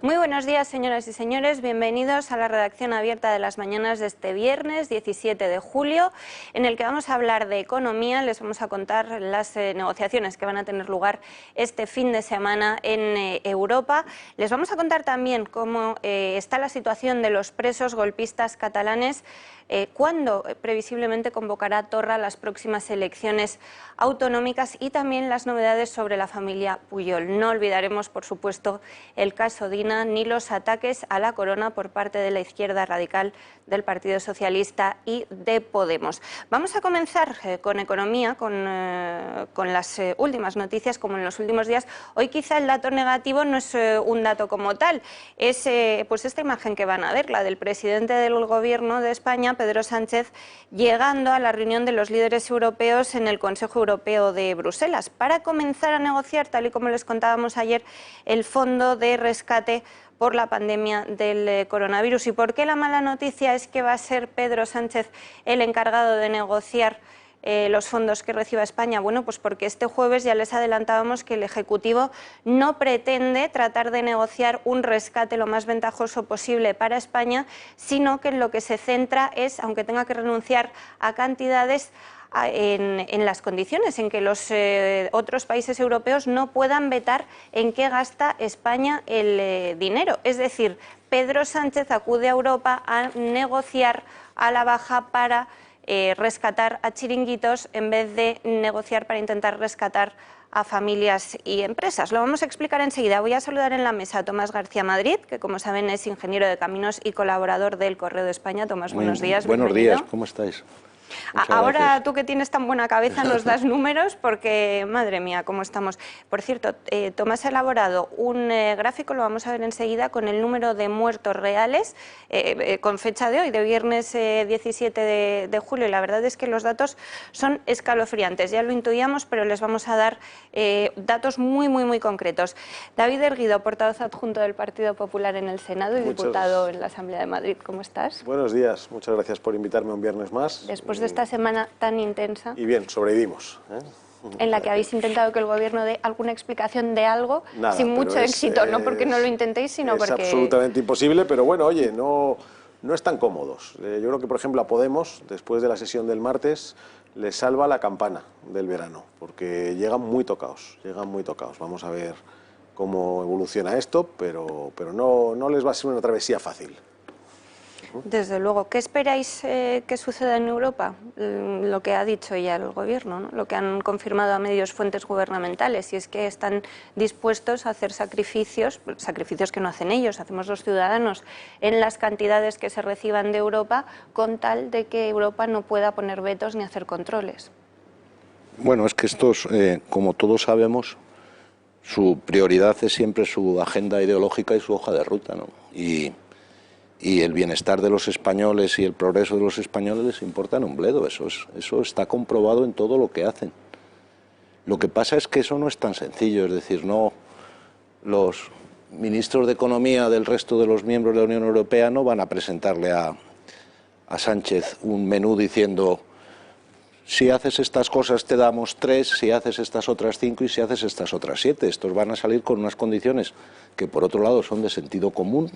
Muy buenos días, señoras y señores. Bienvenidos a la redacción abierta de las mañanas de este viernes 17 de julio, en el que vamos a hablar de economía. Les vamos a contar las negociaciones que van a tener lugar este fin de semana en Europa. Les vamos a contar también cómo está la situación de los presos golpistas catalanes, cuándo previsiblemente convocará Torra las próximas elecciones autonómicas y también las novedades sobre la familia Pujol. No olvidaremos, por supuesto, el caso Dina ni los ataques a la corona por parte de la izquierda radical del Partido Socialista y de Podemos. Vamos a comenzar con economía, con las últimas noticias, como en los últimos días. Hoy quizá el dato negativo no es un dato como tal, es pues esta imagen que van a ver, la del presidente del Gobierno de España, Pedro Sánchez, llegando a la reunión de los líderes europeos en el Consejo Europeo de Bruselas para comenzar a negociar, tal y como les contábamos ayer, el fondo de rescate por la pandemia del coronavirus. ¿Y por qué la mala noticia es que va a ser Pedro Sánchez el encargado de negociar los fondos que reciba España? Bueno, pues porque este jueves ya les adelantábamos que el Ejecutivo no pretende tratar de negociar un rescate lo más ventajoso posible para España, sino que en lo que se centra es, aunque tenga que renunciar a cantidades, en las condiciones en que los otros países europeos no puedan vetar en qué gasta España el dinero. Es decir, Pedro Sánchez acude a Europa a negociar a la baja para rescatar a chiringuitos en vez de negociar para intentar rescatar a familias y empresas. Lo vamos a explicar enseguida. Voy a saludar en la mesa a Tomás García Madrid, que como saben es ingeniero de caminos y colaborador del Correo de España. Tomás, buenos días. Buenos días, ¿cómo estáis? Ahora tú que tienes tan buena cabeza nos das números porque, madre mía, cómo estamos. Por cierto, Tomás ha elaborado un gráfico, lo vamos a ver enseguida, con el número de muertos reales con fecha de hoy, de viernes 17 de julio. Y la verdad es que los datos son escalofriantes. Ya lo intuíamos, pero les vamos a dar datos muy concretos. David Erguido, portavoz adjunto del Partido Popular en el Senado y diputado en la Asamblea de Madrid. ¿Cómo estás? Buenos días, muchas gracias por invitarme un viernes más. Después de esta semana tan intensa. Y bien, sobrevivimos. En la que habéis intentado que el Gobierno dé alguna explicación de algo, nada, sin mucho éxito, no porque no lo intentéis, sino porque... Es absolutamente imposible, pero bueno, oye, no están cómodos. Yo creo que, por ejemplo, a Podemos, después de la sesión del martes, les salva la campana del verano, porque llegan muy tocados, Vamos a ver cómo evoluciona esto, pero no les va a ser una travesía fácil. Desde luego. ¿Qué esperáis que suceda en Europa? Lo que ha dicho ya el Gobierno, ¿no? Lo que han confirmado a medios fuentes gubernamentales, y es que están dispuestos a hacer sacrificios que no hacen ellos, hacemos los ciudadanos, en las cantidades que se reciban de Europa, con tal de que Europa no pueda poner vetos ni hacer controles. Bueno, es que estos, como todos sabemos, su prioridad es siempre su agenda ideológica y su hoja de ruta, ¿no? Y el bienestar de los españoles y el progreso de los españoles les importa en un bledo. Eso está comprobado en todo lo que hacen. Lo que pasa es que eso no es tan sencillo, es decir, no, los ministros de Economía del resto de los miembros de la Unión Europea no van a presentarle a Sánchez un menú diciendo: si haces estas cosas te damos 3, si haces estas otras 5 y si haces estas otras 7. Estos van a salir con unas condiciones que, por otro lado, son de sentido común.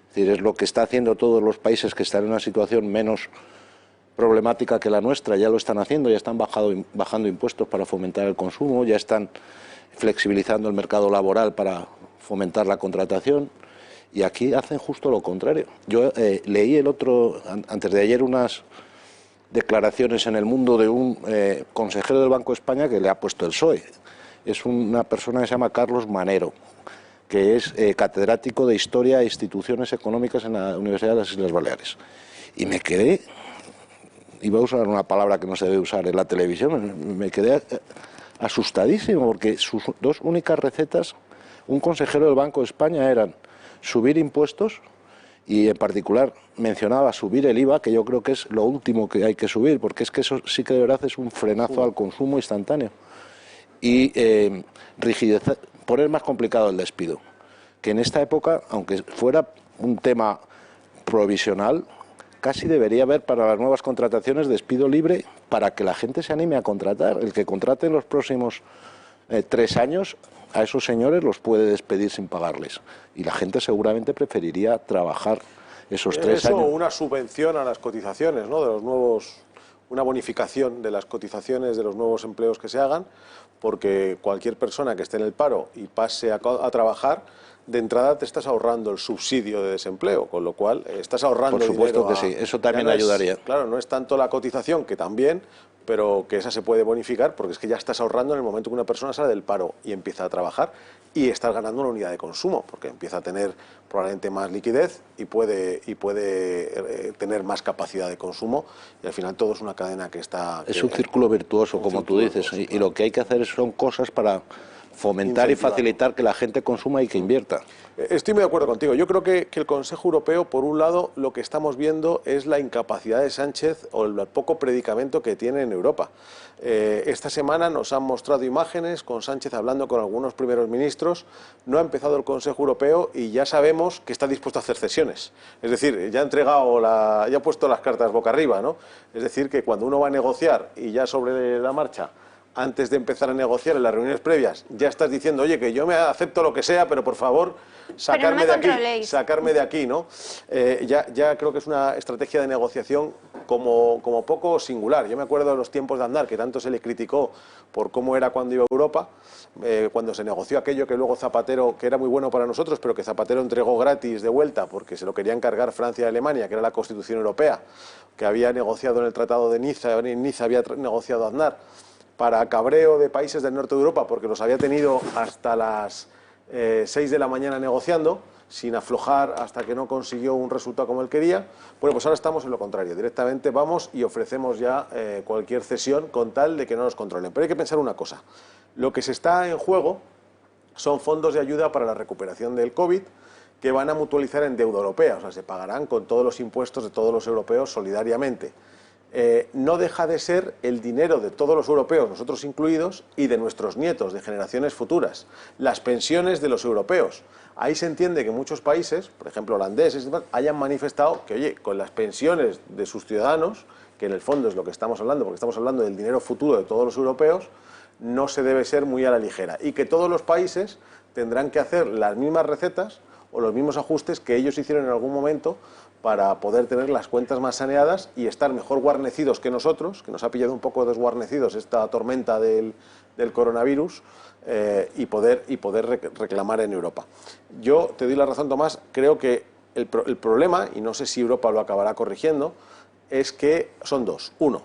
Es decir, es lo que está haciendo todos los países que están en una situación menos problemática que la nuestra. Ya lo están haciendo, ya están bajando impuestos para fomentar el consumo, ya están flexibilizando el mercado laboral para fomentar la contratación, y aquí hacen justo lo contrario. Yo leí antes de ayer, unas declaraciones en El Mundo de un consejero del Banco de España que le ha puesto el PSOE. Es una persona que se llama Carlos Manero, que es catedrático de Historia e Instituciones Económicas en la Universidad de las Islas Baleares. Y me quedé, iba a usar una palabra que no se debe usar en la televisión, me quedé asustadísimo, porque sus dos únicas recetas, un consejero del Banco de España, eran subir impuestos, y en particular mencionaba subir el IVA, que yo creo que es lo último que hay que subir, porque es que eso sí que de verdad es un frenazo al consumo instantáneo. Y poner más complicado el despido, que en esta época, aunque fuera un tema provisional, casi debería haber para las nuevas contrataciones despido libre para que la gente se anime a contratar. El que contrate en los próximos 3 años a esos señores los puede despedir sin pagarles. Y la gente seguramente preferiría trabajar esos 3 años. Eso, una subvención a las cotizaciones, ¿no?, de los nuevos, una bonificación de las cotizaciones de los nuevos empleos que se hagan, porque cualquier persona que esté en el paro y pase a trabajar, de entrada te estás ahorrando el subsidio de desempleo, con lo cual estás ahorrando dinero. Por supuesto que sí, eso también ayudaría. Claro, no es tanto la cotización, que también, pero que esa se puede bonificar, porque es que ya estás ahorrando en el momento que una persona sale del paro y empieza a trabajar, y estás ganando una unidad de consumo, porque empieza a tener probablemente más liquidez y puede tener más capacidad de consumo, y al final todo es una cadena que está... Es un círculo virtuoso, como tú dices, claro. y lo que hay que hacer son cosas para fomentar y facilitar que la gente consuma y que invierta. Estoy muy de acuerdo contigo. Yo creo que el Consejo Europeo, por un lado, lo que estamos viendo es la incapacidad de Sánchez o el poco predicamento que tiene en Europa. Esta semana nos han mostrado imágenes con Sánchez hablando con algunos primeros ministros. No ha empezado el Consejo Europeo y ya sabemos que está dispuesto a hacer cesiones. Es decir, ya ha entregado ya ha puesto las cartas boca arriba, ¿no? Es decir, que cuando uno va a negociar y ya sobre la marcha, antes de empezar a negociar en las reuniones previas, ya estás diciendo, oye, que yo me acepto lo que sea, pero por favor, sacarme de aquí, ¿no? Ya creo que es una estrategia de negociación como poco singular. Yo me acuerdo de los tiempos de Aznar, que tanto se le criticó por cómo era cuando iba a Europa, cuando se negoció aquello que luego Zapatero, que era muy bueno para nosotros, pero que Zapatero entregó gratis de vuelta, porque se lo querían cargar Francia y Alemania, que era la Constitución Europea, que había negociado en el Tratado de Niza, en Niza había negociado Aznar, para cabreo de países del norte de Europa, porque los había tenido hasta las 6 de la mañana negociando, sin aflojar hasta que no consiguió un resultado como él quería. Bueno, pues ahora estamos en lo contrario, directamente vamos y ofrecemos ya cualquier cesión con tal de que no nos controlen. Pero hay que pensar una cosa, lo que se está en juego son fondos de ayuda para la recuperación del COVID, que van a mutualizar en deuda europea, o sea, se pagarán con todos los impuestos de todos los europeos solidariamente. No deja de ser el dinero de todos los europeos, nosotros incluidos, y de nuestros nietos, de generaciones futuras, las pensiones de los europeos. Ahí se entiende que muchos países, por ejemplo holandeses, hayan manifestado que, oye, con las pensiones de sus ciudadanos, que en el fondo es lo que estamos hablando, porque estamos hablando del dinero futuro de todos los europeos, no se debe ser muy a la ligera, y que todos los países tendrán que hacer las mismas recetas o los mismos ajustes que ellos hicieron en algún momento para poder tener las cuentas más saneadas y estar mejor guarnecidos que nosotros, que nos ha pillado un poco desguarnecidos esta tormenta del coronavirus, y poder reclamar en Europa. Yo te doy la razón, Tomás, creo que el problema, y no sé si Europa lo acabará corrigiendo, es que son dos. Uno,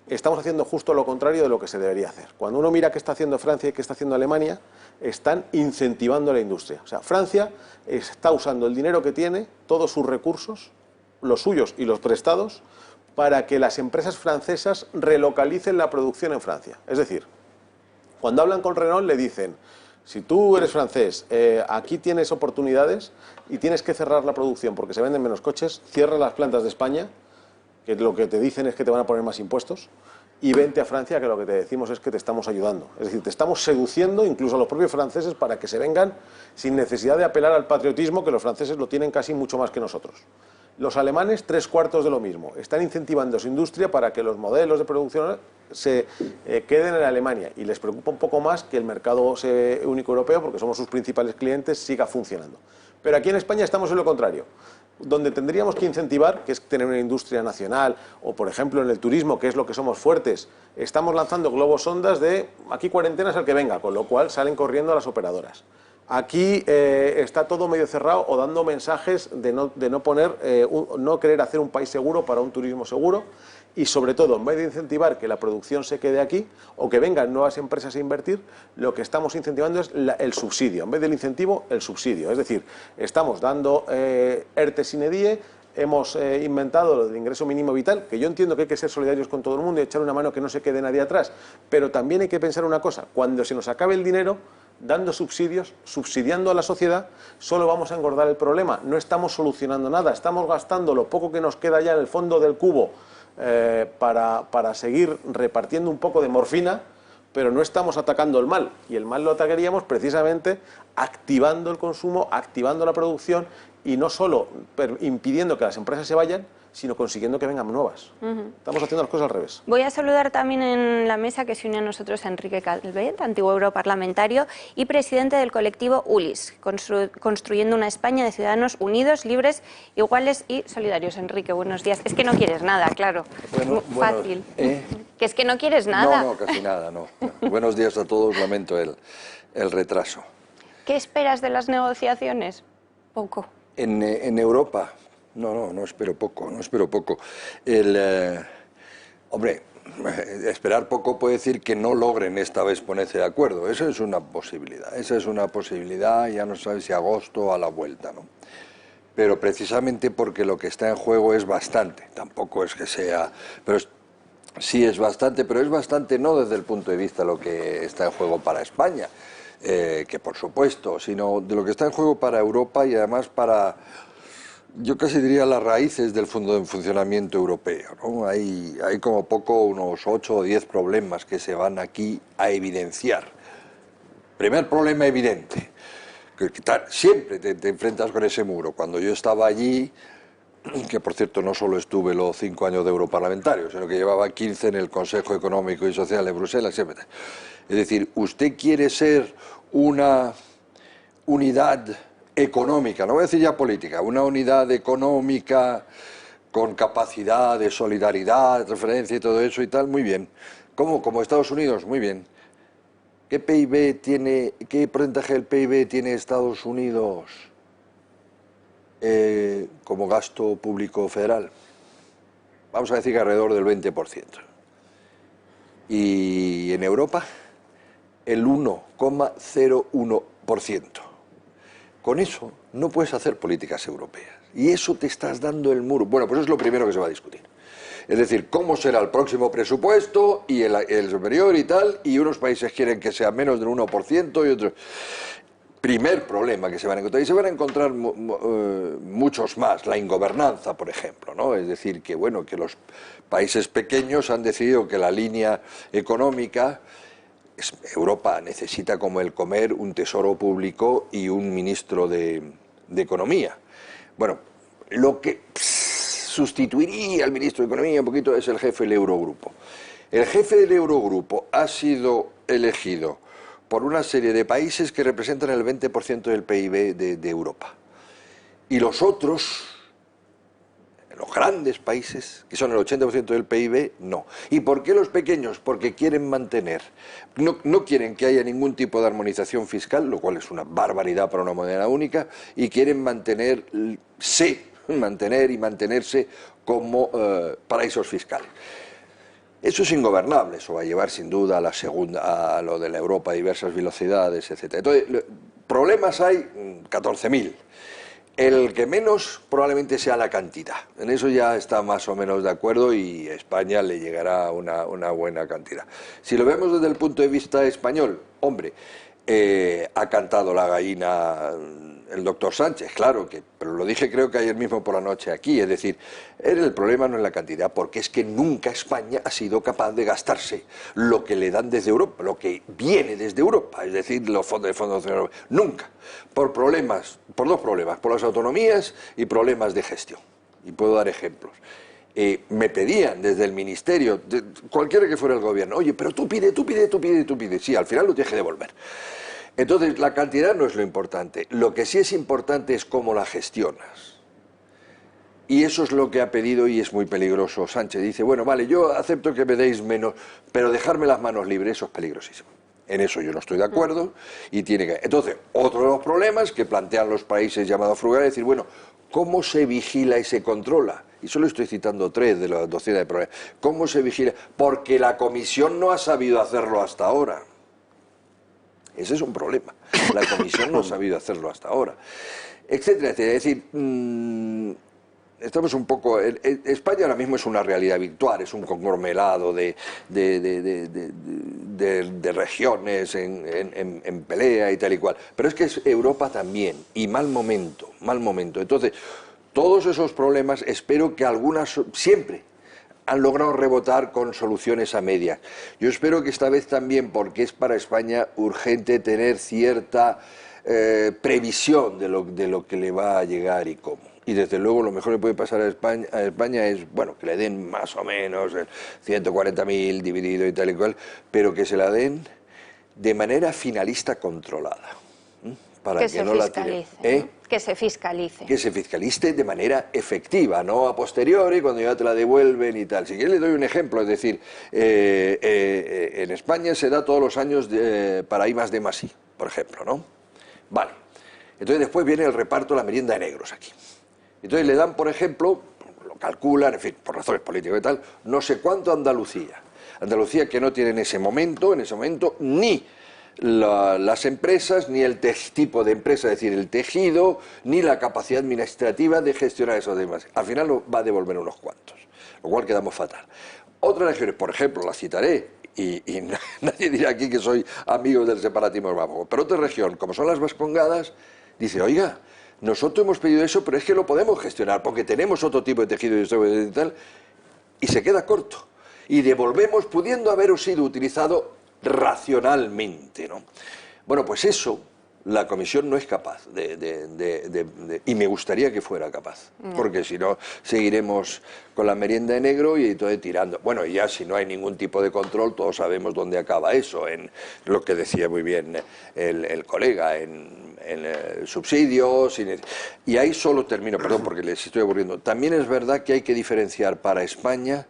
estamos haciendo justo lo contrario de lo que se debería hacer. Cuando uno mira qué está haciendo Francia y qué está haciendo Alemania, están incentivando la industria. O sea, Francia está usando el dinero que tiene, todos sus recursos, los suyos y los prestados, para que las empresas francesas relocalicen la producción en Francia. Es decir, cuando hablan con Renault le dicen, si tú eres francés, aquí tienes oportunidades y tienes que cerrar la producción porque se venden menos coches, cierra las plantas de España, que lo que te dicen es que te van a poner más impuestos, y vente a Francia, que lo que te decimos es que te estamos ayudando. Es decir, te estamos seduciendo incluso a los propios franceses para que se vengan sin necesidad de apelar al patriotismo, que los franceses lo tienen casi mucho más que nosotros. Los alemanes, 3/4 de lo mismo. Están incentivando su industria para que los modelos de producción se queden en Alemania, y les preocupa un poco más que el mercado único europeo, porque somos sus principales clientes, siga funcionando. Pero aquí en España estamos en lo contrario. Donde tendríamos que incentivar, que es tener una industria nacional, o por ejemplo en el turismo, que es lo que somos fuertes, estamos lanzando globos sondas de aquí cuarentenas al que venga, con lo cual salen corriendo a las operadoras. Aquí está todo medio cerrado, o dando mensajes de no querer hacer un país seguro para un turismo seguro, y sobre todo, en vez de incentivar que la producción se quede aquí o que vengan nuevas empresas a invertir, lo que estamos incentivando es el subsidio. En vez del incentivo, el subsidio. Es decir, estamos dando ERTE sine die, hemos inventado lo del ingreso mínimo vital, que yo entiendo que hay que ser solidarios con todo el mundo y echar una mano, que no se quede nadie atrás, pero también hay que pensar una cosa: cuando se nos acabe el dinero dando subsidios, subsidiando a la sociedad, solo vamos a engordar el problema. No estamos solucionando nada, estamos gastando lo poco que nos queda ya en el fondo del cubo para seguir repartiendo un poco de morfina, pero no estamos atacando el mal, y el mal lo atacaríamos precisamente activando el consumo, activando la producción, y no solo impidiendo que las empresas se vayan, sino consiguiendo que vengan nuevas. Estamos haciendo las cosas al revés. Voy a saludar también en la mesa que se une a nosotros a Enrique Calvet, antiguo europarlamentario y presidente del colectivo ULIS, construyendo una España de ciudadanos unidos, libres, iguales y solidarios. Enrique, buenos días. Es que no quieres nada, claro. Bueno, fácil. Que es que no quieres nada. No, casi nada, no. Buenos días a todos, lamento el retraso. ¿Qué esperas de las negociaciones? Poco. En Europa, no espero poco, no espero poco. Hombre, esperar poco puede decir que no logren esta vez ponerse de acuerdo. Eso es una posibilidad, ya no sabes si agosto o a la vuelta, ¿no? Pero precisamente porque lo que está en juego es bastante, tampoco es que sea... pero sí es bastante, pero es bastante no desde el punto de vista de lo que está en juego para España, que por supuesto, sino de lo que está en juego para Europa y además para, yo casi diría, las raíces del funcionamiento europeo, ¿no? Hay como poco unos 8 o 10 problemas que se van aquí a evidenciar. Primer problema evidente, que siempre te enfrentas con ese muro. Cuando yo estaba allí, que por cierto no solo estuve los 5 años de europarlamentario, sino que llevaba 15 en el Consejo Económico y Social de Bruselas, siempre. Es decir, usted quiere ser una unidad económica, no voy a decir ya política, una unidad económica con capacidad de solidaridad, referencia y todo eso y tal, muy bien. ¿Cómo? Como Estados Unidos, muy bien. ¿Qué porcentaje del PIB tiene Estados Unidos como gasto público federal? Vamos a decir que alrededor del 20%. Y en Europa, el 1,01%. Con eso no puedes hacer políticas europeas. Y eso te estás dando el muro. Bueno, pues eso es lo primero que se va a discutir. Es decir, cómo será el próximo presupuesto y el superior y tal, y unos países quieren que sea menos del 1% y otros... Primer problema que se van a encontrar, y se van a encontrar muchos más, la ingobernanza, por ejemplo, ¿no? Es decir, que bueno, que los países pequeños han decidido que la línea económica, Europa necesita como el comer un tesoro público y un ministro de Economía. Bueno, lo que sustituiría al ministro de Economía un poquito es el jefe del Eurogrupo. El jefe del Eurogrupo ha sido elegido por una serie de países que representan el 20% del PIB de Europa. Y los otros, los grandes países, que son el 80% del PIB, no. ¿Y por qué los pequeños? Porque quieren mantener, no quieren que haya ningún tipo de armonización fiscal, lo cual es una barbaridad para una moneda única, y quieren mantenerse como paraísos fiscales. Eso es ingobernable, eso va a llevar sin duda a lo de la Europa a diversas velocidades, etc. Entonces, problemas hay 14.000. El que menos probablemente sea la cantidad. En eso ya está más o menos de acuerdo y a España le llegará una buena cantidad. Si lo vemos desde el punto de vista español, hombre, ha cantado la gallina el doctor Sánchez, claro, pero lo dije creo que ayer mismo por la noche aquí, es decir, el problema no es la cantidad, porque es que nunca España ha sido capaz de gastarse lo que le dan desde Europa, lo que viene desde Europa, es decir, los fondos de Europa, nunca, por dos problemas, por las autonomías y problemas de gestión, y puedo dar ejemplos. Me pedían desde el ministerio, cualquiera que fuera el gobierno, oye, pero tú pide, sí, al final lo tienes que devolver. Entonces, la cantidad no es lo importante. Lo que sí es importante es cómo la gestionas. Y eso es lo que ha pedido y es muy peligroso. Sánchez dice, bueno, vale, yo acepto que me deis menos, pero dejarme las manos libres, eso es peligrosísimo. En eso yo no estoy de acuerdo y tiene que... Entonces, otro de los problemas que plantean los países llamados frugales es decir, bueno, ¿cómo se vigila y se controla? Y solo estoy citando 3 de la docena de problemas. ¿Cómo se vigila? Porque la Comisión no ha sabido hacerlo hasta ahora. Ese es un problema. La Comisión no ha sabido hacerlo hasta ahora, etcétera, etcétera. Es decir, estamos un poco... España ahora mismo es una realidad virtual, es un conglomerado de regiones en pelea y tal y cual. Pero es que es Europa también, y mal momento, mal momento. Entonces, todos esos problemas, espero que algunas, siempre, han logrado rebotar con soluciones a medias. Yo espero que esta vez también, porque es para España urgente tener cierta previsión de lo que le va a llegar y cómo. Y desde luego lo mejor que puede pasar a España es, bueno, que le den más o menos 140.000 dividido y tal y cual, pero que se la den de manera finalista controlada. Para que no la tire, que se fiscalice. Que se fiscalice de manera efectiva, no a posteriori, cuando ya te la devuelven y tal. Si quieres le doy un ejemplo, es decir, en España se da todos los años para I+D+I, por ejemplo, ¿no? Vale. Entonces después viene el reparto de la merienda de negros aquí. Entonces le dan, por ejemplo, lo calculan, en fin, por razones políticas y tal, no sé cuánto a Andalucía. Andalucía que no tiene en ese momento, ni las empresas, ni el tipo de empresa, es decir, el tejido, ni la capacidad administrativa de gestionar esos demás. Al final lo va a devolver unos cuantos, lo cual quedamos fatal. Otras regiones, por ejemplo, las citaré, y nadie dirá aquí que soy amigo del separatismo, vamos, pero otra región, como son las Vascongadas, dice, oiga, nosotros hemos pedido eso, pero es que lo podemos gestionar, porque tenemos otro tipo de tejido y tal, y se queda corto. Y devolvemos pudiendo haber sido utilizado racionalmente, ¿no? Bueno, pues eso la Comisión no es capaz y me gustaría que fuera capaz, porque si no seguiremos con la merienda de negro y entonces tirando. Bueno, y ya si no hay ningún tipo de control, todos sabemos dónde acaba eso, en lo que decía muy bien el colega, en subsidios, y ahí solo termino, perdón, porque les estoy aburriendo. También es verdad que hay que diferenciar para España,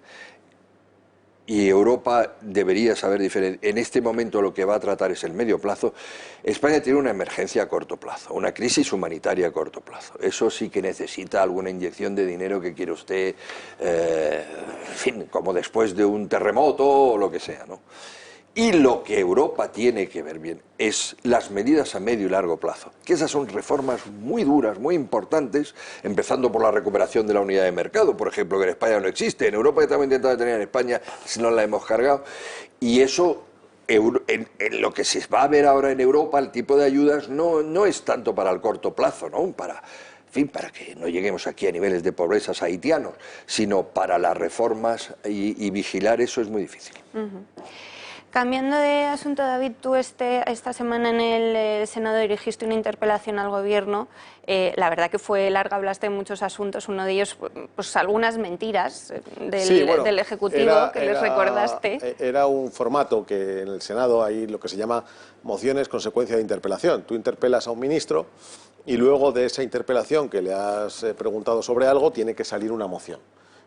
y Europa debería saber diferenciar. En este momento lo que va a tratar es el medio plazo. España tiene una emergencia a corto plazo, una crisis humanitaria a corto plazo. Eso sí que necesita alguna inyección de dinero que quiere usted, en fin, como después de un terremoto o lo que sea, ¿no? Y lo que Europa tiene que ver bien es las medidas a medio y largo plazo, que esas son reformas muy duras, muy importantes, empezando por la recuperación de la unidad de mercado, por ejemplo, que en España no existe. En Europa estamos intentando tener, en España no la hemos cargado, y eso, en lo que se va a ver ahora en Europa, el tipo de ayudas no es tanto para el corto plazo, ¿no? En fin, para que no lleguemos aquí a niveles de pobreza haitianos, sino para las reformas y vigilar eso es muy difícil. Cambiando de asunto, David, tú esta semana en el Senado dirigiste una interpelación al Gobierno. La verdad que fue larga, hablaste de muchos asuntos, uno de ellos, pues algunas mentiras del Ejecutivo que les recordaste. Era un formato que en el Senado hay lo que se llama mociones consecuencia de interpelación. Tú interpelas a un ministro y luego de esa interpelación que le has preguntado sobre algo tiene que salir una moción.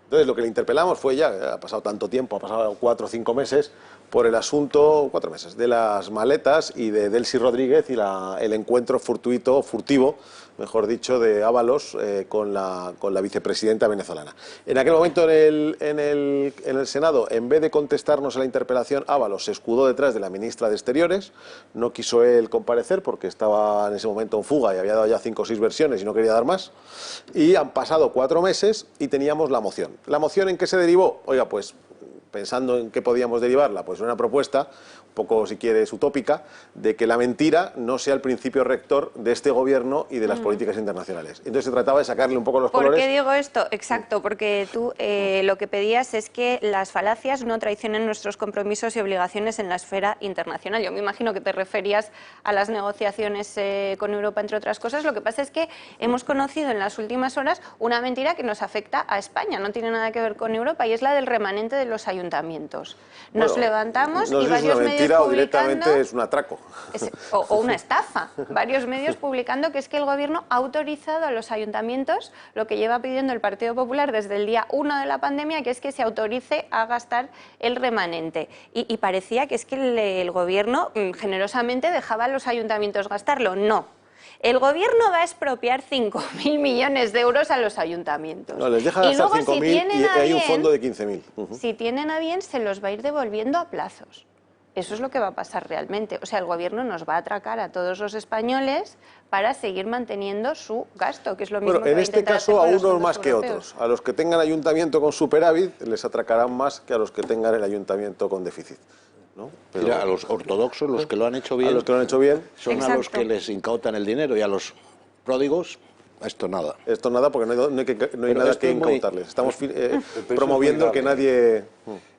Entonces lo que le interpelamos fue ha pasado tanto tiempo, ha pasado 4 o 5 meses, por el asunto, 4 meses, de las maletas y de Delcy Rodríguez y el encuentro furtivo, mejor dicho, de Ábalos con la vicepresidenta venezolana. En aquel momento en el Senado, en vez de contestarnos a la interpelación, Ábalos se escudó detrás de la ministra de Exteriores, no quiso él comparecer porque estaba en ese momento en fuga y había dado ya 5 o 6 versiones y no quería dar más, y han pasado 4 meses y teníamos la moción. ¿La moción en qué se derivó? Oiga, pues pensando en qué podíamos derivarla, pues una propuesta, un poco si quieres utópica, de que la mentira no sea el principio rector de este gobierno y de las políticas internacionales. Entonces se trataba de sacarle un poco los colores. ¿Por qué digo esto? Exacto, porque tú lo que pedías es que las falacias no traicionen nuestros compromisos y obligaciones en la esfera internacional. Yo me imagino que te referías a las negociaciones con Europa, entre otras cosas. Lo que pasa es que hemos conocido en las últimas horas una mentira que nos afecta a España, no tiene nada que ver con Europa, y es la del remanente de los ayuntamientos. Nos levantamos y varios medios o directamente es un atraco. O una estafa. Varios medios publicando que es que el Gobierno ha autorizado a los ayuntamientos lo que lleva pidiendo el Partido Popular desde el día 1 de la pandemia, que es que se autorice a gastar el remanente. Y parecía que es que el Gobierno generosamente dejaba a los ayuntamientos gastarlo. No. El Gobierno va a expropiar 5.000 millones de euros a los ayuntamientos. No, les deja gastar 5.000 y hay un fondo de 15.000. Si tienen a bien, se los va a ir devolviendo a plazos. Eso es lo que va a pasar realmente. O sea, el Gobierno nos va a atracar a todos los españoles para seguir manteniendo su gasto, que es lo mismo que va a intentar hacer con los fondos europeos. En este caso, a unos más que otros. A los que tengan ayuntamiento con superávit les atracarán más que a los que tengan el ayuntamiento con déficit, ¿no? Pero mira, a los ortodoxos, los que lo han hecho bien, a los que lo han hecho bien, son a los que les incautan el dinero, y a los pródigos Esto nada. Esto nada, porque no hay nada que incautarles. Estamos promoviendo que nadie...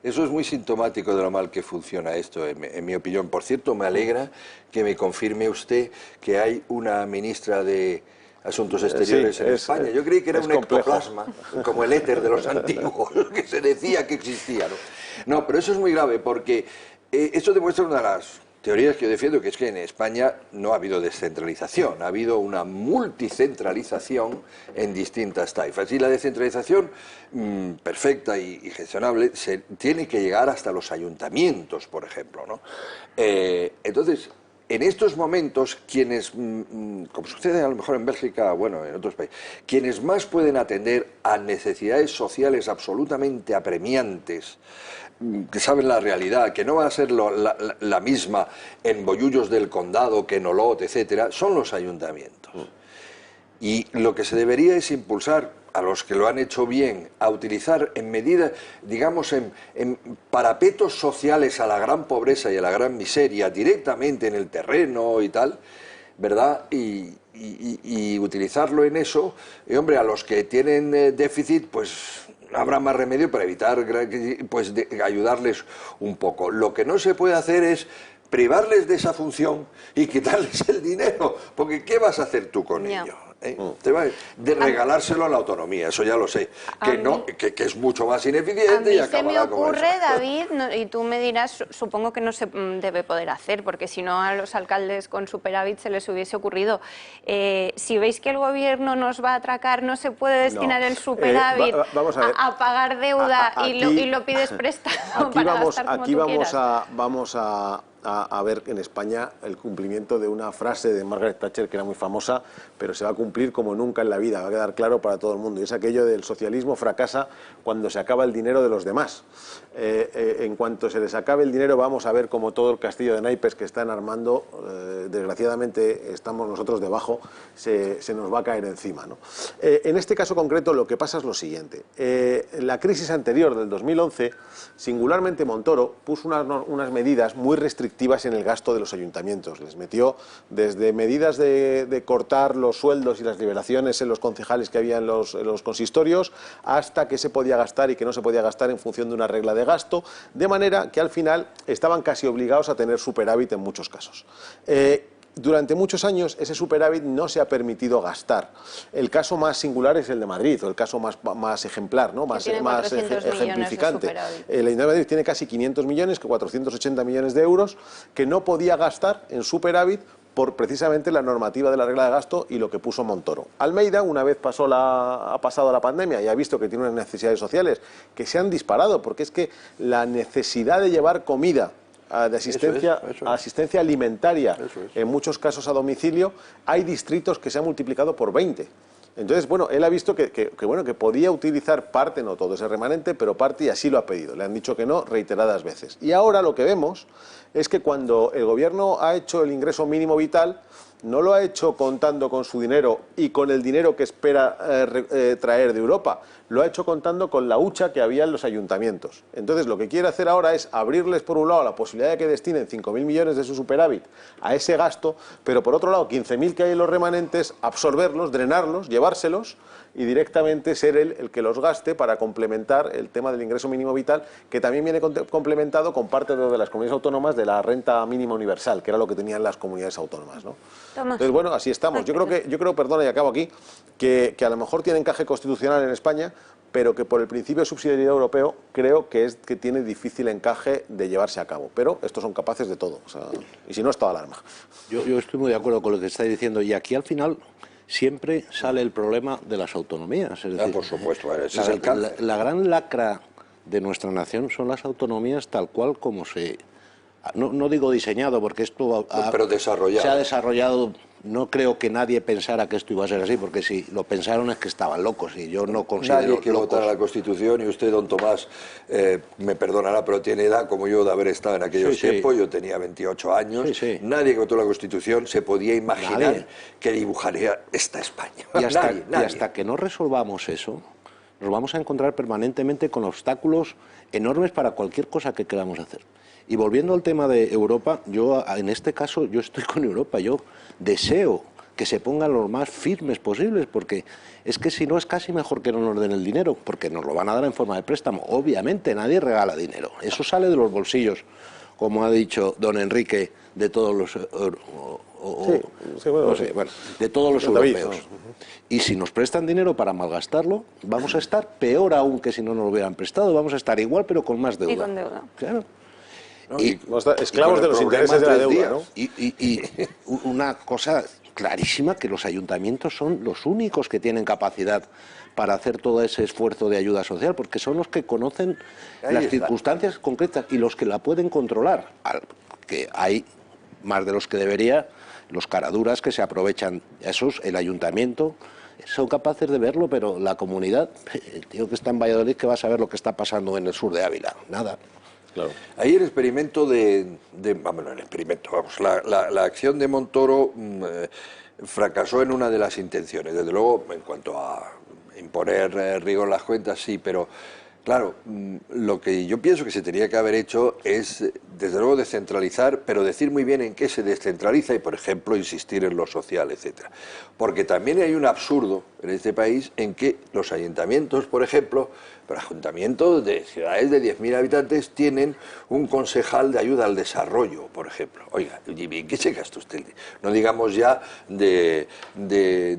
Eso es muy sintomático de lo mal que funciona esto, en mi opinión. Por cierto, me alegra que me confirme usted que hay una ministra de Asuntos Exteriores en España. Yo creí que era un ectoplasma, como el éter de los antiguos, que se decía que existía, ¿no? No, pero eso es muy grave, porque esto demuestra una de las teorías que yo defiendo, que es que en España no ha habido descentralización, ha habido una multicentralización en distintas taifas. Y la descentralización perfecta y gestionable tiene que llegar hasta los ayuntamientos, por ejemplo, ¿no? Entonces, en estos momentos, quienes, como sucede a lo mejor en Bélgica, bueno, en otros países, quienes más pueden atender a necesidades sociales absolutamente apremiantes, que saben la realidad, que no va a ser la misma en Bollullos del Condado que en Olot, etcétera, son los ayuntamientos. Y lo que se debería es impulsar a los que lo han hecho bien a utilizar en medida, digamos, en parapetos sociales a la gran pobreza y a la gran miseria, directamente en el terreno y tal, ¿verdad? Y utilizarlo en eso, y hombre, a los que tienen déficit, pues no habrá más remedio para evitar, pues, ayudarles un poco. Lo que no se puede hacer es privarles de esa función y quitarles el dinero, porque ¿qué vas a hacer tú con ello? Te va de regalárselo a la autonomía, eso ya lo sé, que es mucho más ineficiente y acabará con eso. A mí se me ocurre, David, y tú me dirás, supongo que no se debe poder hacer, porque si no a los alcaldes con superávit se les hubiese ocurrido. Si veis que el gobierno nos va a atracar, no se puede destinar el superávit a pagar deuda y lo pides prestado para gastar como tú quieras. Vamos a ver en España el cumplimiento de una frase de Margaret Thatcher que era muy famosa, pero se va a cumplir como nunca en la vida, va a quedar claro para todo el mundo, y es aquello del socialismo fracasa cuando se acaba el dinero de los demás. En cuanto se les acabe el dinero vamos a ver como todo el castillo de naipes que están armando, desgraciadamente estamos nosotros debajo, se nos va a caer encima, ¿no? En este caso concreto lo que pasa es lo siguiente. La crisis anterior del 2011, singularmente Montoro puso unas medidas muy restrictivas en el gasto de los ayuntamientos. Les metió desde medidas de cortar los sueldos y las liberaciones en los concejales que había en los consistorios, hasta qué se podía gastar y qué no se podía gastar en función de una regla de gasto, de manera que al final estaban casi obligados a tener superávit en muchos casos. Durante muchos años ese superávit no se ha permitido gastar. El caso más singular es el de Madrid, o el caso más ejemplar, ¿no? más ejemplificante. El Ayuntamiento de Madrid tiene casi 500 millones, que 480 millones de euros, que no podía gastar en superávit por precisamente la normativa de la regla de gasto y lo que puso Montoro. Almeida, una vez ha pasado la pandemia y ha visto que tiene unas necesidades sociales que se han disparado, porque es que la necesidad de llevar comida, de asistencia alimentaria, en muchos casos a domicilio, hay distritos que se han multiplicado por 20. Entonces, bueno, él ha visto que podía utilizar parte, no todo ese remanente, pero parte, y así lo ha pedido. Le han dicho que no reiteradas veces. Y ahora lo que vemos es que cuando el gobierno ha hecho el ingreso mínimo vital, no lo ha hecho contando con su dinero y con el dinero que espera traer de Europa, lo ha hecho contando con la hucha que había en los ayuntamientos. Entonces lo que quiere hacer ahora es abrirles por un lado la posibilidad de que destinen 5.000 millones de su superávit a ese gasto, pero por otro lado 15.000 que hay en los remanentes, absorberlos, drenarlos, llevárselos y directamente ser él el que los gaste para complementar el tema del ingreso mínimo vital, que también viene complementado con parte de las comunidades autónomas de la renta mínima universal, que era lo que tenían las comunidades autónomas, ¿no? Entonces, bueno, así estamos. Yo creo, perdona y acabo aquí, que a lo mejor tiene encaje constitucional en España, pero que por el principio de subsidiariedad europeo creo que tiene difícil encaje de llevarse a cabo. Pero estos son capaces de todo, o sea, y si no, está alarma. Yo estoy muy de acuerdo con lo que estáis diciendo, y aquí al final siempre sale el problema de las autonomías. Es decir, por supuesto, ese es la gran lacra de nuestra nación son las autonomías tal cual como se... No digo diseñado, porque esto pero desarrollado. Se ha desarrollado. No creo que nadie pensara que esto iba a ser así, porque si lo pensaron es que estaban locos, y yo no considero nadie que locos. Votar a la Constitución, y usted, don Tomás, me perdonará, pero tiene edad como yo de haber estado en aquellos tiempos, yo tenía 28 años, nadie que votó la Constitución se podía imaginar que dibujaría esta España. Y hasta que no resolvamos eso, nos vamos a encontrar permanentemente con obstáculos enormes para cualquier cosa que queramos hacer. Y volviendo al tema de Europa, yo en este caso yo estoy con Europa, yo deseo que se pongan los más firmes posibles, porque es que si no es casi mejor que no nos den el dinero, porque nos lo van a dar en forma de préstamo. Obviamente nadie regala dinero, eso sale de los bolsillos, como ha dicho don Enrique, de todos los de todos los europeos. Y si nos prestan dinero para malgastarlo, vamos a estar peor aún que si no nos lo hubieran prestado, vamos a estar igual pero con más deuda. Y con deuda. Claro. ¿No? Y esclavos de los intereses de la deuda, ¿no? Y una cosa clarísima, que los ayuntamientos son los únicos que tienen capacidad para hacer todo ese esfuerzo de ayuda social, porque son los que conocen las circunstancias concretas y los que la pueden controlar, que hay más de los que debería, los caraduras que se aprovechan. Esos, el ayuntamiento, son capaces de verlo, pero la comunidad, el tío que está en Valladolid, que va a saber lo que está pasando en el sur de Ávila, nada. Claro. Ahí el experimento la acción de Montoro fracasó en una de las intenciones. Desde luego, en cuanto a imponer rigor en las cuentas, sí, pero claro, lo que yo pienso que se tenía que haber hecho es, desde luego, descentralizar, pero decir muy bien en qué se descentraliza y, por ejemplo, insistir en lo social, etcétera. Porque también hay un absurdo en este país en que los ayuntamientos, por ejemplo, pero ayuntamientos de ciudades de 10.000 habitantes tienen un concejal de ayuda al desarrollo, por ejemplo. Oiga, ¿en qué se gasta usted? No digamos ya de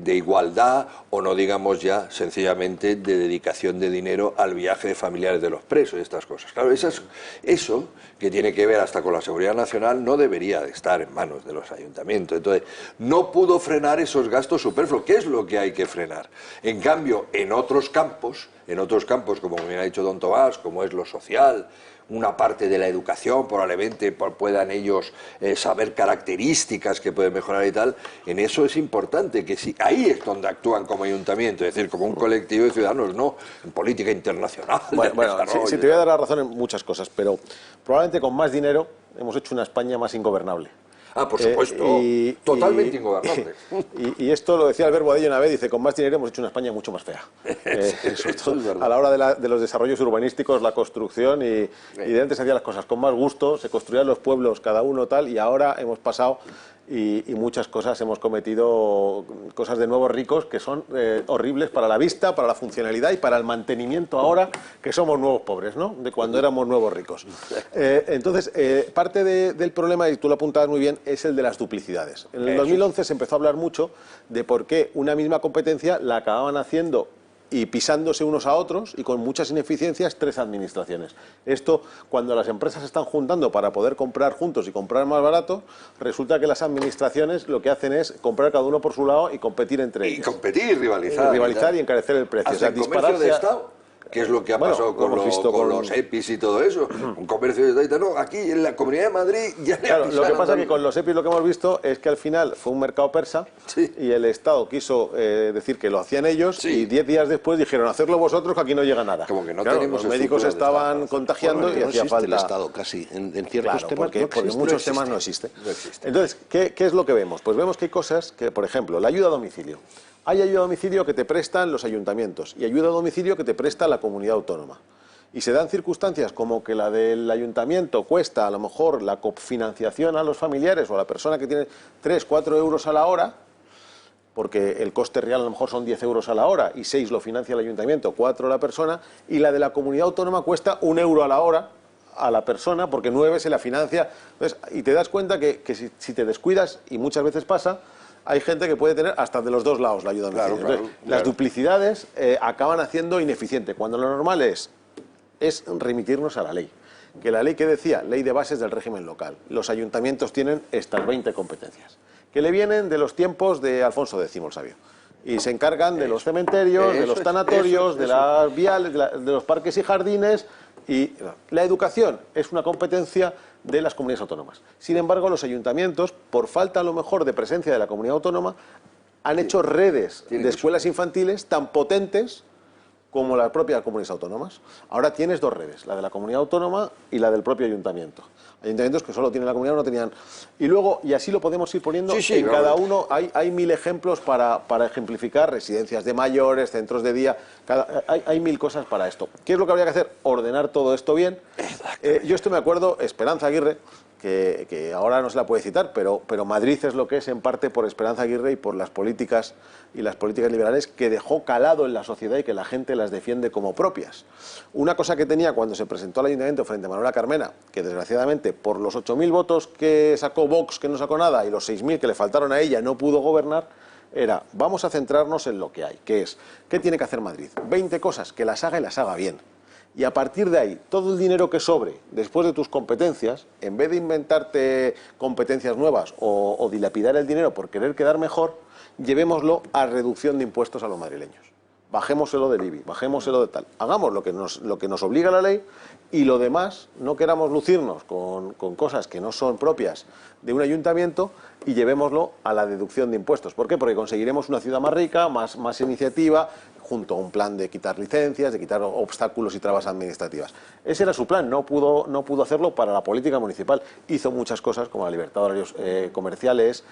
igualdad o no digamos ya sencillamente de dedicación de dinero al viaje de familiares de los presos y estas cosas. Claro, eso que tiene que ver hasta con la seguridad nacional no debería de estar en manos de los ayuntamientos. Entonces, no pudo frenar esos gastos superfluos. ¿Qué es lo que hay que frenar? En cambio, en otros campos, como bien ha dicho don Tomás, como es lo social, una parte de la educación, probablemente puedan ellos saber características que pueden mejorar y tal, en eso es importante, que sí, ahí es donde actúan como ayuntamiento, es decir, como un colectivo de ciudadanos, no en política internacional. Bueno, sí, te voy a dar la razón en muchas cosas, pero probablemente con más dinero hemos hecho una España más ingobernable. Ah, por supuesto, totalmente ingobernable. Y esto lo decía Albert Boadella una vez, dice, con más dinero hemos hecho una España mucho más fea. Sobre todo a la hora de los desarrollos urbanísticos, la construcción, y de antes se hacían las cosas con más gusto, se construían los pueblos cada uno tal, y ahora hemos pasado y muchas cosas, hemos cometido cosas de nuevos ricos que son horribles para la vista, para la funcionalidad y para el mantenimiento ahora que somos nuevos pobres, ¿no? De cuando éramos nuevos ricos. Entonces, parte del problema, y tú lo apuntabas muy bien, es el de las duplicidades. En el 2011 se empezó a hablar mucho de por qué una misma competencia la acababan haciendo y pisándose unos a otros y con muchas ineficiencias tres administraciones. Esto, cuando las empresas se están juntando para poder comprar juntos y comprar más barato, resulta que las administraciones lo que hacen es comprar cada uno por su lado y competir entre ellos. Y competir, rivalizar. Rivalizar y encarecer el precio. ¿Hasta el comercio de Estado? ¿Qué es lo que ha pasado con los EPIs y todo eso? Un comercio de Estado. No, aquí en la Comunidad de Madrid ya le Claro, lo que pasa es que con los EPIs lo que hemos visto es que al final fue un mercado persa y el Estado quiso decir que lo hacían ellos y 10 días después dijeron, hacerlo vosotros que aquí no llega nada. Como que no claro, tenemos los médicos estaban contagiando y hacía falta... el Estado casi, en ciertos temas porque en muchos temas no existe. Entonces, ¿qué es lo que vemos? Pues vemos que hay cosas que, por ejemplo, la ayuda a domicilio. Hay ayuda a domicilio que te prestan los ayuntamientos y ayuda a domicilio que te presta la comunidad autónoma. Y se dan circunstancias como que la del ayuntamiento cuesta a lo mejor la cofinanciación a los familiares o a la persona que tiene 3, 4 euros a la hora, porque el coste real a lo mejor son 10 euros a la hora y 6 lo financia el ayuntamiento, 4 la persona, y la de la comunidad autónoma cuesta 1 euro a la hora a la persona porque 9 se la financia. Entonces, y te das cuenta que si te descuidas, y muchas veces pasa, hay gente que puede tener hasta de los dos lados la ayuda a domicilio. Entonces, las duplicidades acaban haciendo ineficiente, cuando lo normal es remitirnos a la ley. Que la ley que decía, ley de bases del régimen local. Los ayuntamientos tienen estas 20 competencias, que le vienen de los tiempos de Alfonso X el Sabio. Y se encargan de los cementerios, de los tanatorios, de las viales, de los parques y jardines. Y la educación es una competencia de las comunidades autónomas. Sin embargo, los ayuntamientos, por falta a lo mejor de presencia de la comunidad autónoma, han hecho redes de escuelas infantiles tan potentes como las propias comunidades autónomas. Ahora tienes dos redes, la de la comunidad autónoma y la del propio ayuntamiento. Ayuntamientos que solo tienen la comunidad, no tenían... Y luego, y así lo podemos ir poniendo, en cada uno hay 1000 ejemplos para ejemplificar residencias de mayores, centros de día, hay 1000 cosas para esto. ¿Qué es lo que habría que hacer? Ordenar todo esto bien. Yo esto me acuerdo, Esperanza Aguirre, que ahora no se la puede citar, pero Madrid es lo que es en parte por Esperanza Aguirre y por las políticas liberales que dejó calado en la sociedad y que la gente las defiende como propias. Una cosa que tenía cuando se presentó al Ayuntamiento frente a Manuela Carmena, que desgraciadamente por los 8.000 votos que sacó Vox, que no sacó nada, y los 6.000 que le faltaron a ella, no pudo gobernar, era, vamos a centrarnos en lo que hay, que es, ¿qué tiene que hacer Madrid? 20 cosas, que las haga y las haga bien. Y a partir de ahí, todo el dinero que sobre después de tus competencias, en vez de inventarte competencias nuevas o dilapidar el dinero por querer quedar mejor, llevémoslo a reducción de impuestos a los madrileños. Bajémoselo del IBI, bajémoselo de tal. Hagamos lo que nos obliga la ley y lo demás, no queramos lucirnos con cosas que no son propias de un ayuntamiento y llevémoslo a la deducción de impuestos. ¿Por qué? Porque conseguiremos una ciudad más rica, más iniciativa, junto a un plan de quitar licencias, de quitar obstáculos y trabas administrativas. Ese era su plan, no pudo hacerlo para la política municipal. Hizo muchas cosas como la libertad de horarios comerciales,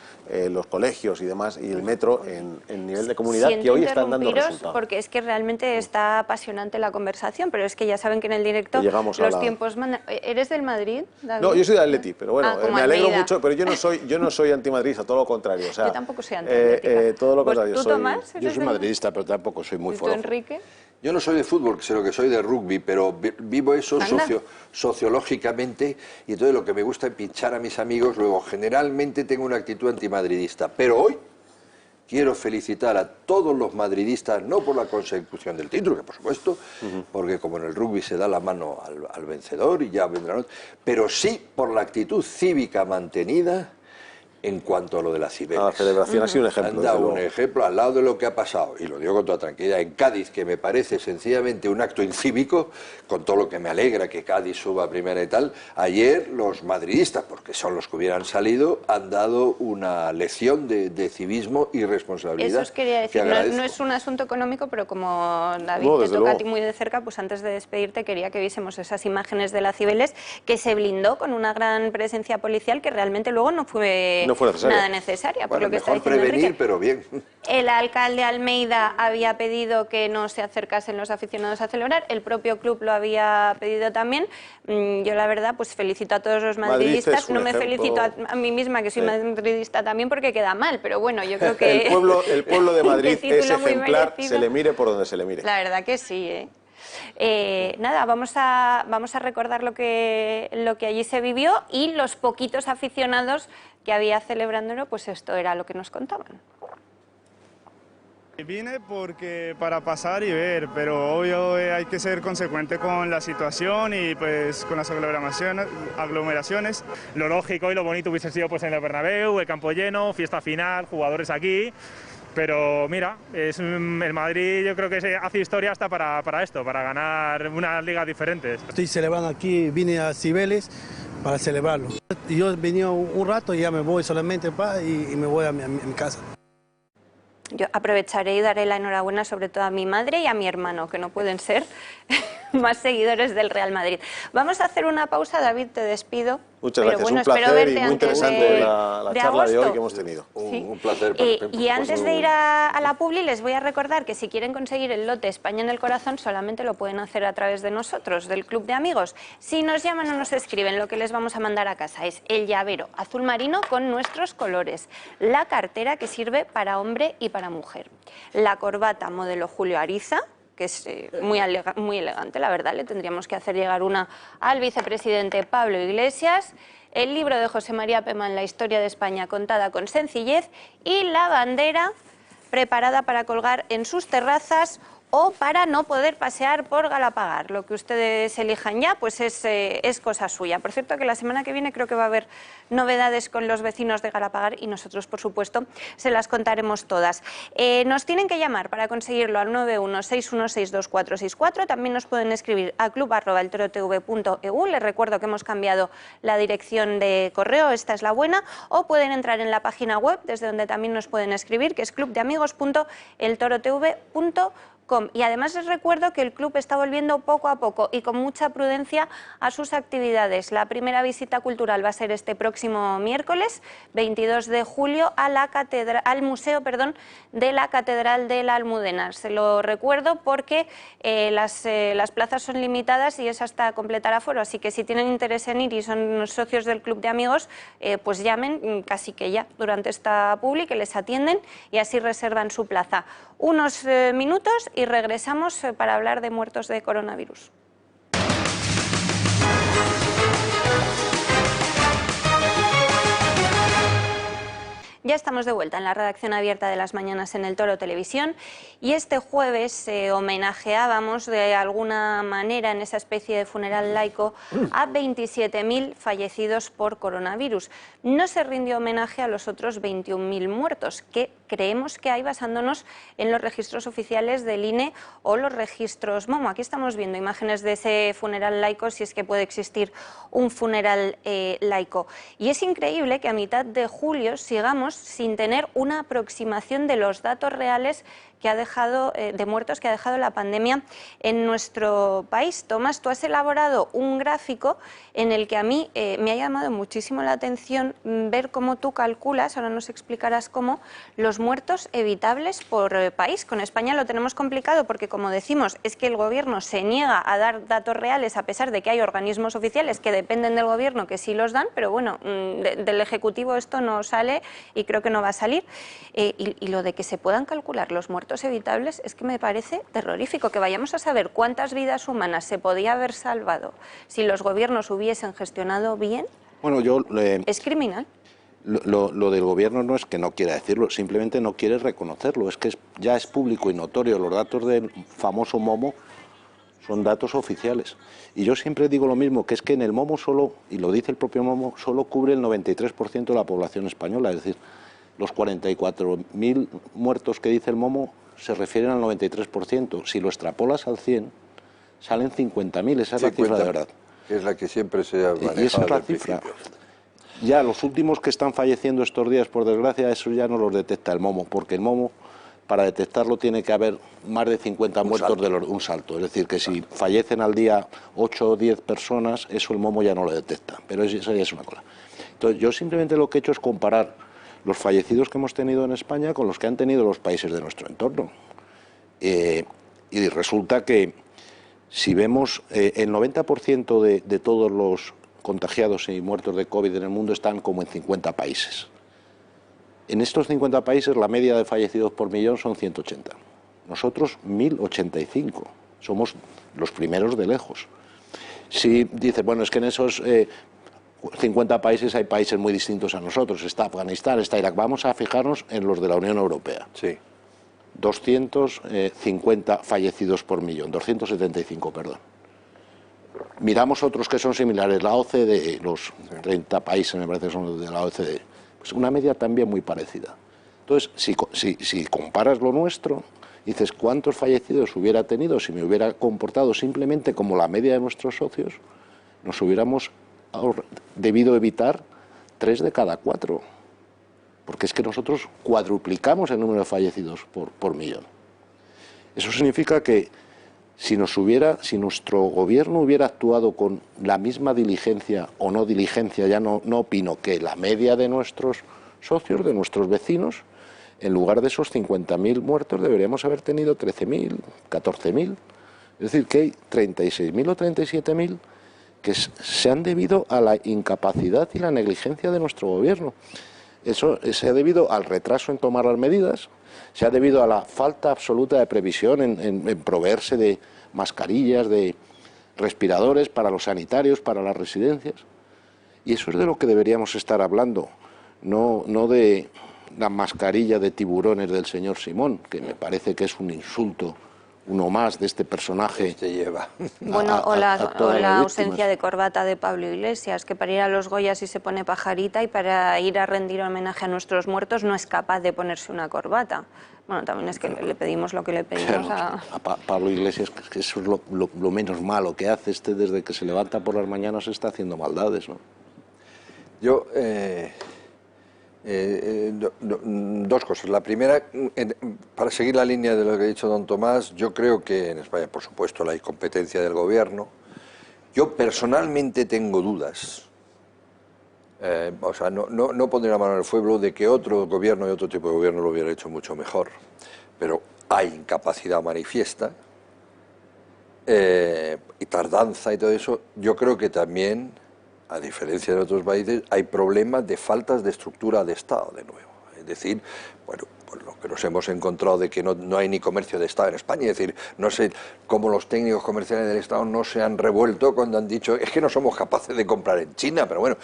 los colegios y demás, y el metro en nivel de comunidad, que hoy están dando resultados. Porque es que realmente está apasionante la conversación, pero es que ya saben que en el directo los tiempos mandan. ¿Eres del Madrid, David? No, yo soy de Atleti, pero bueno, me alegro mucho, pero yo no soy antimadridista, todo lo contrario. O sea, yo tampoco soy antimadridista. Todo lo contrario. ¿Tú, Tomás? Yo soy madridista, pero tampoco soy muy ¿Y tú, forofo. Enrique? Yo no soy de fútbol, sino que soy de rugby, pero vivo eso sociológicamente, y entonces lo que me gusta es pinchar a mis amigos. Luego, generalmente tengo una actitud antimadridista, pero hoy quiero felicitar a todos los madridistas, no por la consecución del título, que por supuesto, porque como en el rugby se da la mano al vencedor y ya vendrán otros, pero sí por la actitud cívica mantenida en cuanto a lo de la Cibeles. La celebración ha sido un ejemplo. Han dado un ejemplo al lado de lo que ha pasado, y lo digo con toda tranquilidad, en Cádiz, que me parece sencillamente un acto incívico, con todo lo que me alegra que Cádiz suba a primera y tal. Ayer los madridistas, porque son los que hubieran salido, han dado una lección de civismo y responsabilidad. Eso os quería decir, no es un asunto económico, pero como David te toca a ti muy de cerca, pues antes de despedirte quería que viésemos esas imágenes de la Cibeles, que se blindó con una gran presencia policial que realmente luego no fue nada necesaria, por lo que está diciendo prevenir, Enrique. Pero bien. El alcalde Almeida había pedido que no se acercasen los aficionados a celebrar, el propio club lo había pedido también. Yo la verdad pues felicito a todos los madridistas, no me felicito a mí misma, que soy madridista también, porque queda mal, pero bueno, yo creo que el pueblo de Madrid es ejemplar, se le mire por donde se le mire. La verdad que sí, nada, vamos a recordar lo que allí se vivió, y los poquitos aficionados que había celebrándolo, pues esto era lo que nos contaban. Vine porque para pasar y ver, pero obvio hay que ser consecuente con la situación y pues con las aglomeraciones. Lo lógico y lo bonito hubiese sido pues en el Bernabéu, el campo lleno, fiesta final, jugadores aquí. Pero mira, el Madrid yo creo que se hace historia hasta para esto, para ganar unas ligas diferentes. Estoy celebrando aquí, vine a Cibeles para celebrarlo. Yo venía un rato y ya me voy solamente y me voy a mi casa. Yo aprovecharé y daré la enhorabuena sobre todo a mi madre y a mi hermano, que no pueden ser más seguidores del Real Madrid. Vamos a hacer una pausa, David, te despido. Muchas gracias, un placer y muy interesante la charla de hoy que hemos tenido. Sí. Un placer. Y antes de ir a la publi, les voy a recordar que si quieren conseguir el lote España en el Corazón, solamente lo pueden hacer a través de nosotros, del Club de Amigos. Si nos llaman o nos escriben, lo que les vamos a mandar a casa es el llavero azul marino con nuestros colores, la cartera que sirve para hombre y para mujer, la corbata modelo Julio Ariza, que es muy elegante, la verdad, le tendríamos que hacer llegar una al vicepresidente Pablo Iglesias, el libro de José María Pemán, La historia de España contada con sencillez, y la bandera preparada para colgar en sus terrazas o para no poder pasear por Galapagar. Lo que ustedes elijan ya, pues es cosa suya. Por cierto, que la semana que viene creo que va a haber novedades con los vecinos de Galapagar y nosotros, por supuesto, se las contaremos todas. Nos tienen que llamar para conseguirlo al 916162464. También nos pueden escribir a club@eltorotv.eu. Les recuerdo que hemos cambiado la dirección de correo, esta es la buena, o pueden entrar en la página web, desde donde también nos pueden escribir, que es clubdeamigos.eltorotv.com. Y además les recuerdo que el club está volviendo poco a poco y con mucha prudencia a sus actividades. La primera visita cultural va a ser este próximo miércoles, 22 de julio, al Museo de la Catedral de la Almudena. Se lo recuerdo porque las plazas son limitadas y es hasta completar aforo, así que si tienen interés en ir y son socios del Club de Amigos, pues llamen casi que ya durante esta publi, que les atienden y así reservan su plaza. Unos minutos y regresamos para hablar de muertos de coronavirus. Ya estamos de vuelta en la redacción abierta de las mañanas en El Toro Televisión y este jueves homenajeábamos de alguna manera en esa especie de funeral laico a 27.000 fallecidos por coronavirus. No se rindió homenaje a los otros 21.000 muertos que creemos que hay basándonos en los registros oficiales del INE o los registros MOMO. Aquí estamos viendo imágenes de ese funeral laico, si es que puede existir un funeral laico. Y es increíble que a mitad de julio sigamos sin tener una aproximación de los datos reales que ha dejado, de muertos que ha dejado la pandemia en nuestro país. Tomás, tú has elaborado un gráfico en el que a mí me ha llamado muchísimo la atención ver cómo tú calculas, ahora nos explicarás cómo, los muertos evitables por país. Con España lo tenemos complicado porque, como decimos, es que el Gobierno se niega a dar datos reales a pesar de que hay organismos oficiales que dependen del Gobierno que sí los dan, pero bueno, del Ejecutivo esto no sale y creo que no va a salir. Y lo de que se puedan calcular los muertos evitables es que me parece terrorífico, que vayamos a saber cuántas vidas humanas se podía haber salvado si los gobiernos hubiesen gestionado bien. Bueno, es criminal. Lo del Gobierno no es que no quiera decirlo, simplemente no quiere reconocerlo, es que ya es público y notorio. Los datos del famoso MOMO son datos oficiales. Y yo siempre digo lo mismo, que es que en el MOMO solo, y lo dice el propio MOMO, solo cubre el 93% de la población española, es decir, los 44.000 muertos que dice el MOMO se refieren al 93%. Si lo extrapolas al 100, salen 50.000, esa es la cifra de verdad. Es la que siempre se ha manejado. Y esa es la cifra. Ya los últimos que están falleciendo estos días, por desgracia, eso ya no los detecta el MOMO, porque el MOMO, para detectarlo, tiene que haber más de 50 muertos de un salto. Es decir, que si fallecen al día 8 o 10 personas, eso el MOMO ya no lo detecta, pero eso ya es una cosa. Entonces, yo simplemente lo que he hecho es comparar los fallecidos que hemos tenido en España con los que han tenido los países de nuestro entorno. Y resulta que si vemos el 90% de todos los contagiados y muertos de COVID en el mundo están como en 50 países. En estos 50 países la media de fallecidos por millón son 180. Nosotros 1085. Somos los primeros de lejos. Si dices, bueno, es que en esos 50 países hay países muy distintos a nosotros. Está Afganistán, está Irak. Vamos a fijarnos en los de la Unión Europea. Sí. 250 fallecidos por millón, 275, perdón. Miramos otros que son similares, la OCDE, los 30 países me parece son los de la OCDE, pues una media también muy parecida. Entonces, si comparas lo nuestro, dices cuántos fallecidos hubiera tenido si me hubiera comportado simplemente como la media de nuestros socios, nos hubiéramos debido evitar 3 de cada 4. Porque es que nosotros cuadruplicamos el número de fallecidos por millón. Eso significa que si nuestro gobierno hubiera actuado con la misma diligencia o no diligencia, ya no opino, que la media de nuestros socios, de nuestros vecinos, en lugar de esos 50.000 muertos deberíamos haber tenido 13.000, 14.000. Es decir, que hay 36.000 o 37.000 que se han debido a la incapacidad y la negligencia de nuestro gobierno. Eso se ha debido al retraso en tomar las medidas, se ha debido a la falta absoluta de previsión en proveerse de mascarillas, de respiradores para los sanitarios, para las residencias. Y eso es de lo que deberíamos estar hablando, no de la mascarilla de tiburones del señor Simón, que me parece que es un insulto, uno más de este personaje. Se lleva. Bueno, o la ausencia de corbata de Pablo Iglesias, que para ir a los Goya sí se pone pajarita y para ir a rendir homenaje a nuestros muertos no es capaz de ponerse una corbata. Bueno, también es que le pedimos lo que le pedimos a Pablo Iglesias, que eso es lo menos malo que hace. Desde que se levanta por las mañanas está haciendo maldades, ¿no? Yo Dos cosas. La primera, para seguir la línea de lo que ha dicho don Tomás, yo creo que en España, por supuesto, la incompetencia del gobierno. Yo personalmente tengo dudas. O sea, no pondré la mano en el fuego de que otro gobierno y otro tipo de gobierno lo hubiera hecho mucho mejor. Pero hay incapacidad manifiesta y tardanza y todo eso. Yo creo que también, a diferencia de otros países, hay problemas de faltas de estructura de Estado de nuevo. Es decir, bueno, pues lo que nos hemos encontrado de que no hay ni comercio de Estado en España. Es decir, no sé cómo los técnicos comerciales del Estado no se han revuelto cuando han dicho es que no somos capaces de comprar en China, pero bueno,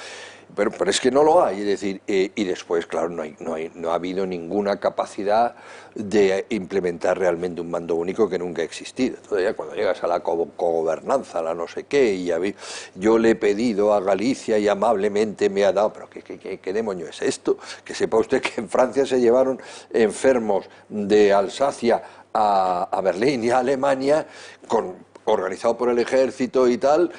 pero es que no lo hay. Es decir, y después, claro, no ha habido ninguna capacidad de implementar realmente un mando único que nunca ha existido. Todavía cuando llegas a la cogobernanza, a la no sé qué, y yo le he pedido a Galicia y amablemente me ha dado, pero ¿qué demonio es esto? Que sepa usted que en Francia se llevaron enfermos de Alsacia a Berlín y a Alemania, organizado por el ejército y tal,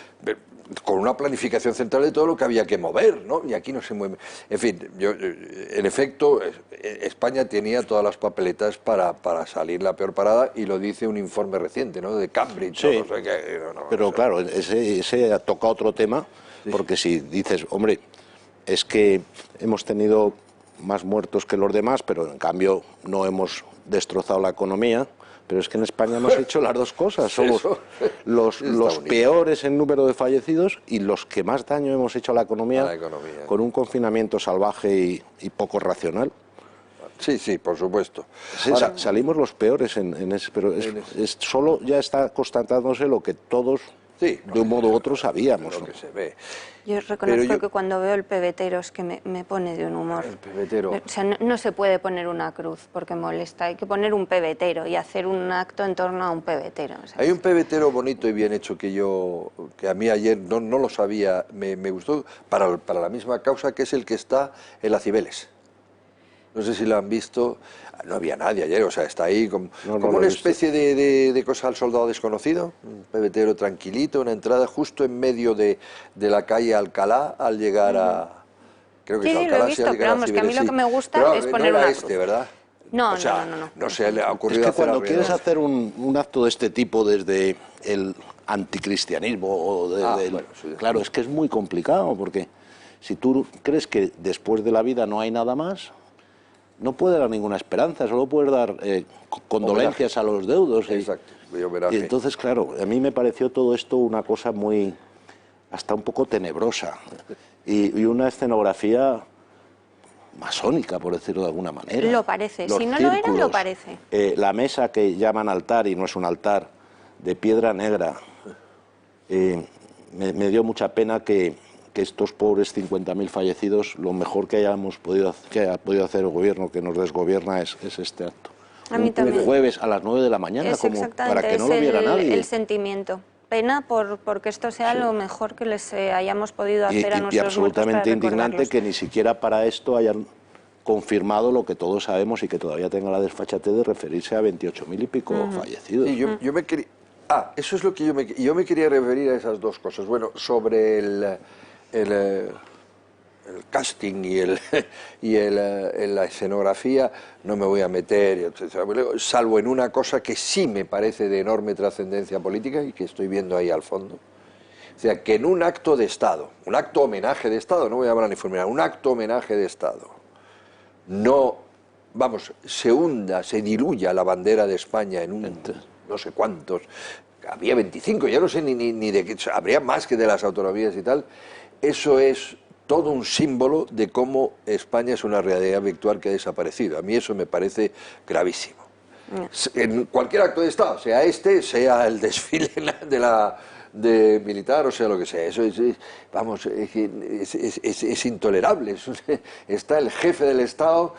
con una planificación central de todo lo que había que mover, ¿no? Y aquí no se mueve. En fin, en efecto, España tenía todas las papeletas para salir la peor parada, y lo dice un informe reciente, ¿no? De Cambridge. Sí, no sé qué, pero claro, ese toca otro tema, porque si dices, hombre, es que hemos tenido más muertos que los demás, pero en cambio no hemos destrozado la economía. Pero es que en España hemos hecho las dos cosas. Somos los peores en número de fallecidos y los que más daño hemos hecho a la economía, con un confinamiento salvaje y poco racional. Sí, por supuesto. Ahora, salimos los peores en ese, pero solo ya está constatándose lo que todos, de un modo u otro, sabíamos. Lo que se ve. Yo reconozco que cuando veo el pebetero es que me pone de un humor. El pebetero. O sea, no se puede poner una cruz porque molesta, hay que poner un pebetero y hacer un acto en torno a un pebetero. O sea, hay un pebetero bonito y bien hecho que a mí ayer no lo sabía, me gustó, para la misma causa, que es el que está en las Cibeles. No sé si lo han visto, no había nadie ayer, o sea, está ahí como una especie de cosa al soldado desconocido, un pebetero tranquilito, una entrada justo en medio de la calle Alcalá, al llegar a... Creo que sí, es Alcalá, lo he visto, pero vamos, que a mí lo que me gusta es poner una cruz. ¿Verdad? No, o sea, no se le ha ocurrido. Es que cuando quieres hacer un acto de este tipo desde el anticristianismo, claro, es que es muy complicado, porque si tú crees que después de la vida no hay nada más, no puede dar ninguna esperanza, solo puedes dar condolencias a los deudos. Exacto, y entonces, claro, a mí me pareció todo esto una cosa muy, hasta un poco tenebrosa, y una escenografía masónica, por decirlo de alguna manera. Lo parece, Los si no círculos, lo era, lo parece. La mesa que llaman altar, y no es un altar, de piedra negra. Me dio mucha pena que estos pobres 50.000 fallecidos, lo mejor que ha podido hacer el gobierno que nos desgobierna es este acto. A mí también. El jueves a las 9 de la mañana, como para que no lo viera nadie. El sentimiento. Pena porque esto sea lo mejor que les hayamos podido hacer a nuestros muertos. Y absolutamente indignante que ni siquiera para esto hayan confirmado lo que todos sabemos y que todavía tenga la desfachatez de referirse a 28.000 y pico fallecidos. Sí, yo me quería... eso es lo que yo me quería referir a esas dos cosas. Bueno, sobre el casting y la escenografía no me voy a meter, salvo en una cosa que sí me parece de enorme trascendencia política y que estoy viendo ahí al fondo. O sea, que en un acto de Estado, un acto homenaje de Estado, no voy a hablar ni formular, un acto homenaje de Estado, se hunda, se diluya la bandera de España en no sé cuántos, había 25, ya no sé ni de qué, habría más que de las autonomías y tal. Eso es todo un símbolo de cómo España es una realidad virtual que ha desaparecido. A mí eso me parece gravísimo. En cualquier acto de Estado, sea sea el desfile de militar, o sea lo que sea, eso es intolerable. Está el jefe del Estado,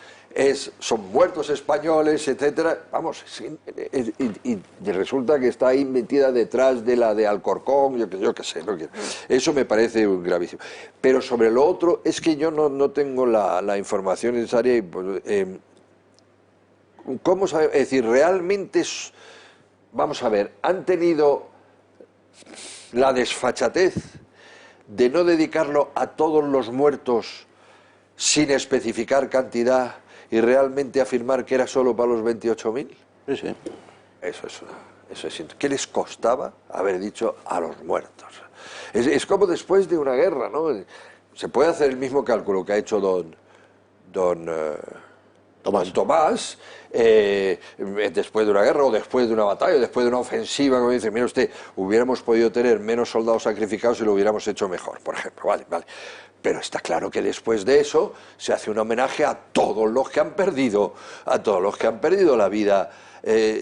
son muertos españoles, etcétera, y resulta que está ahí metida detrás de la de Alcorcón, yo qué sé, no quiero. Eso me parece gravísimo. Pero sobre lo otro, es que yo no tengo la información necesaria y ¿cómo saber? Es decir, realmente, vamos a ver, han tenido la desfachatez de no dedicarlo a todos los muertos sin especificar cantidad y realmente afirmar que era solo para los 28.000? Sí, sí. Eso es. ¿Qué les costaba haber dicho a los muertos? Es como después de una guerra, ¿no? Se puede hacer el mismo cálculo que ha hecho don Tomás, después de una guerra o después de una batalla, después de una ofensiva, como dice, mira usted, hubiéramos podido tener menos soldados sacrificados y lo hubiéramos hecho mejor, por ejemplo, vale. Pero está claro que después de eso se hace un homenaje a todos los que han perdido, la vida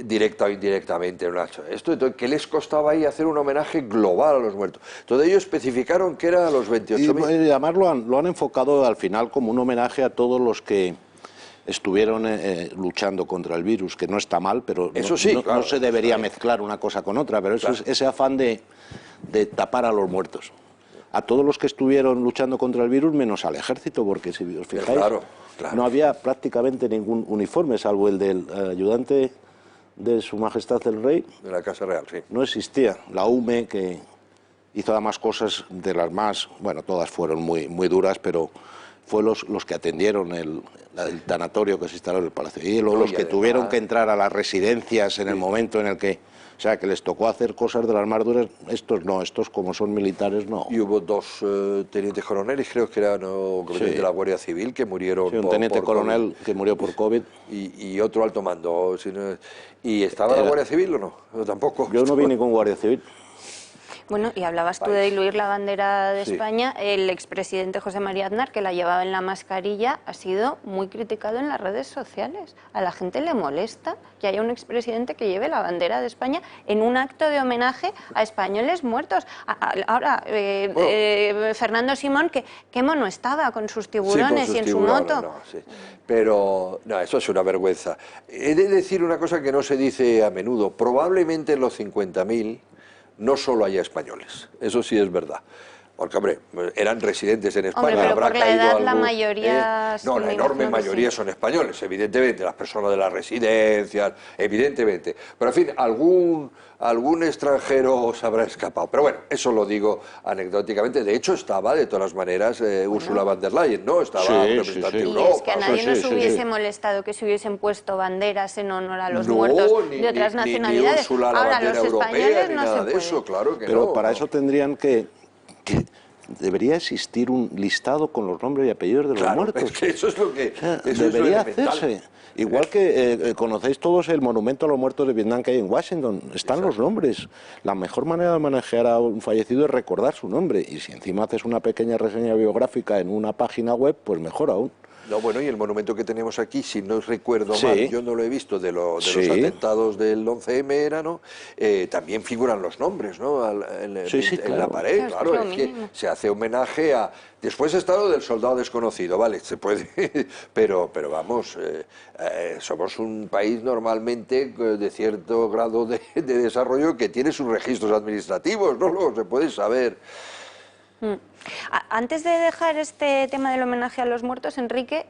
directa o indirectamente en esto. Entonces, ¿qué les costaba ahí hacer un homenaje global a los muertos? Entonces ellos especificaron que era a los 28.000. Y además lo han enfocado al final como un homenaje a todos los que estuvieron luchando contra el virus, que no está mal, pero eso sí, claro, no se debería mezclar una cosa con otra, pero eso claro. Es ese afán de tapar a los muertos. A todos los que estuvieron luchando contra el virus, menos al ejército, porque si os fijáis, claro. no había prácticamente ningún uniforme, salvo el del ayudante de Su Majestad el Rey. De la Casa Real, sí. No existía. La UME, que hizo además cosas de las más, bueno, todas fueron muy duras, pero fue los que atendieron el tanatorio que se instaló en el Palacio de Hielo, los que tuvieron que entrar a las residencias en el momento en el que, o sea, que les tocó hacer cosas de las más duras. Estos no, estos como son militares no. Y hubo dos tenientes coroneles, creo que eran de la Guardia Civil, que murieron. Sí, un teniente coronel COVID. Que murió por COVID. Y otro alto mando. ¿Y estaba la Guardia Civil o no? No, tampoco. Yo no vi ningún Guardia Civil. Bueno, y hablabas tú de diluir la bandera de Sí. España. El expresidente José María Aznar, que la llevaba en la mascarilla, ha sido muy criticado en las redes sociales. A la gente le molesta que haya un expresidente que lleve la bandera de España en un acto de homenaje a españoles muertos. Ahora, Fernando Simón, qué mono estaba con sus tiburones sí, con sus y en tiburones, su moto. no, sí. Pero, no, eso es una vergüenza. He de decir una cosa que no se dice a menudo. Probablemente en los 50.000 no solo haya españoles, eso sí es verdad. Porque, hombre, eran residentes en España. Hombre, pero habrá por la caído edad algún, la mayoría... No, la enorme mayoría son españoles, evidentemente, las personas de las residencias, evidentemente. Pero, en fin, algún extranjero se habrá escapado. Pero bueno, eso lo digo anecdóticamente. De hecho, estaba, de todas maneras, Ursula von der Leyen, ¿no? Estaba un representante de Y Europa. es que a nadie nos hubiese molestado que se hubiesen puesto banderas en honor a los muertos de otras nacionalidades. Ni Úrsula, la ahora, bandera los europea, españoles ni no nada se de puede. eso, claro que no. Pero para no. eso tendrían que debería existir un listado con los nombres y apellidos de los Claro, muertos. es que eso es lo que... O sea, eso debería es lo elemental. hacerse. Igual que conocéis todos el monumento a los muertos de Vietnam que hay en Washington. Están los nombres. La mejor manera de manejar a un fallecido es recordar su nombre. Y si encima haces una pequeña reseña biográfica en una página web, pues mejor aún. No, bueno, y el monumento que tenemos aquí, si no recuerdo Sí. mal, yo no lo he visto, de los atentados del 11M era, ¿no? También figuran los nombres, ¿no? En la claro. pared, Claro, claro, es es lo que mínimo. se hace homenaje a... Después está lo del soldado desconocido, vale, se puede, pero vamos, somos un país normalmente de cierto grado de desarrollo que tiene sus registros administrativos, ¿no? Luego se puede saber. Antes de dejar este tema del homenaje a los muertos, Enrique,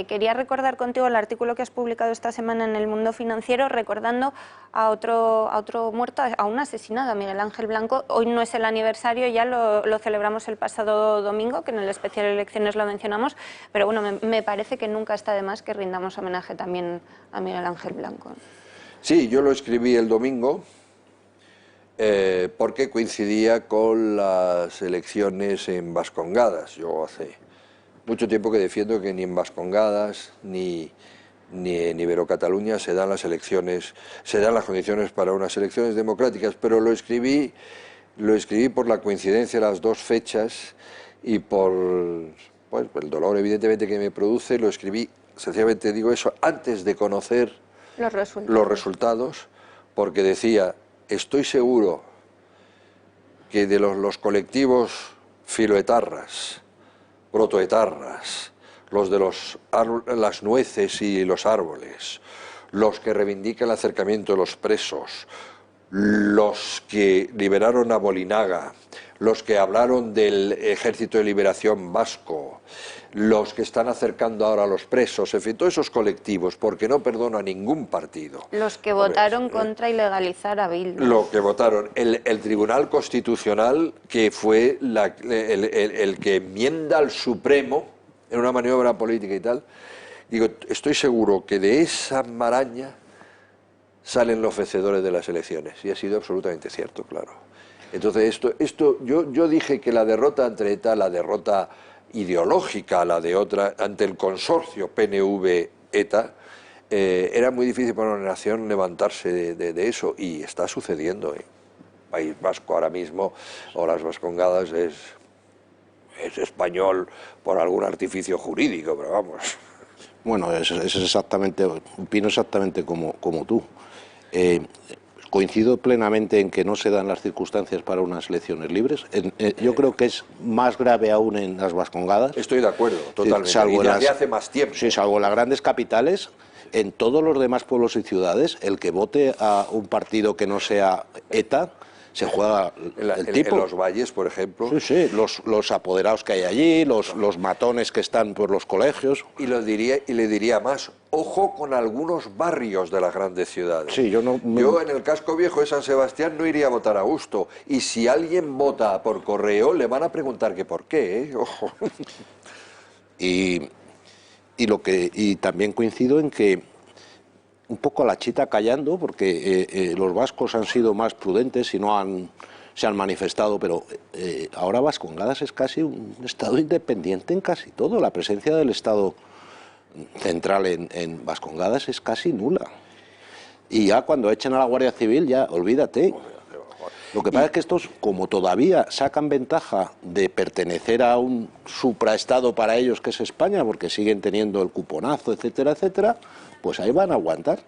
quería recordar contigo el artículo que has publicado esta semana en El Mundo Financiero, recordando a otro muerto, a un asesinado, a Miguel Ángel Blanco. Hoy no es el aniversario, ya lo celebramos el pasado domingo, que en el especial Elecciones lo mencionamos, pero bueno, me parece que nunca está de más que rindamos homenaje también a Miguel Ángel Blanco. Sí, yo lo escribí el domingo. Porque coincidía con las elecciones en Vascongadas. Yo hace mucho tiempo que defiendo que ni en Vascongadas ni en Ibero-Cataluña se dan las elecciones, se dan las condiciones para unas elecciones democráticas, pero lo escribí por la coincidencia de las dos fechas y por el dolor evidentemente que me produce. Lo escribí, sencillamente digo eso, antes de conocer los resultados, porque decía: estoy seguro que de los colectivos filoetarras, protoetarras, los de las nueces y los árboles, los que reivindican el acercamiento de los presos, los que liberaron a Bolinaga, los que hablaron del Ejército de Liberación Vasco, los que están acercando ahora a los presos, en fin, todos esos colectivos, porque no perdono a ningún partido. Los que votaron contra ilegalizar a Bildu. Lo que votaron, el Tribunal Constitucional, que fue el que enmienda al Supremo en una maniobra política y tal, digo, estoy seguro que de esa maraña salen los vencedores de las elecciones, y ha sido absolutamente cierto, claro. Entonces yo dije que la derrota ante ETA, la derrota ideológica, la de otra, ante el consorcio PNV-ETA, era muy difícil para una nación levantarse de eso, y está sucediendo. País Vasco ahora mismo, o las Vascongadas, es español por algún artificio jurídico, pero vamos. Bueno, es exactamente, opino exactamente como tú. Coincido plenamente en que no se dan las circunstancias para unas elecciones libres. Yo creo que es más grave aún en las Vascongadas. Estoy de acuerdo, totalmente. Salvo y desde hace más tiempo. Sí, salvo en las grandes capitales. En todos los demás pueblos y ciudades, el que vote a un partido que no sea ETA se juega el tipo. En los valles, por ejemplo. Sí, los apoderados que hay allí, los matones que están por los colegios. Y le diría más, ojo con algunos barrios de las grandes ciudades. Sí, yo en el casco viejo de San Sebastián no iría a votar a gusto. Y si alguien vota por correo, le van a preguntar que por qué, ¿eh? Ojo. Y también coincido en que un poco a la chita callando, porque los vascos han sido más prudentes y se han manifestado, pero ahora Vascongadas es casi un estado independiente en casi todo. La presencia del Estado central en Vascongadas es casi nula. Y ya cuando echen a la Guardia Civil, ya olvídate. Lo que pasa es que estos, como todavía sacan ventaja de pertenecer a un supraestado para ellos que es España, porque siguen teniendo el cuponazo, etcétera, etcétera, pues ahí van a aguantar.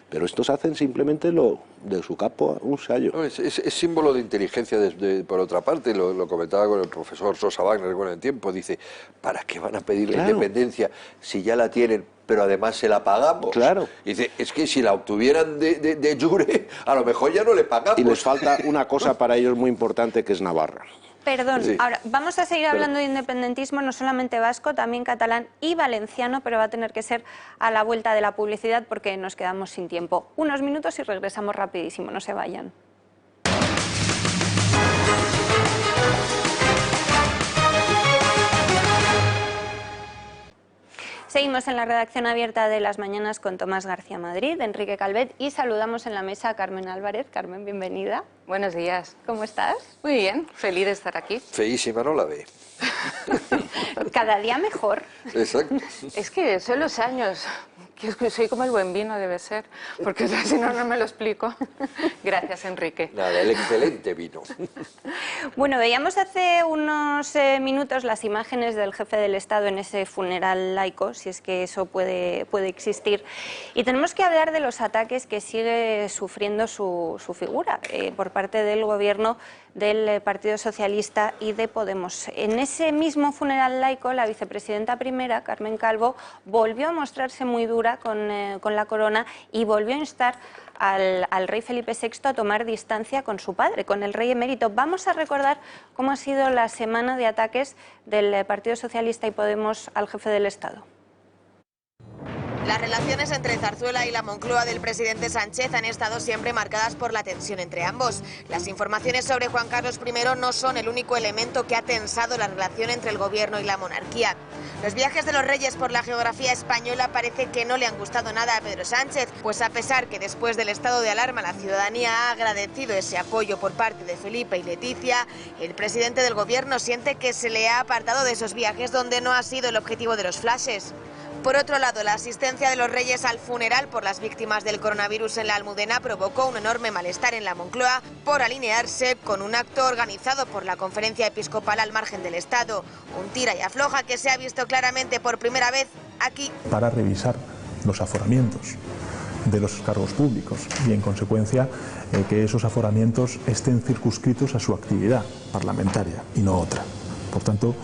Pero estos hacen simplemente de su capo un sallo. No, es símbolo de inteligencia, por otra parte, lo comentaba con el profesor Sosa Wagner con el tiempo, dice, ¿para qué van a pedir la independencia si ya la tienen, pero además se la pagamos? Claro. Dice, es que si la obtuvieran de jure, a lo mejor ya no le pagamos. Y les falta una cosa para ellos muy importante, que es Navarra. Perdón, Sí. ahora vamos a seguir hablando de independentismo, no solamente vasco, también catalán y valenciano, pero va a tener que ser a la vuelta de la publicidad porque nos quedamos sin tiempo. Unos minutos y regresamos rapidísimo, no se vayan. Seguimos en la redacción abierta de Las Mañanas con Tomás García Madrid, Enrique Calvet, y saludamos en la mesa a Carmen Álvarez. Carmen, bienvenida. Buenos días. ¿Cómo estás? Muy bien, feliz de estar aquí. Feísima, ¿no la ve? Cada día mejor. Exacto. Es que son los años, que soy como el buen vino debe ser, porque si no, no me lo explico. Gracias, Enrique. Nada, el excelente vino. Bueno, veíamos hace unos minutos las imágenes del jefe del Estado en ese funeral laico, si es que eso puede existir. Y tenemos que hablar de los ataques que sigue sufriendo su figura por parte del gobierno del Partido Socialista y de Podemos. En ese mismo funeral laico, la vicepresidenta primera, Carmen Calvo, volvió a mostrarse muy dura con la corona y volvió a instar al rey Felipe VI a tomar distancia con su padre, con el rey emérito. Vamos a recordar cómo ha sido la semana de ataques del Partido Socialista y Podemos al jefe del Estado. Las relaciones entre Zarzuela y la Moncloa del presidente Sánchez han estado siempre marcadas por la tensión entre ambos. Las informaciones sobre Juan Carlos I no son el único elemento que ha tensado la relación entre el gobierno y la monarquía. Los viajes de los reyes por la geografía española parece que no le han gustado nada a Pedro Sánchez, pues a pesar que después del estado de alarma la ciudadanía ha agradecido ese apoyo por parte de Felipe y Leticia, el presidente del gobierno siente que se le ha apartado de esos viajes donde no ha sido el objetivo de los flashes. Por otro lado, la asistencia de los reyes al funeral por las víctimas del coronavirus en la Almudena provocó un enorme malestar en la Moncloa por alinearse con un acto organizado por la Conferencia Episcopal al margen del Estado. Un tira y afloja que se ha visto claramente por primera vez aquí. Para revisar los aforamientos de los cargos públicos y, en consecuencia, que esos aforamientos estén circunscritos a su actividad parlamentaria y no otra. Por tanto,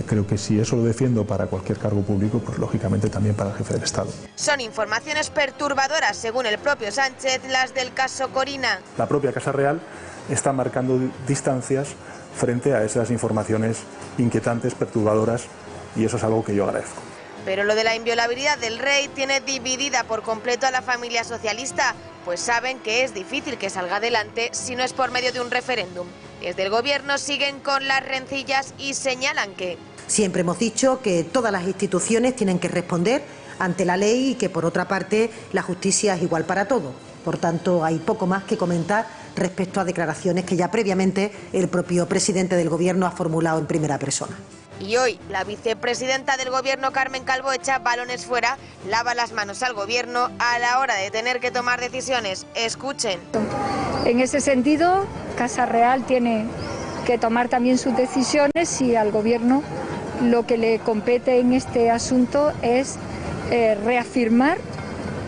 creo que si eso lo defiendo para cualquier cargo público, pues lógicamente también para el jefe del Estado. Son informaciones perturbadoras, según el propio Sánchez, las del caso Corina. La propia Casa Real está marcando distancias frente a esas informaciones inquietantes, perturbadoras, y eso es algo que yo agradezco. Pero lo de la inviolabilidad del rey tiene dividida por completo a la familia socialista, pues saben que es difícil que salga adelante si no es por medio de un referéndum. Desde el gobierno siguen con las rencillas y señalan que Siempre hemos dicho que todas las instituciones tienen que responder ante la ley y que, por otra parte, la justicia es igual para todos. Por tanto, hay poco más que comentar respecto a declaraciones que ya previamente el propio presidente del Gobierno ha formulado en primera persona. Y hoy la vicepresidenta del Gobierno, Carmen Calvo, echa balones fuera, lava las manos al Gobierno a la hora de tener que tomar decisiones. Escuchen. En ese sentido, Casa Real tiene que tomar también sus decisiones y al Gobierno lo que le compete en este asunto es reafirmar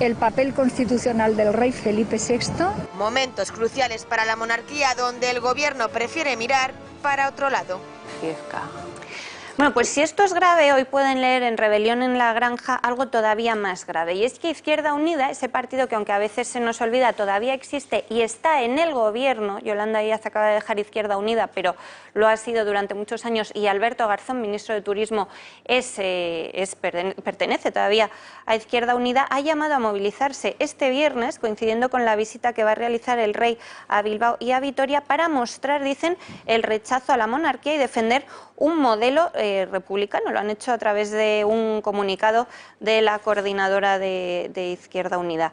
el papel constitucional del rey Felipe VI. Momentos cruciales para la monarquía donde el Gobierno prefiere mirar para otro lado. Bueno, pues si esto es grave, hoy pueden leer en Rebelión en la Granja algo todavía más grave. Y es que Izquierda Unida, ese partido que aunque a veces se nos olvida todavía existe y está en el Gobierno, Yolanda Díaz acaba de dejar Izquierda Unida, pero lo ha sido durante muchos años, y Alberto Garzón, ministro de Turismo, pertenece todavía a Izquierda Unida, ha llamado a movilizarse este viernes, coincidiendo con la visita que va a realizar el rey a Bilbao y a Vitoria, para mostrar, dicen, el rechazo a la monarquía y defender un modelo republicano. Lo han hecho a través de un comunicado de la coordinadora de Izquierda Unida.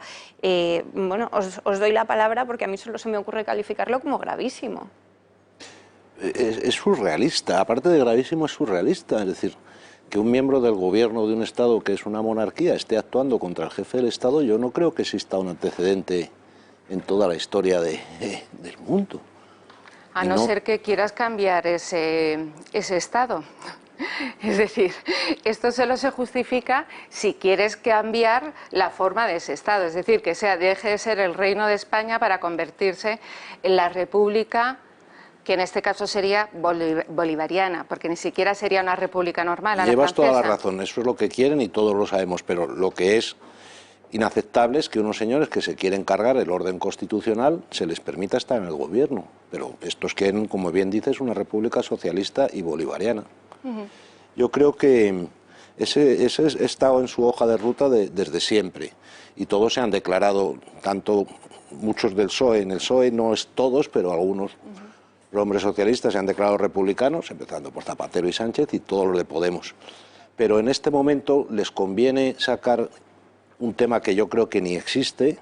Bueno, os doy la palabra porque a mí solo se me ocurre calificarlo como gravísimo. Es surrealista, aparte de gravísimo es surrealista, es decir, que un miembro del gobierno de un Estado que es una monarquía esté actuando contra el jefe del Estado, yo no creo que exista un antecedente en toda la historia del mundo. A no ser que quieras cambiar ese estado. Es decir, esto solo se justifica si quieres cambiar la forma de ese estado. Es decir, que deje de ser el Reino de España para convertirse en la República, que en este caso sería bolivariana, porque ni siquiera sería una república normal. Llevas toda la razón, eso es lo que quieren y todos lo sabemos, pero lo que es inaceptable es que unos señores que se quieren cargar el orden constitucional se les permita estar en el gobierno, pero estos quieren, como bien dices, una república socialista y bolivariana. Yo creo que ese ha estado en su hoja de ruta desde siempre, y todos se han declarado, tanto muchos del PSOE, en el PSOE no es todos, pero algunos los hombres socialistas se han declarado republicanos, empezando por Zapatero y Sánchez, y todos los de Podemos. Pero en este momento les conviene sacar un tema que yo creo que ni existe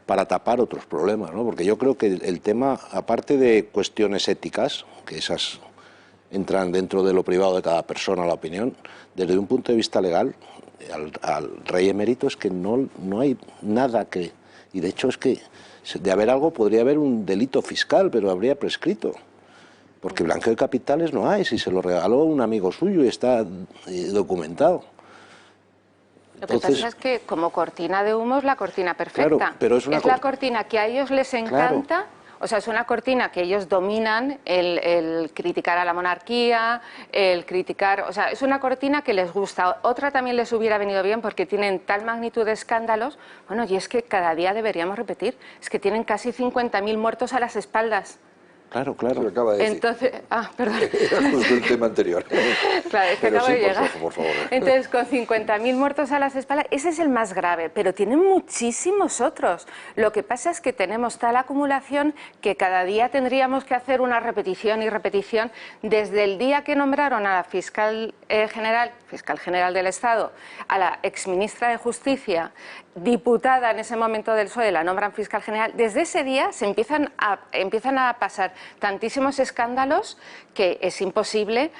para tapar otros problemas, ¿no? Porque yo creo que el tema, aparte de cuestiones éticas, que esas entran dentro de lo privado de cada persona, la opinión, desde un punto de vista legal, al rey emérito es que no hay nada que... Y de hecho es que de haber algo podría haber un delito fiscal, pero habría prescrito. Porque blanqueo de capitales no hay, si se lo regaló un amigo suyo y está documentado. Lo que pasa es que como cortina de humo es la cortina perfecta. Claro, pero es la cortina que a ellos les encanta. Claro. O sea, es una cortina que ellos dominan, el criticar a la monarquía, el criticar... O sea, es una cortina que les gusta. Otra también les hubiera venido bien porque tienen tal magnitud de escándalos. Bueno, y es que cada día deberíamos repetir, es que tienen casi 50.000 muertos a las espaldas. Claro, claro. Lo acaba de decir. Entonces, perdón. Era justo el tema anterior. Claro, es que acabo de llegar. Por favor. Entonces, con 50.000 muertos a las espaldas, ese es el más grave, pero tienen muchísimos otros. Lo que pasa es que tenemos tal acumulación que cada día tendríamos que hacer una repetición y repetición. Desde el día que nombraron a la fiscal general del Estado, a la exministra de Justicia, diputada en ese momento del PSOE, la nombran fiscal general, desde ese día se empiezan a pasar tantísimos escándalos que es imposible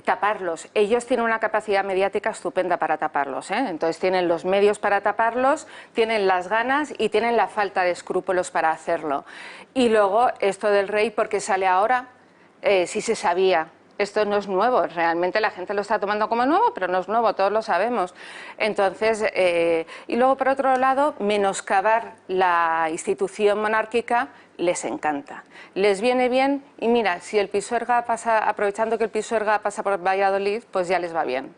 taparlos. Ellos tienen una capacidad mediática estupenda para taparlos, ¿eh? Entonces tienen los medios para taparlos, tienen las ganas y tienen la falta de escrúpulos para hacerlo. Y luego esto del rey, porque sale ahora, sí se sabía. Esto no es nuevo, realmente la gente lo está tomando como nuevo, pero no es nuevo, todos lo sabemos. Entonces, y luego por otro lado, menoscabar la institución monárquica les encanta. Les viene bien y mira, si el Pisuerga pasa, aprovechando que el Pisuerga pasa por Valladolid, pues ya les va bien.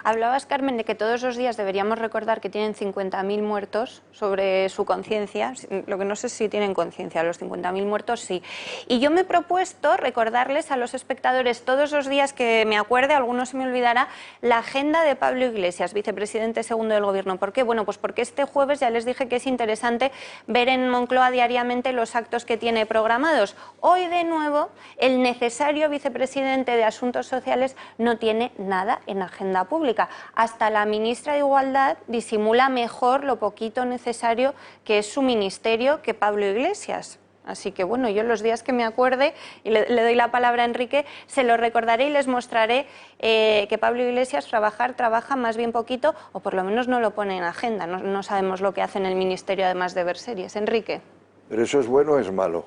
Hablabas, Carmen, de que todos los días deberíamos recordar que tienen 50.000 muertos sobre su conciencia. Lo que no sé si tienen conciencia, los 50.000 muertos sí. Y yo me he propuesto recordarles a los espectadores todos los días que me acuerde, algunos se me olvidará, la agenda de Pablo Iglesias, vicepresidente segundo del Gobierno. ¿Por qué? Bueno, pues porque este jueves ya les dije que es interesante ver en Moncloa diariamente los actos que tiene programados. Hoy, de nuevo, el necesario vicepresidente de Asuntos Sociales no tiene nada en agenda pública. Hasta la ministra de Igualdad disimula mejor lo poquito necesario que es su ministerio que Pablo Iglesias. Así que bueno, yo los días que me acuerde, y le doy la palabra a Enrique, se lo recordaré y les mostraré que Pablo Iglesias trabaja más bien poquito, o por lo menos no lo pone en agenda. No sabemos lo que hace en el ministerio además de ver series. Enrique. ¿Pero eso es bueno o es malo?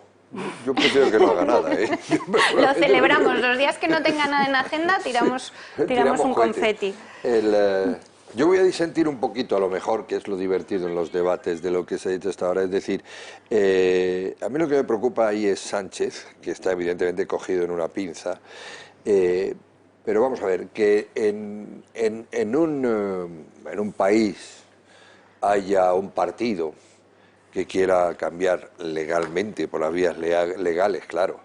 Yo prefiero que no haga nada, ¿eh? Lo celebramos. Los días que no tenga nada en agenda, tiramos un confeti. Yo voy a disentir un poquito, a lo mejor, que es lo divertido en los debates de lo que se ha dicho hasta ahora. Es decir, a mí lo que me preocupa ahí es Sánchez, que está evidentemente cogido en una pinza. Pero vamos a ver, que en un país haya un partido que quiera cambiar legalmente, por las vías legales, claro,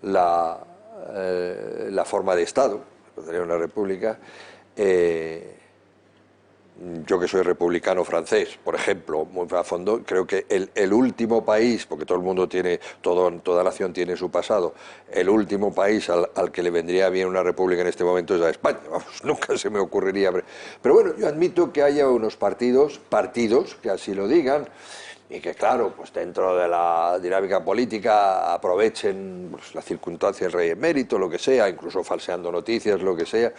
la forma de Estado, sería una república. Yo que soy republicano francés, por ejemplo, muy a fondo, creo que el último país, porque todo el mundo tiene, toda nación tiene su pasado, el último país al que le vendría bien una república en este momento es a España. Vamos, nunca se me ocurriría. Pero bueno, yo admito que haya unos partidos que así lo digan, y que claro, pues dentro de la dinámica política aprovechen pues, la circunstancia del rey emérito, lo que sea, incluso falseando noticias, lo que sea.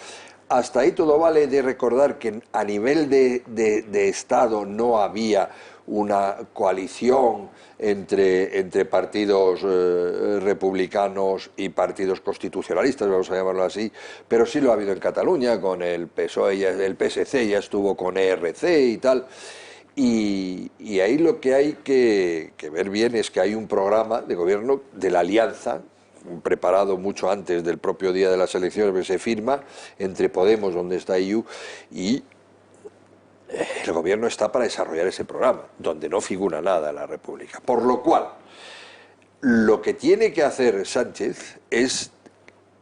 Hasta ahí todo vale. De recordar que a nivel de Estado no había una coalición entre partidos republicanos y partidos constitucionalistas, vamos a llamarlo así, pero sí lo ha habido en Cataluña, con el PSOE, el PSC ya estuvo con ERC y tal. Y ahí lo que hay que ver bien es que hay un programa de gobierno de la Alianza, preparado mucho antes del propio día de las elecciones, que se firma entre Podemos, donde está IU, y el gobierno está para desarrollar ese programa, donde no figura nada en la República. Por lo cual, lo que tiene que hacer Sánchez es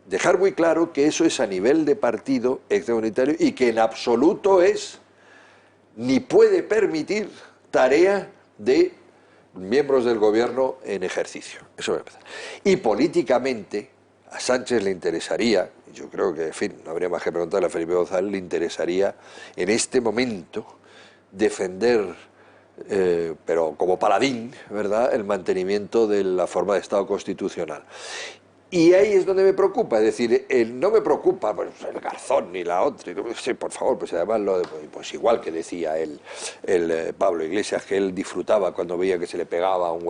dejar muy claro que eso es a nivel de partido extraunitario y que en absoluto es ni puede permitir tarea de miembros del gobierno en ejercicio. Eso va a empezar. Y políticamente a Sánchez le interesaría, yo creo que, en fin, no habría más que preguntarle a Felipe González, le interesaría en este momento defender, pero como paladín, ¿verdad?, el mantenimiento de la forma de Estado constitucional. Y ahí es donde me preocupa, es decir, no me preocupa pues, el Garzón ni la otra, sí, por favor, pues además pues igual que decía el Pablo Iglesias, que él disfrutaba cuando veía que se le pegaba a un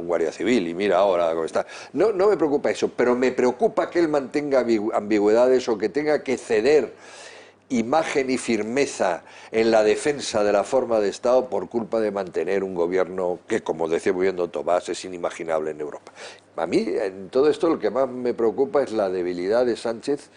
guardia civil, y mira ahora cómo está. No me preocupa eso, pero me preocupa que él mantenga ambigüedades o que tenga que ceder imagen y firmeza en la defensa de la forma de Estado por culpa de mantener un gobierno que, como decía muy bien don Tomás, es inimaginable en Europa. A mí, en todo esto, lo que más me preocupa es la debilidad de Sánchez,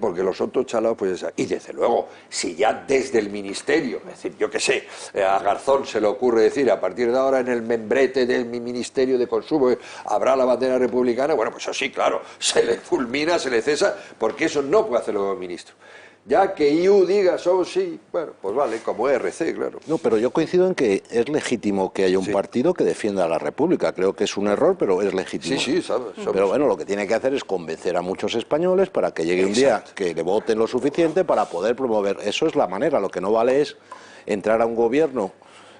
porque los otros chalados, pues... Y desde luego, si ya desde el ministerio, es decir, yo qué sé, a Garzón se le ocurre decir, a partir de ahora en el membrete de mi ministerio de consumo habrá la bandera republicana, bueno, pues eso sí, claro, se le fulmina, se le cesa, porque eso no puede hacerlo como ministro. Ya que IU diga, sí, bueno, pues vale, como ERC, claro. No, pero yo coincido en que es legítimo que haya un partido que defienda a la República. Creo que es un error, pero es legítimo. Sí, sabes. Pero bueno, lo que tiene que hacer es convencer a muchos españoles para que llegue un día que le voten lo suficiente para poder promover. Eso es la manera. Lo que no vale es entrar a un gobierno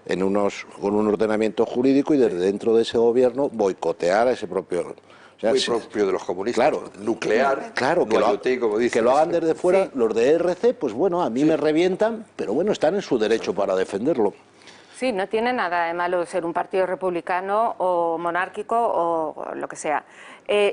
con un ordenamiento jurídico y desde dentro de ese gobierno boicotear a ese propio... Muy propio de los comunistas, claro, nuclear, claro, que lo hagan desde fuera. Sí. Los de ERC, pues bueno, a mí me revientan, pero bueno, están en su derecho para defenderlo. Sí, no tiene nada de malo ser un partido republicano o monárquico o lo que sea.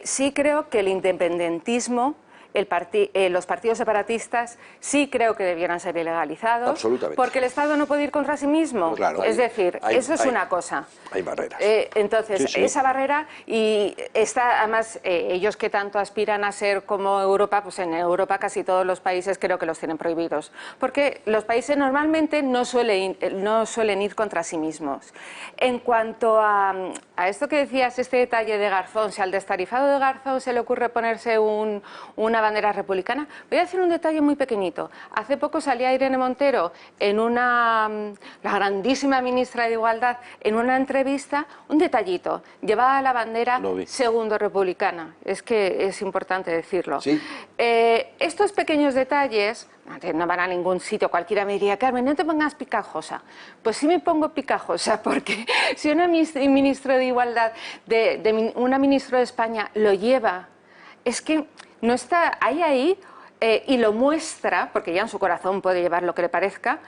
Sí creo que el independentismo los partidos separatistas sí creo que debieran ser ilegalizados. Absolutamente. Porque el Estado no puede ir contra sí mismo. Claro, es decir, eso es una cosa. Hay barreras. Entonces, esa barrera, y está, además, ellos que tanto aspiran a ser como Europa, pues en Europa casi todos los países creo que los tienen prohibidos. Porque los países normalmente no suelen ir contra sí mismos. En cuanto a esto que decías, este detalle de Garzón, si al destarifado de Garzón se le ocurre ponerse una bandera republicana, voy a decir un detalle muy pequeñito. Hace poco salía Irene Montero, la grandísima ministra de Igualdad, en una entrevista, un detallito, llevaba la bandera segundo republicana. Es que es importante decirlo. ¿Sí? Estos pequeños detalles no van a ningún sitio. Cualquiera me diría, Carmen, no te pongas picajosa. Pues sí me pongo picajosa, porque si una ministra de Igualdad, una ministra de España lo lleva, es que no está ahí y lo muestra, porque ya en su corazón puede llevar lo que le parezca,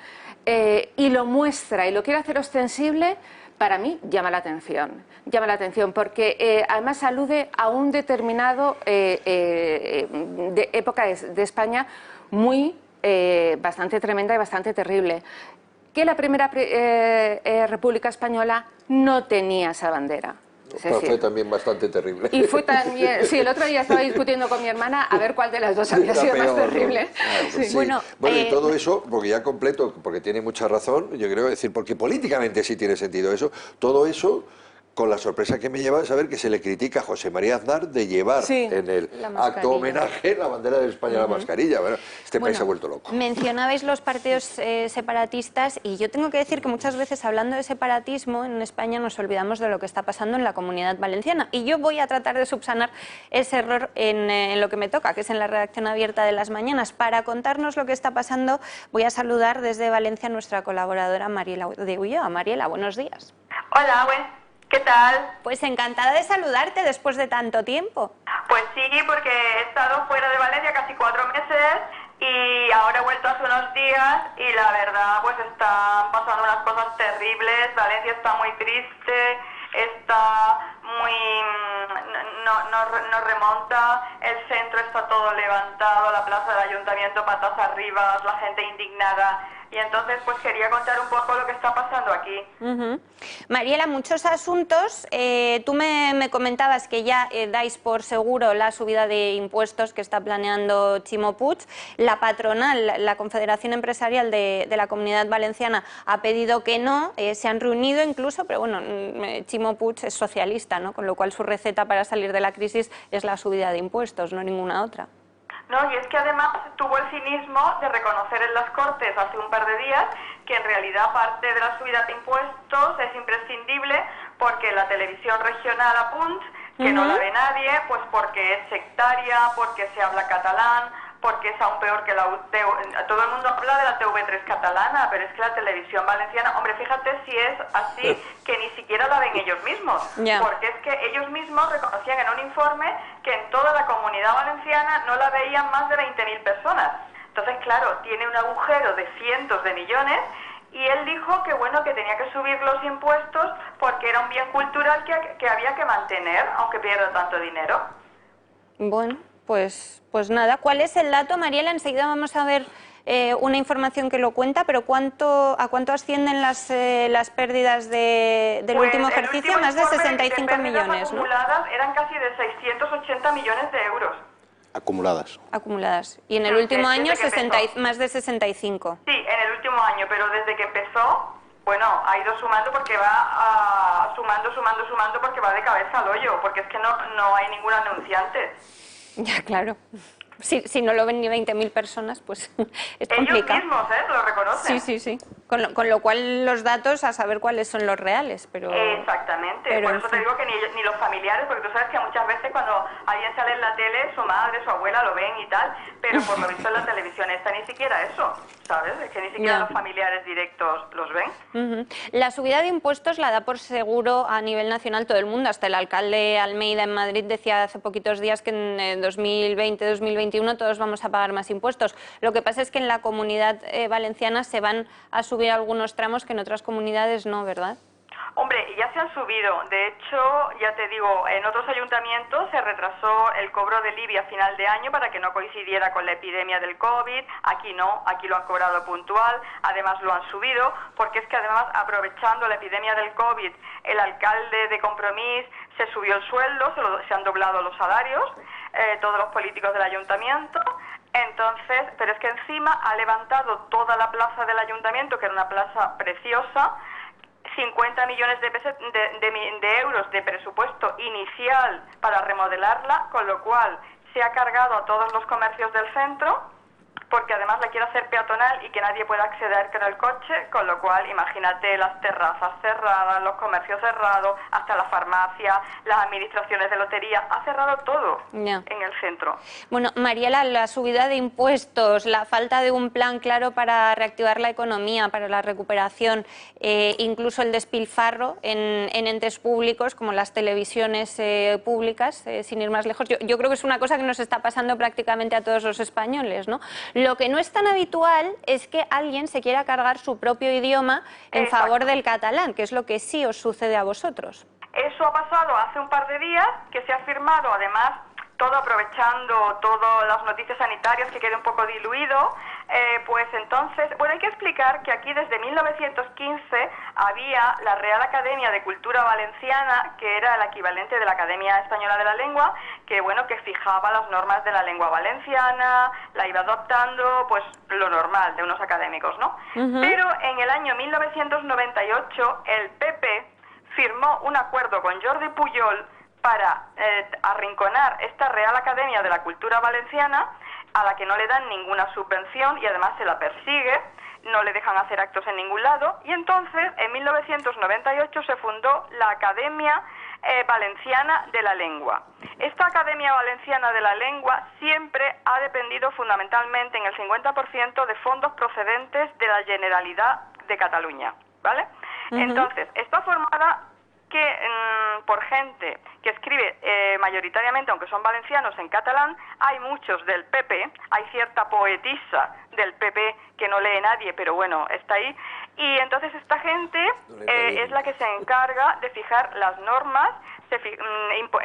y lo muestra y lo quiere hacer ostensible. Para mí llama la atención porque además alude a un determinado de época de España bastante tremenda y bastante terrible, que la primera República Española no tenía esa bandera. Fue también bastante terrible. Y fue también, sí, el otro día estaba discutiendo con mi hermana a ver cuál de las dos había sido más terrible. Claro, pues sí. Bueno, y todo eso, porque ya completo, porque tiene mucha razón, yo creo, decir, porque políticamente sí tiene sentido eso, todo eso, con la sorpresa que me lleva de saber que se le critica a José María Aznar de llevar en el acto homenaje la bandera de España, la mascarilla. Bueno, país se ha vuelto loco. Mencionabais los partidos separatistas y yo tengo que decir que muchas veces hablando de separatismo en España nos olvidamos de lo que está pasando en la Comunidad Valenciana y yo voy a tratar de subsanar ese error en lo que me toca, que es en la redacción abierta de las mañanas. Para contarnos lo que está pasando voy a saludar desde Valencia a nuestra colaboradora Mariela de Ulloa. Mariela, buenos días. Hola, ¿qué tal? Pues encantada de saludarte después de tanto tiempo. Pues sí, porque he estado fuera de Valencia casi 4 meses y ahora he vuelto hace unos días y la verdad pues están pasando unas cosas terribles. Valencia está muy triste, está muy... no remonta, el centro está todo levantado, la plaza del ayuntamiento patas arriba, la gente indignada. Y entonces pues quería contar un poco lo que está pasando aquí. Mariela, muchos asuntos. Tú me comentabas que ya dais por seguro la subida de impuestos que está planeando Ximo Puig. La patronal, la Confederación Empresarial de la Comunidad Valenciana, ha pedido que no. Se han reunido incluso, pero bueno, Ximo Puig es socialista, ¿no? Con lo cual su receta para salir de la crisis es la subida de impuestos, no ninguna otra. No, y es que además tuvo el cinismo de reconocer en las Cortes hace un par de días que en realidad parte de la subida de impuestos es imprescindible porque la televisión regional a Punt, que no la ve nadie, pues porque es sectaria, porque se habla catalán, porque es aún peor que la UTV. Todo el mundo habla de la TV3 catalana, pero es que la televisión valenciana, hombre, fíjate si es así, que ni siquiera la ven ellos mismos, porque es que ellos mismos reconocían en un informe que en toda la Comunidad Valenciana no la veían más de 20.000 personas. Entonces, claro, tiene un agujero de cientos de millones y él dijo que bueno, que tenía que subir los impuestos porque era un bien cultural que había que mantener, aunque pierda tanto dinero. Bueno, pues nada. ¿Cuál es el dato, Mariela? Enseguida vamos a ver una información que lo cuenta, pero ¿a cuánto ascienden las pérdidas del último ejercicio? Más de 65 millones, ¿no? Acumuladas eran casi de 680 millones de euros. Acumuladas. Acumuladas. Y en el último año más de 65. Sí, en el último año, pero desde que empezó, bueno, ha ido sumando porque va sumando porque va de cabeza al hoyo, porque es que no hay ningún anunciante. Ya, claro. Si no lo ven ni 20.000 personas, pues es complicado. Ellos mismos, lo reconocen. Sí. Con lo cual los datos a saber cuáles son los reales, pero... Exactamente, pero por eso te digo que ni los familiares, porque tú sabes que muchas veces cuando alguien sale en la tele, su madre, su abuela lo ven y tal, pero por lo visto en la televisión esta ni siquiera eso, ¿sabes? Es que ni siquiera los familiares directos los ven. La subida de impuestos la da por seguro a nivel nacional todo el mundo, hasta el alcalde Almeida en Madrid decía hace poquitos días que en 2020-2021 todos vamos a pagar más impuestos. Lo que pasa es que en la Comunidad Valenciana se van a subir algunos tramos que en otras comunidades no, ¿verdad? Hombre, ya se han subido. De hecho, ya te digo, en otros ayuntamientos se retrasó el cobro del IBI a final de año para que no coincidiera con la epidemia del COVID. Aquí no, aquí lo han cobrado puntual. Además lo han subido, porque es que además, aprovechando la epidemia del COVID, el alcalde de Compromís se subió el sueldo, se han doblado los salarios, todos los políticos del ayuntamiento. Entonces, pero es que encima ha levantado toda la plaza del ayuntamiento, que era una plaza preciosa, 50 millones de euros de presupuesto inicial para remodelarla, con lo cual se ha cargado a todos los comercios del centro, porque además la quiere hacer peatonal y que nadie pueda acceder con el coche, con lo cual imagínate las terrazas cerradas, los comercios cerrados, hasta la farmacia, las administraciones de lotería, ha cerrado todo en el centro. Bueno, Mariela, la subida de impuestos, la falta de un plan claro para reactivar la economía, para la recuperación, incluso el despilfarro en entes públicos como las televisiones públicas, sin ir más lejos, yo creo que es una cosa que nos está pasando prácticamente a todos los españoles, ¿no? Lo que no es tan habitual es que alguien se quiera cargar su propio idioma en favor del catalán, que es lo que sí os sucede a vosotros. Eso ha pasado hace un par de días, que se ha firmado, además, todo aprovechando todas las noticias sanitarias, que quede un poco diluido, pues entonces, bueno, hay que explicar que aquí desde 1915 había la Real Academia de Cultura Valenciana, que era el equivalente de la Academia Española de la Lengua, que bueno, que fijaba las normas de la lengua valenciana, la iba adoptando, pues lo normal de unos académicos, ¿no? Pero en el año 1998 el PP firmó un acuerdo con Jordi Pujol para arrinconar esta Real Academia de la Cultura Valenciana, a la que no le dan ninguna subvención y además se la persigue, no le dejan hacer actos en ningún lado, y entonces en 1998 se fundó la Academia Valenciana de la Lengua. Esta Academia Valenciana de la Lengua siempre ha dependido fundamentalmente en el 50% de fondos procedentes de la Generalidad de Cataluña, ¿vale? Entonces, está formada por gente que escribe mayoritariamente, aunque son valencianos, en catalán. Hay muchos del PP, hay cierta poetisa del PP que no lee nadie, pero bueno, está ahí. Y entonces esta gente es la que se encarga de fijar las normas.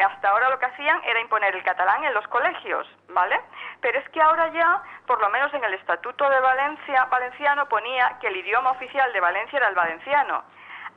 Hasta ahora lo que hacían era imponer el catalán en los colegios, ¿vale? Pero es que ahora ya, por lo menos en el Estatuto de Valenciano, ponía que el idioma oficial de Valencia era el valenciano.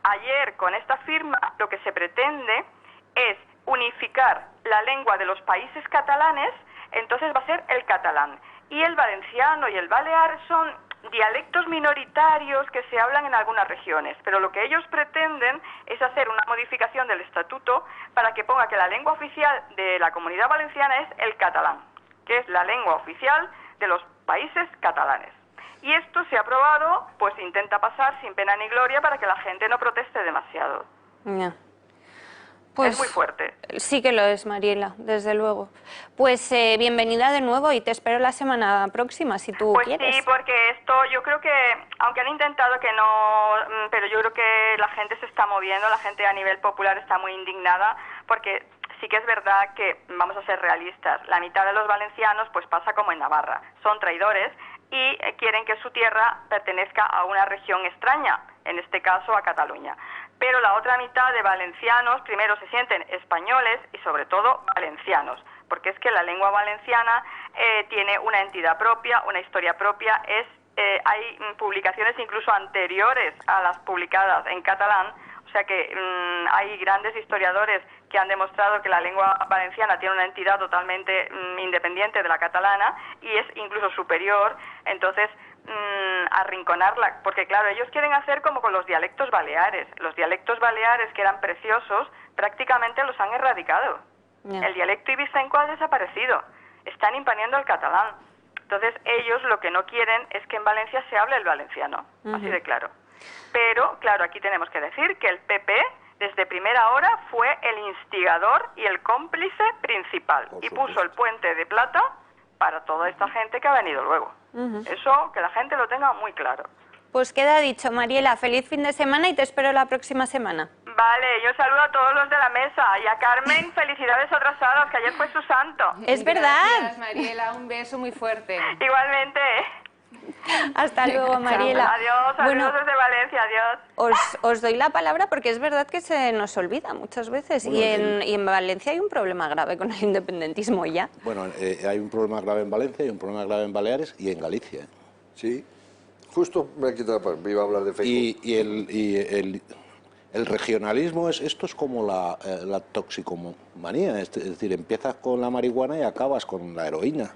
Ayer, con esta firma, lo que se pretende es unificar la lengua de los países catalanes, entonces va a ser el catalán. Y el valenciano y el balear son dialectos minoritarios que se hablan en algunas regiones, pero lo que ellos pretenden es hacer una modificación del estatuto para que ponga que la lengua oficial de la Comunidad Valenciana es el catalán, que es la lengua oficial de los países catalanes. Y esto se ha aprobado, pues intenta pasar sin pena ni gloria para que la gente no proteste demasiado. Pues es muy fuerte. Sí que lo es, Mariela, desde luego. Pues bienvenida de nuevo y te espero la semana próxima, si tú quieres. Pues sí, porque esto yo creo que, aunque han intentado que no, pero yo creo que la gente se está moviendo, la gente a nivel popular está muy indignada, porque sí que es verdad que, vamos a ser realistas, la mitad de los valencianos pues pasa como en Navarra, son traidores y quieren que su tierra pertenezca a una región extraña, en este caso a Cataluña. Pero la otra mitad de valencianos primero se sienten españoles y sobre todo valencianos, porque es que la lengua valenciana tiene una entidad propia, una historia propia, hay publicaciones incluso anteriores a las publicadas en catalán, o sea que hay grandes historiadores que han demostrado que la lengua valenciana tiene una entidad totalmente independiente de la catalana y es incluso superior. Entonces, arrinconarla, porque claro, ellos quieren hacer como con los dialectos baleares. Los dialectos baleares, que eran preciosos, prácticamente los han erradicado. El dialecto ibicenco ha desaparecido. Están imponiendo el catalán. Entonces, ellos lo que no quieren es que en Valencia se hable el valenciano, así de claro. Pero, claro, aquí tenemos que decir que el PP, desde primera hora, fue el instigador y el cómplice principal. Y puso el puente de plata para toda esta gente que ha venido luego. Eso, que la gente lo tenga muy claro. Pues queda dicho, Mariela, feliz fin de semana y te espero la próxima semana. Vale, yo saludo a todos los de la mesa y a Carmen, felicidades atrasadas, que ayer fue su santo. Es verdad. Gracias, Mariela, un beso muy fuerte. Igualmente. Hasta luego, Mariela. Adiós, adiós desde Valencia, adiós. Os doy la palabra porque es verdad que se nos olvida muchas veces. Bueno, y en Valencia hay un problema grave con el independentismo ya. Bueno, hay un problema grave en Valencia, hay un problema grave en Baleares y en Galicia. Sí, justo me he quitado, iba a hablar de Facebook. Y el regionalismo, esto es como la toxicomanía, es decir, empiezas con la marihuana y acabas con la heroína.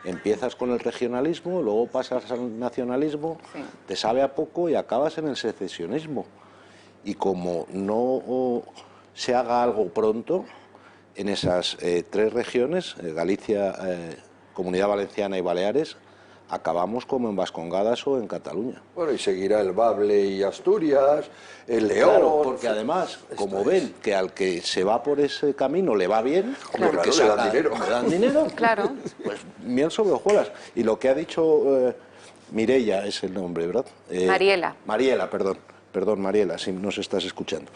Empiezas con el regionalismo, luego pasas al nacionalismo, sí, te sabe a poco y acabas en el secesionismo. Y como no se haga algo pronto en esas tres regiones, Galicia, Comunidad Valenciana y Baleares, acabamos como en Vascongadas o en Cataluña. Bueno, y seguirá el Bable y Asturias, el León... Claro, porque además, como ven que al que se va por ese camino le va bien, claro, porque le dan dinero. Le dan dinero, claro, pues miel sobre hojuelas. Y lo que ha dicho Mireia es el nombre, ¿verdad? Mariela. Mariela, perdón, Mariela, si nos estás escuchando.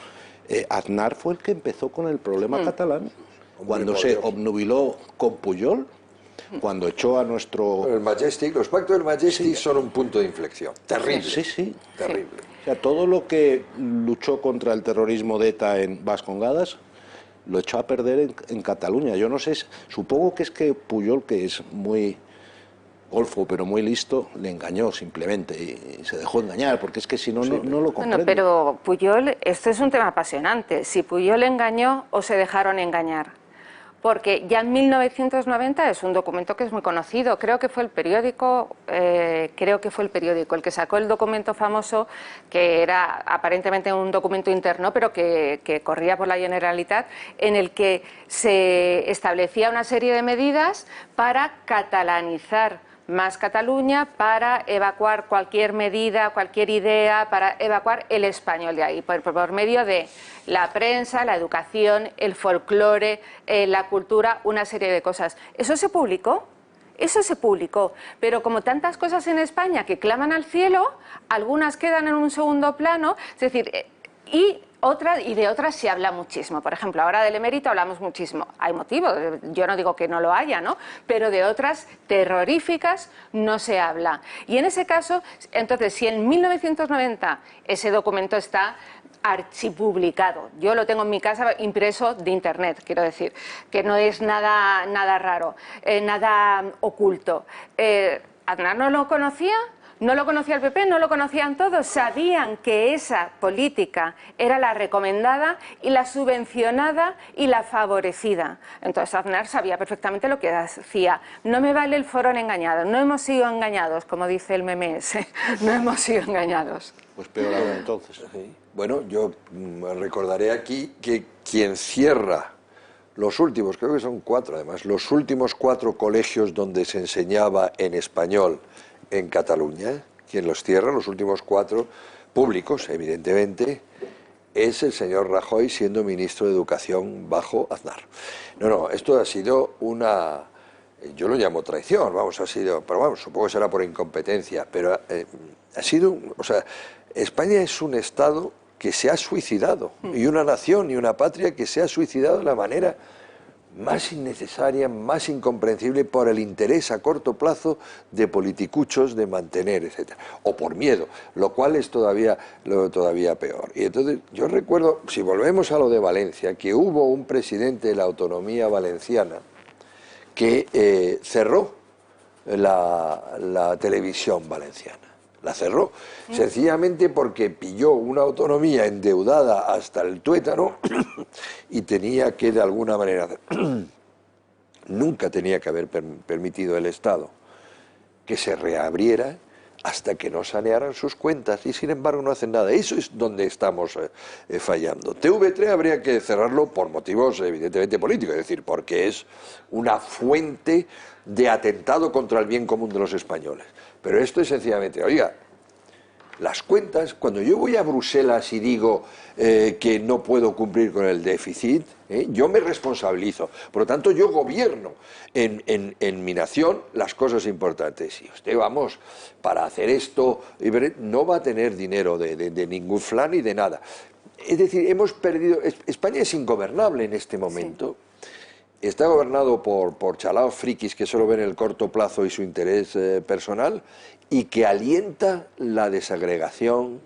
Aznar fue el que empezó con el problema catalán, cuando se obnubiló con Pujol, cuando echó a nuestro... El Majestic, los pactos del Majestic, sí, son un punto de inflexión. Terrible. Sí. Terrible. O sea, todo lo que luchó contra el terrorismo de ETA en Vascongadas lo echó a perder en Cataluña. Yo no sé, supongo que es que Pujol, que es muy golfo pero muy listo, le engañó simplemente y se dejó engañar, porque es que si no, sí, no lo comprende. Bueno, pero Pujol, esto es un tema apasionante. Si Pujol engañó o se dejaron engañar. Porque ya en 1990 es un documento que es muy conocido, creo que fue el periódico el que sacó el documento famoso, que era aparentemente un documento interno, pero que corría por la Generalitat, en el que se establecía una serie de medidas para catalanizar más Cataluña, para evacuar cualquier medida, cualquier idea, para evacuar el español de ahí, por medio de la prensa, la educación, el folclore, la cultura, una serie de cosas. Eso se publicó, pero como tantas cosas en España que claman al cielo, algunas quedan en un segundo plano, es decir, y de otras se habla muchísimo. Por ejemplo, ahora del emérito hablamos muchísimo. Hay motivos, yo no digo que no lo haya, ¿no? Pero de otras terroríficas no se habla. Y en ese caso, entonces, si en 1990 ese documento está archipublicado, yo lo tengo en mi casa impreso de internet, quiero decir, que no es nada raro, nada oculto. ¿Aznar no lo conocía? No lo conocía el PP, no lo conocían todos, sabían que esa política era la recomendada y la subvencionada y la favorecida. Entonces Aznar sabía perfectamente lo que hacía. No me vale el foro engañado, no hemos sido engañados, como dice el meme ese, no hemos sido engañados. Pues peor ahora entonces. Sí. Bueno, yo recordaré aquí que quien cierra los últimos, creo que son 4 además, los últimos 4 colegios donde se enseñaba en español en Cataluña, quien los cierra, los últimos 4 públicos, evidentemente, es el señor Rajoy siendo ministro de Educación bajo Aznar. No, esto ha sido una... Yo lo llamo traición, pero vamos, supongo que será por incompetencia, pero ha sido... O sea, España es un Estado que se ha suicidado, y una nación y una patria que se ha suicidado de la manera más innecesaria, más incomprensible por el interés a corto plazo de politicuchos de mantener, etcétera, o por miedo, lo cual es todavía peor. Y entonces yo recuerdo, si volvemos a lo de Valencia, que hubo un presidente de la autonomía valenciana que cerró la televisión valenciana. La cerró, sencillamente porque pilló una autonomía endeudada hasta el tuétano y tenía que de alguna manera nunca tenía que haber permitido el Estado que se reabriera hasta que no sanearan sus cuentas, y sin embargo no hacen nada. Eso es donde estamos fallando. TV3 habría que cerrarlo por motivos evidentemente políticos, es decir, porque es una fuente de atentado contra el bien común de los españoles. Pero esto es sencillamente, oiga, las cuentas, cuando yo voy a Bruselas y digo que no puedo cumplir con el déficit, yo me responsabilizo. Por lo tanto, yo gobierno en mi nación las cosas importantes. Si usted, vamos, para hacer esto, no va a tener dinero de ningún flan ni de nada. Es decir, hemos perdido... España es ingobernable en este momento. Sí. está gobernado por chalaos frikis que solo ven el corto plazo y su interés personal, y que alienta la desagregación.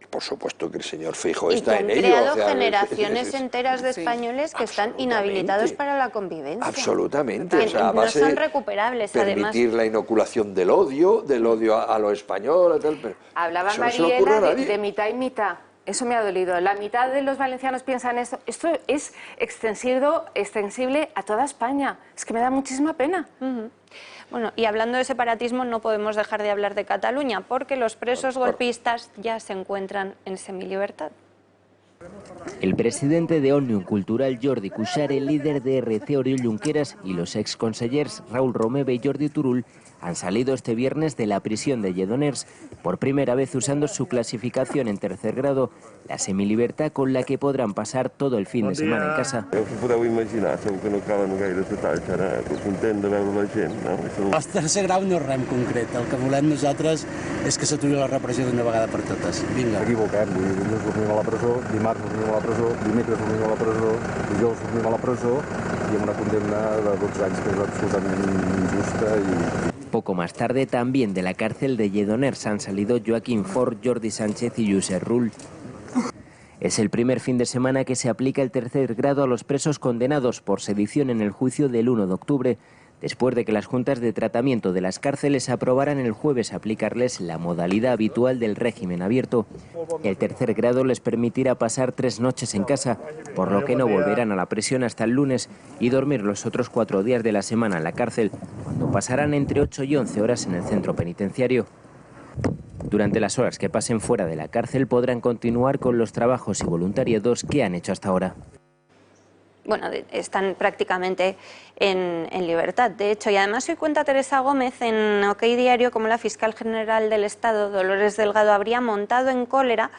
Por supuesto que el señor Feijóo está en ello. Y que han creado generaciones enteras de españoles que están inhabilitados para la convivencia. Absolutamente. O sea, no son recuperables, permitir la inoculación del odio a lo español, tal, pero hablaba eso no se le ocurre a Mariela nadie. de mitad y mitad. Eso me ha dolido. La mitad de los valencianos piensan eso. Esto es extensible a toda España. Es que me da muchísima pena. Bueno, y hablando de separatismo, no podemos dejar de hablar de Cataluña, porque los presos golpistas ya se encuentran en semilibertad. El presidente de Òmnium Cultural, Jordi Cuixart, el líder de RC, Oriol Junqueras, y los exconsellers Raül Romeva y Jordi Turull han salido este viernes de la prisión de Lledoners, por primera vez usando su clasificación en tercer grado, la semilibertad con la que podrán pasar todo el fin de semana en casa. Ja us ho podeu imaginar, segur que no calen gaire detalls, ara content de veure la gent. No? El tercer grau no és res en concret, el que volem nosaltres és que s'aturi la repressió d'una vegada per totes. Vinga. Equivoquem, dilluns dormim a la presó, dimarts dormim a la presó, dimecres dormim a la presó, dijous dormim a la presó i amb una condemna de 12 anys que és absolutament injusta i... Poco más tarde, también de la cárcel de Lledoners han salido Joaquín Fort, Jordi Sánchez y Josep Rull. Es el primer fin de semana que se aplica el tercer grado a los presos condenados por sedición en el juicio del 1 de octubre, después de que las juntas de tratamiento de las cárceles aprobaran el jueves aplicarles la modalidad habitual del régimen abierto. El tercer grado les permitirá pasar 3 noches en casa, por lo que no volverán a la prisión hasta el lunes y dormir los otros 4 días de la semana en la cárcel, cuando pasarán entre 8 y 11 horas en el centro penitenciario. Durante las horas que pasen fuera de la cárcel podrán continuar con los trabajos y voluntariados que han hecho hasta ahora. Bueno, están prácticamente en libertad, de hecho, y además hoy cuenta Teresa Gómez en OK Diario cómo la fiscal general del Estado, Dolores Delgado, habría montado en cólera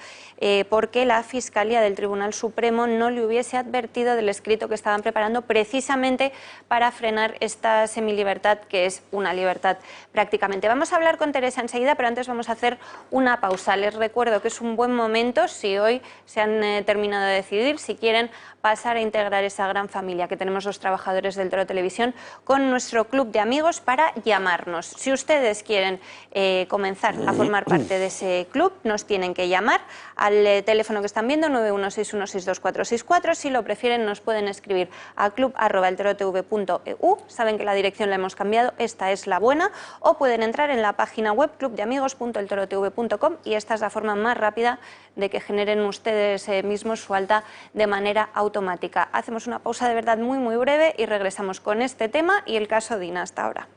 porque la Fiscalía del Tribunal Supremo no le hubiese advertido del escrito que estaban preparando precisamente para frenar esta semilibertad, que es una libertad prácticamente. Vamos a hablar con Teresa enseguida, pero antes vamos a hacer una pausa. Les recuerdo que es un buen momento, si hoy se han terminado de decidir, si quieren pasar a integrar esa gran familia que tenemos los trabajadores del Toro Televisión, con nuestro club de amigos para llamarnos. Si ustedes quieren comenzar a formar parte de ese club, nos tienen que llamar al teléfono que están viendo, 916162464. Si lo prefieren, nos pueden escribir a club@eltorotv.eu. Saben que la dirección la hemos cambiado, esta es la buena, o pueden entrar en la página web clubdeamigos.eltorotv.com, y esta es la forma más rápida de que generen ustedes mismos su alta de manera automática. Hacemos una pausa de verdad muy breve y regresamos con este tema y el caso Dina. Hasta ahora.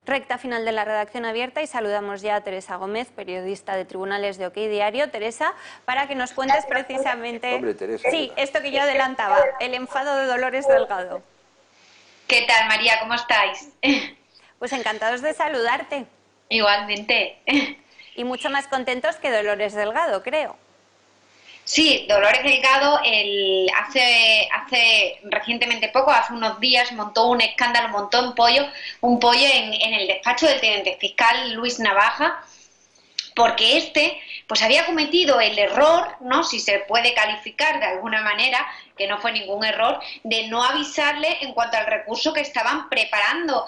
Recta final de la redacción abierta y saludamos ya a Teresa Gómez, periodista de Tribunales de OK Diario. Teresa, para que nos cuentes precisamente... Hombre, Teresa, sí, esto que yo adelantaba, el enfado de Dolores Delgado. ¿Qué tal, María? ¿Cómo estáis? Pues encantados de saludarte. Igualmente. Y mucho más contentos que Dolores Delgado, creo. Sí, Dolores Delgado hace recientemente poco, hace unos días, montó un escándalo, montó un pollo en el despacho del teniente fiscal Luis Navaja, porque pues había cometido el error, ¿no?, si se puede calificar de alguna manera, que no fue ningún error, de no avisarle en cuanto al recurso que estaban preparando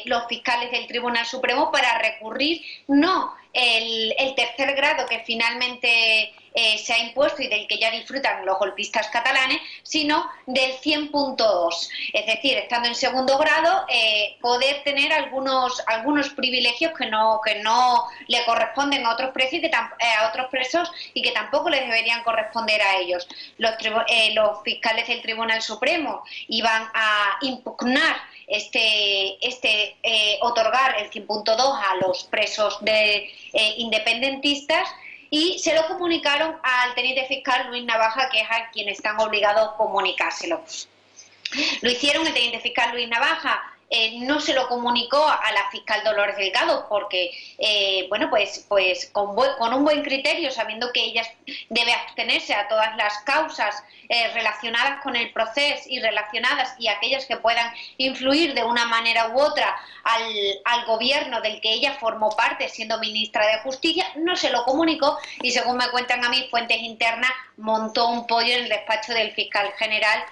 los fiscales del Tribunal Supremo para recurrir, no el tercer grado que finalmente se ha impuesto y del que ya disfrutan los golpistas catalanes, sino del 100.2, es decir, estando en segundo grado, poder tener algunos privilegios que no le corresponden a otros presos y que tampoco les deberían corresponder a ellos. Los fiscales del Tribunal Supremo iban a impugnar otorgar el 100.2 a los presos independentistas, y se lo comunicaron al teniente fiscal Luis Navaja, que es a quien están obligados a comunicárselo. Lo hicieron, el teniente fiscal Luis Navaja no se lo comunicó a la fiscal Dolores Delgado porque, bueno, pues con un buen criterio, sabiendo que ella debe abstenerse a todas las causas relacionadas con el proceso y relacionadas y aquellas que puedan influir de una manera u otra al gobierno del que ella formó parte siendo ministra de Justicia, no se lo comunicó y, según me cuentan a mí fuentes internas, montó un pollo en el despacho del fiscal general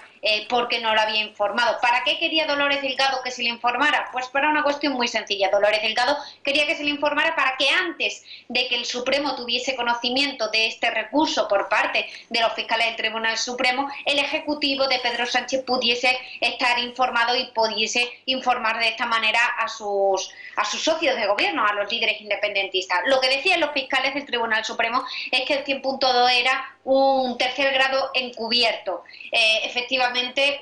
porque no lo había informado. ¿Para qué quería Dolores Delgado que se le informara? Pues para una cuestión muy sencilla. Dolores Delgado quería que se le informara para que antes de que el Supremo tuviese conocimiento de este recurso por parte de los fiscales del Tribunal Supremo, el Ejecutivo de Pedro Sánchez pudiese estar informado y pudiese informar de esta manera a sus socios de gobierno, a los líderes independentistas. Lo que decían los fiscales del Tribunal Supremo es que el 100.2 era un tercer grado encubierto. Efectivamente,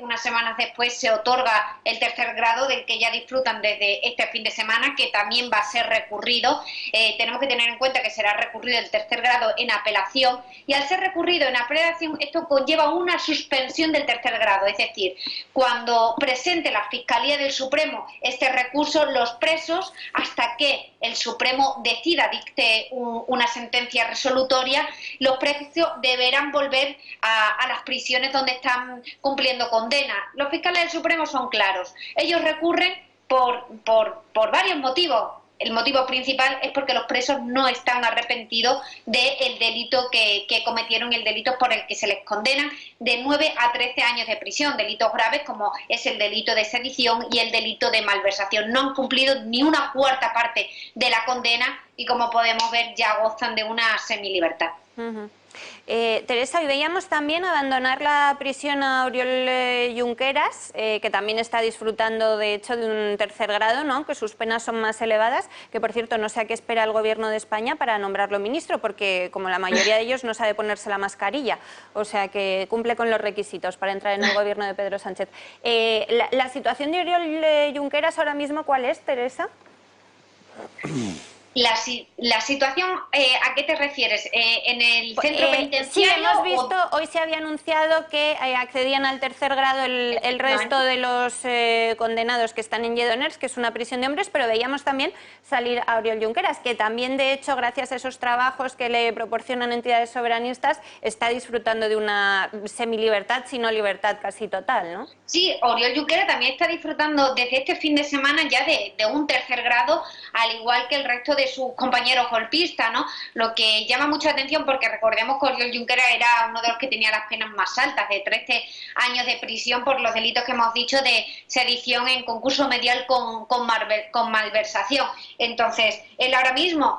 unas semanas después se otorga el tercer grado del que ya disfrutan desde este fin de semana, que también va a ser recurrido. Tenemos que tener en cuenta que será recurrido el tercer grado en apelación, y al ser recurrido en apelación esto conlleva una suspensión del tercer grado, es decir, cuando presente la Fiscalía del Supremo este recurso, los presos, hasta que el Supremo decida, dicte una sentencia resolutoria, los presos deberán volver a las prisiones donde están cumpliendo condena. Los fiscales del Supremo son claros. Ellos recurren por varios motivos. El motivo principal es porque los presos no están arrepentidos del delito que cometieron, el delito por el que se les condenan de 9 a 13 años de prisión, delitos graves como es el delito de sedición y el delito de malversación. No han cumplido ni una cuarta parte de la condena y, como podemos ver, ya gozan de una semilibertad. Teresa, hoy veíamos también abandonar la prisión a Oriol Junqueras, que también está disfrutando de hecho de un tercer grado, ¿no? Que sus penas son más elevadas, que por cierto no sé a qué espera el Gobierno de España para nombrarlo ministro, porque como la mayoría de ellos no sabe ponerse la mascarilla, o sea que cumple con los requisitos para entrar en el Gobierno de Pedro Sánchez. ¿La situación de Oriol Junqueras ahora mismo cuál es, Teresa? La situación, ¿a qué te refieres? ¿En el centro penitenciario? Sí, hemos visto, hoy se había anunciado que accedían al tercer grado el resto de los condenados que están en Lledoners, que es una prisión de hombres, pero veíamos también salir a Oriol Junqueras, que también, de hecho, gracias a esos trabajos que le proporcionan entidades soberanistas, está disfrutando de una semilibertad, si no libertad casi total, ¿no? Sí, Oriol Junqueras también está disfrutando desde este fin de semana ya de un tercer grado, al igual que el resto de sus compañeros golpistas, ¿no? Lo que llama mucha atención, porque recordemos que Oriol Junqueras era uno de los que tenía las penas más altas, de 13 años de prisión por los delitos que hemos dicho de sedición en concurso medial con malversación. Entonces, él ahora mismo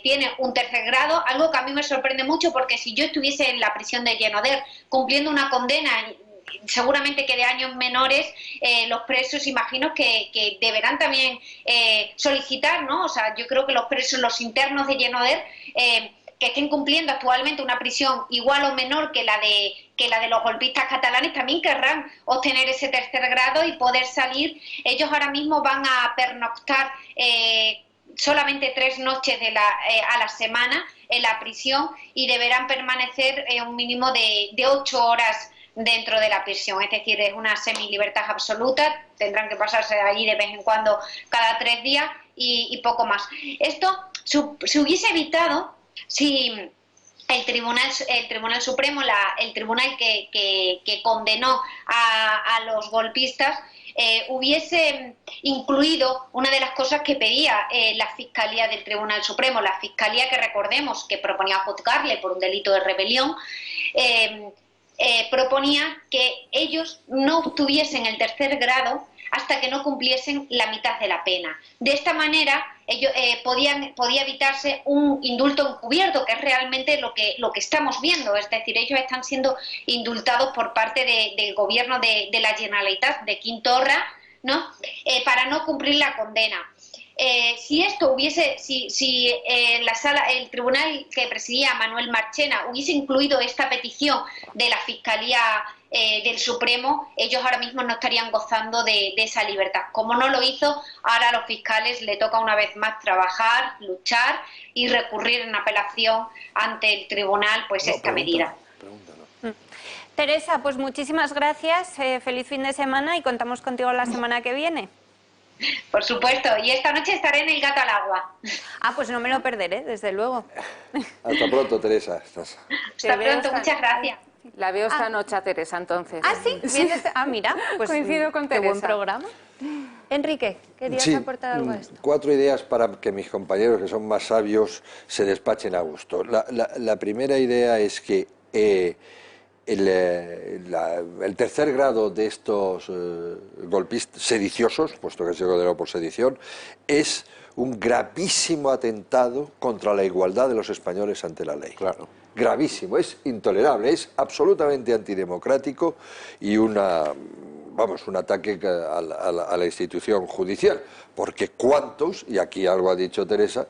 tiene un tercer grado, algo que a mí me sorprende mucho, porque si yo estuviese en la prisión de Lledoners cumpliendo una condena, seguramente que de años menores, los presos imagino que deberán también solicitar, ¿no? O sea, yo creo que los presos, los internos de Lledoners, que estén cumpliendo actualmente una prisión igual o menor que la de los golpistas catalanes, también querrán obtener ese tercer grado y poder salir. Ellos ahora mismo van a pernoctar solamente 3 noches a la semana en la prisión y deberán permanecer un mínimo de 8 horas dentro de la prisión, es decir, es una semilibertad absoluta, tendrán que pasarse allí de vez en cuando cada 3 días y poco más. Esto se hubiese evitado si el Tribunal Supremo, el tribunal que condenó a los golpistas, hubiese incluido una de las cosas que pedía la Fiscalía del Tribunal Supremo, la Fiscalía que recordemos que proponía juzgarle por un delito de rebelión, proponía que ellos no obtuviesen el tercer grado hasta que no cumpliesen la mitad de la pena. De esta manera ellos, podía evitarse un indulto encubierto, que es realmente lo que estamos viendo. Es decir, ellos están siendo indultados por parte del gobierno de la Generalitat, de Quim Torra, ¿no? Para no cumplir la condena. Si esto hubiese, si el tribunal que presidía Manuel Marchena hubiese incluido esta petición de la Fiscalía del Supremo, ellos ahora mismo no estarían gozando de esa libertad. Como no lo hizo, ahora a los fiscales le toca una vez más trabajar, luchar y recurrir en apelación ante el tribunal esta medida. Teresa, pues muchísimas gracias, feliz fin de semana y contamos contigo la semana que viene. Por supuesto, y esta noche estaré en El Gato al Agua. Ah, pues no me lo perderé, desde luego. Hasta pronto, Teresa. Hasta pronto, muchas gracias. La veo esta noche a Teresa, entonces. Ah, sí, mira, pues coincido con qué Teresa. buen programa. Enrique, ¿querías aportar algo a esto? 4 ideas para que mis compañeros, que son más sabios, se despachen a gusto. La primera idea es que el tercer grado de estos golpistas sediciosos, puesto que se condenó por sedición, es un gravísimo atentado contra la igualdad de los españoles ante la ley. Claro. Gravísimo, es intolerable, es absolutamente antidemocrático y un ataque a la institución judicial. Porque cuántos, y aquí algo ha dicho Teresa,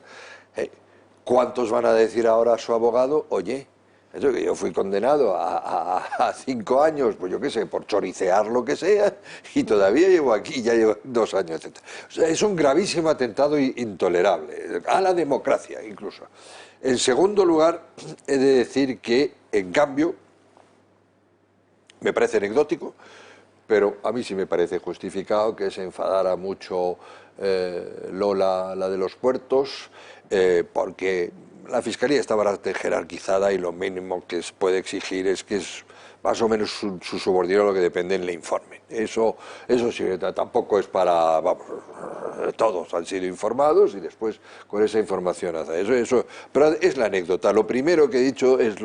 cuántos van a decir ahora a su abogado, oye, eso que yo fui condenado a 5 años, pues yo qué sé, por choricear lo que sea, y todavía llevo aquí, ya llevo 2 años, etc. O sea, es un gravísimo atentado intolerable, a la democracia incluso. En segundo lugar, he de decir que, en cambio, me parece anecdótico, pero a mí sí me parece justificado que se enfadara mucho Lola, la de los puertos, porque la Fiscalía está bastante jerarquizada y lo mínimo que puede exigir es que es más o menos su subordinado lo que depende en el informe. Eso sí, tampoco es para... Vamos, todos han sido informados y después con esa información hace eso. Pero es la anécdota. Lo primero que he dicho es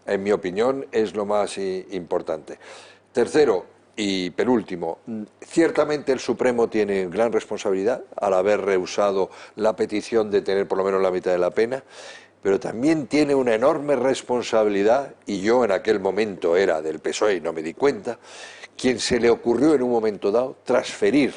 en mi opinión, es lo más importante. Tercero y penúltimo, ciertamente el Supremo tiene gran responsabilidad al haber rehusado la petición de tener por lo menos la mitad de la pena, pero también tiene una enorme responsabilidad, y yo en aquel momento era del PSOE y no me di cuenta, quien se le ocurrió en un momento dado transferir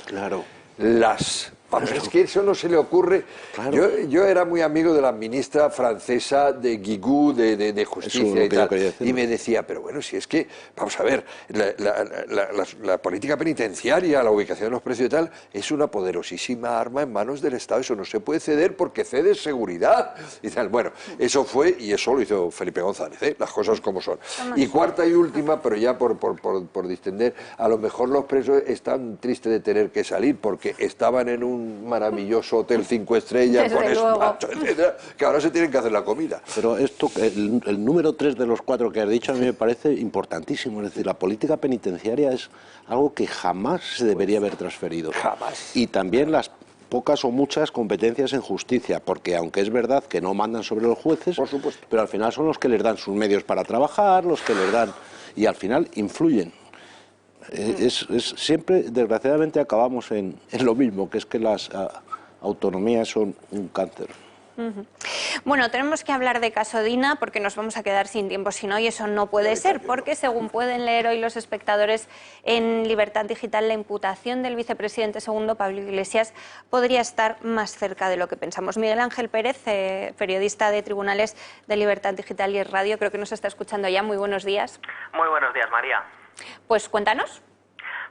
las... Vamos, es que eso no se le ocurre. Claro. Yo era muy amigo de la ministra francesa de Guigou, de Justicia y tal, y me decía, pero bueno, si es que, vamos a ver, la política penitenciaria, la ubicación de los precios y tal, es una poderosísima arma en manos del Estado, eso no se puede ceder porque cede seguridad y tal. Bueno, eso fue, y eso lo hizo Felipe González, las cosas como son. Y cuarta y última, pero ya por distender, a lo mejor los presos están tristes de tener que salir porque estaban en un maravilloso hotel 5 estrellas con despacho, etcétera, que ahora se tienen que hacer la comida. Pero esto, el número 3 de los 4 que has dicho a mí me parece importantísimo. Es decir, la política penitenciaria es algo que jamás se debería haber transferido. Jamás. Y también las pocas o muchas competencias en justicia, porque aunque es verdad que no mandan sobre los jueces, por supuesto, pero al final son los que les dan sus medios para trabajar, los que les dan, y al final influyen. Siempre, desgraciadamente, acabamos en lo mismo, que es que las autonomías son un cáncer. Bueno, tenemos que hablar de caso Dina porque nos vamos a quedar sin tiempo, si no, y eso no puede ser, porque según pueden leer hoy los espectadores en Libertad Digital, la imputación del vicepresidente segundo, Pablo Iglesias, podría estar más cerca de lo que pensamos. Miguel Ángel Pérez, periodista de Tribunales de Libertad Digital y Radio, creo que nos está escuchando ya. Muy buenos días. Muy buenos días, María. Pues cuéntanos.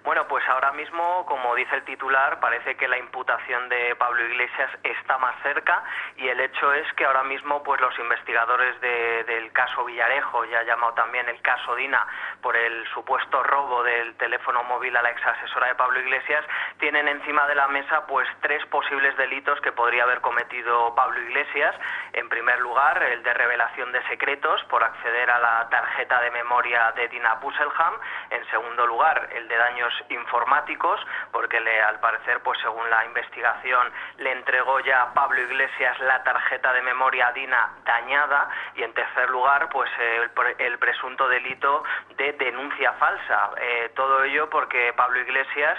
Bueno, pues ahora mismo, como dice el titular, parece que la imputación de Pablo Iglesias está más cerca, y el hecho es que ahora mismo pues los investigadores del caso Villarejo, ya llamado también el caso Dina, por el supuesto robo del teléfono móvil a la exasesora de Pablo Iglesias, tienen encima de la mesa pues 3 posibles delitos que podría haber cometido Pablo Iglesias. En primer lugar, el de revelación de secretos por acceder a la tarjeta de memoria de Dina Busselham. En segundo lugar, el de daños informáticos, porque al parecer, pues según la investigación, le entregó ya Pablo Iglesias la tarjeta de memoria a Dina dañada. Y en tercer lugar, pues el presunto delito de denuncia falsa. Todo ello porque Pablo Iglesias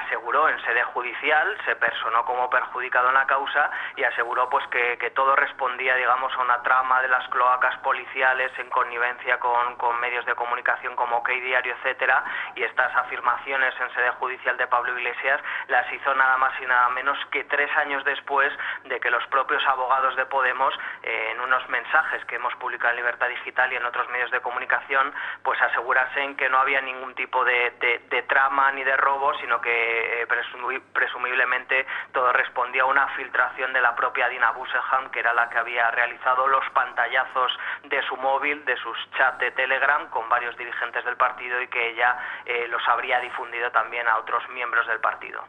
aseguró en sede judicial, se personó como perjudicado en la causa y aseguró pues que todo respondía, digamos, a una trama de las cloacas policiales en connivencia con medios de comunicación como OK Diario, etcétera, y estas afirmaciones en sede judicial de Pablo Iglesias las hizo nada más y nada menos que 3 años después de que los propios abogados de Podemos, en unos mensajes que hemos publicado en Libertad Digital y en otros medios de comunicación, pues asegurasen que no había ningún tipo de trama ni de robo, sino que presumiblemente todo respondía a una filtración de la propia Dina Busselham, que era la que había realizado los pantallazos de su móvil, de sus chats de Telegram con varios dirigentes del partido y que ella los habría difundido también a otros miembros del partido.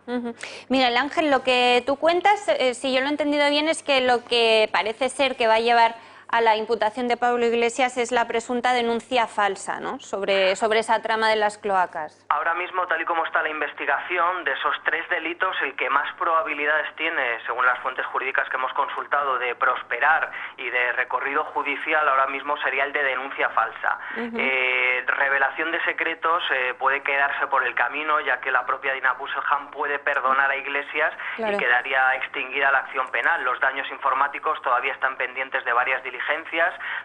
Miguel Ángel, lo que tú cuentas, si yo lo he entendido bien, es que lo que parece ser que va a llevar a la imputación de Pablo Iglesias es la presunta denuncia falsa, ¿no?, sobre esa trama de las cloacas. Ahora mismo, tal y como está la investigación, de esos 3 delitos, el que más probabilidades tiene, según las fuentes jurídicas que hemos consultado, de prosperar y de recorrido judicial, ahora mismo sería el de denuncia falsa. Revelación de secretos puede quedarse por el camino, ya que la propia Dina Busselham puede perdonar a Iglesias y quedaría extinguida la acción penal. Los daños informáticos todavía están pendientes de varias diligencias,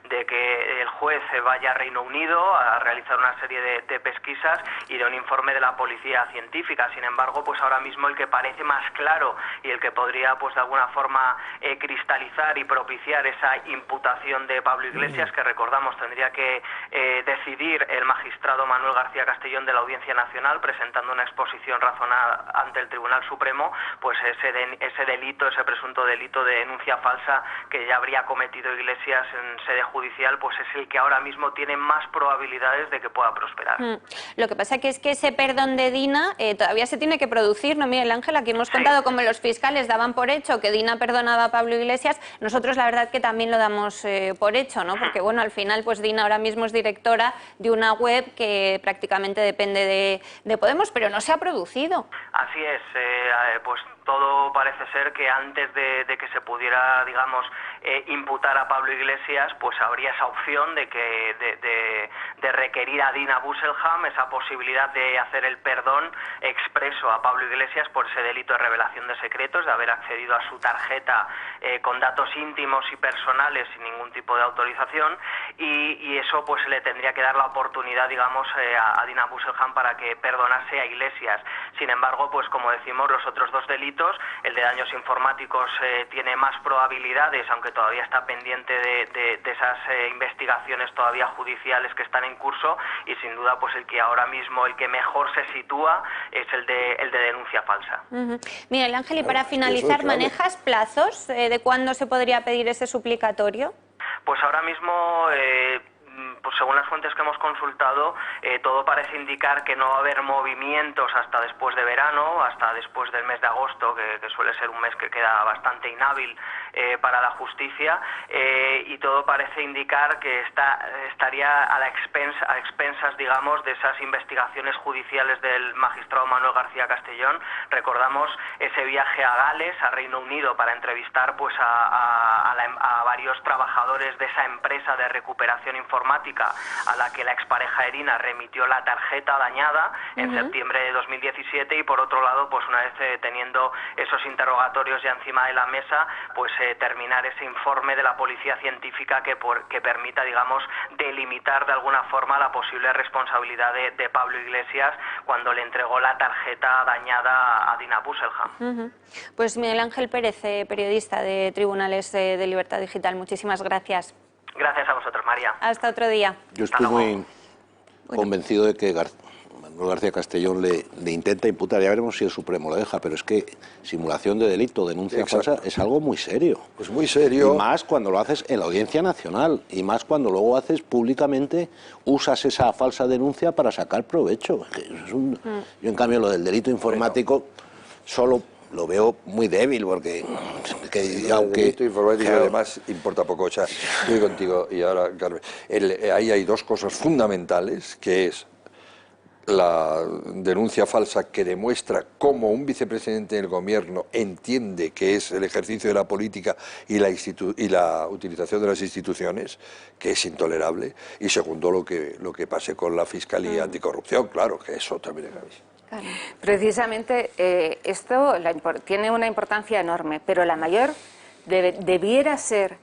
de que el juez vaya a Reino Unido a realizar una serie de pesquisas y de un informe de la policía científica. Sin embargo, pues ahora mismo el que parece más claro y el que podría, pues de alguna forma, cristalizar y propiciar esa imputación de Pablo Iglesias, que recordamos tendría que decidir el magistrado Manuel García Castellón de la Audiencia Nacional, presentando una exposición razonada ante el Tribunal Supremo, pues ese delito, ese presunto delito de denuncia falsa que ya habría cometido Iglesias en sede judicial, pues es el que ahora mismo tiene más probabilidades de que pueda prosperar. Lo que pasa que es que ese perdón de Dina todavía se tiene que producir, ¿no, Miguel Ángel? Aquí hemos contado cómo los fiscales daban por hecho que Dina perdonaba a Pablo Iglesias. Nosotros la verdad que también lo damos por hecho, ¿no? Porque bueno, al final pues Dina ahora mismo es directora de una web que prácticamente depende de Podemos, pero no se ha producido. Así es, pues todo parece ser que antes de que se pudiera, digamos, imputar a Pablo Iglesias, pues habría esa opción de requerir a Dina Busselham esa posibilidad de hacer el perdón expreso a Pablo Iglesias por ese delito de revelación de secretos, de haber accedido a su tarjeta con datos íntimos y personales sin ningún tipo de autorización, y eso pues le tendría que dar la oportunidad, digamos, a Dina Busselham para que perdonase a Iglesias. Sin embargo, pues como decimos, los otros 2 delitos, el de daños informáticos tiene más probabilidades, aunque todavía está pendiente de esas investigaciones todavía judiciales que están en curso, y sin duda pues el que ahora mismo el que mejor se sitúa es el de denuncia falsa. Miguel Ángel, y para finalizar, ¿manejas plazos de cuándo se podría pedir ese suplicatorio? Pues ahora mismo, pues según las fuentes que hemos consultado, todo parece indicar que no va a haber movimientos hasta después de verano, hasta después del mes de agosto, que suele ser un mes que queda bastante inhábil para la justicia, y todo parece indicar que estaría a expensas, digamos, de esas investigaciones judiciales del magistrado Manuel García Castellón. Recordamos ese viaje a Gales, a Reino Unido, para entrevistar pues a varios trabajadores de esa empresa de recuperación informática a la que la expareja de Dina remitió la tarjeta dañada en septiembre de 2017, y por otro lado, pues una vez teniendo esos interrogatorios ya encima de la mesa, pues terminar ese informe de la policía científica que permita, digamos, delimitar de alguna forma la posible responsabilidad de Pablo Iglesias cuando le entregó la tarjeta dañada a Dina Busselham. Pues Miguel Ángel Pérez, periodista de Tribunales de Libertad Digital, muchísimas gracias. Gracias a vosotros, María. Hasta otro día. Yo estoy muy convencido de que Manuel García Castellón le intenta imputar, ya veremos si el Supremo lo deja, pero es que simulación de delito, denuncia falsa, es algo muy serio. Pues muy serio. Y más cuando lo haces en la Audiencia Nacional, y más cuando luego haces públicamente, usas esa falsa denuncia para sacar provecho. Yo, en cambio, lo del delito informático solo lo veo muy débil, porque aunque el delito informático además importa poco. O sea, estoy contigo, y ahora, Carmen, ahí hay 2 cosas fundamentales, que es la denuncia falsa, que demuestra cómo un vicepresidente del gobierno entiende que es el ejercicio de la política y la utilización de las instituciones, que es intolerable, y segundo, lo que pase con la Fiscalía Anticorrupción, claro, que eso también es gravísimo. Precisamente esto tiene una importancia enorme, pero la mayor debiera ser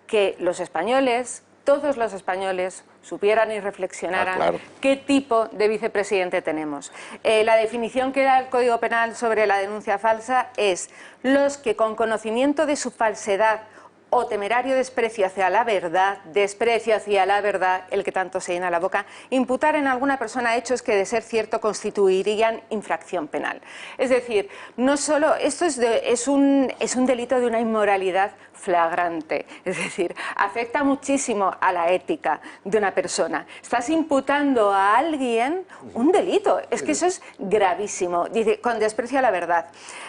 que los españoles, todos los españoles, supieran y reflexionaran qué tipo de vicepresidente tenemos. La definición que da el Código Penal sobre la denuncia falsa es: los que con conocimiento de su falsedad o temerario desprecio hacia la verdad, el que tanto se llena la boca, imputar en alguna persona hechos que, de ser cierto, constituirían infracción penal. Es decir, no solo esto es un delito de una inmoralidad flagrante, es decir, afecta muchísimo a la ética de una persona. Estás imputando a alguien un delito, es que eso es gravísimo, dice, con desprecio a la verdad.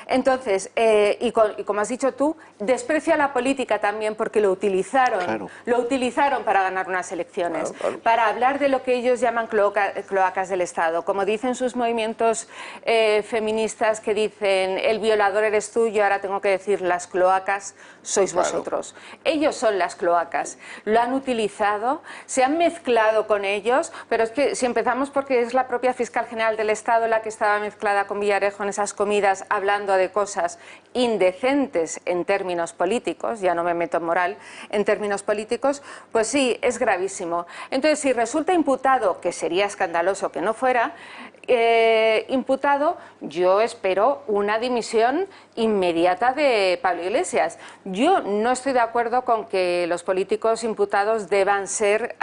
Entonces, y como has dicho tú, desprecio a la política también, porque lo utilizaron para ganar unas elecciones, para hablar de lo que ellos llaman cloacas del Estado, como dicen sus movimientos feministas que dicen el violador eres tú, yo ahora tengo que decir las cloacas sois vosotros. Ellos son las cloacas, lo han utilizado, se han mezclado con ellos, pero es que si empezamos porque es la propia fiscal general del Estado la que estaba mezclada con Villarejo en esas comidas hablando de cosas indecentes en términos políticos, ya no me meto en moral, en términos políticos, pues sí, es gravísimo. Entonces, si resulta imputado, que sería escandaloso que no fuera, imputado, yo espero una dimisión inmediata de Pablo Iglesias. Yo no estoy de acuerdo con que los políticos imputados deban ser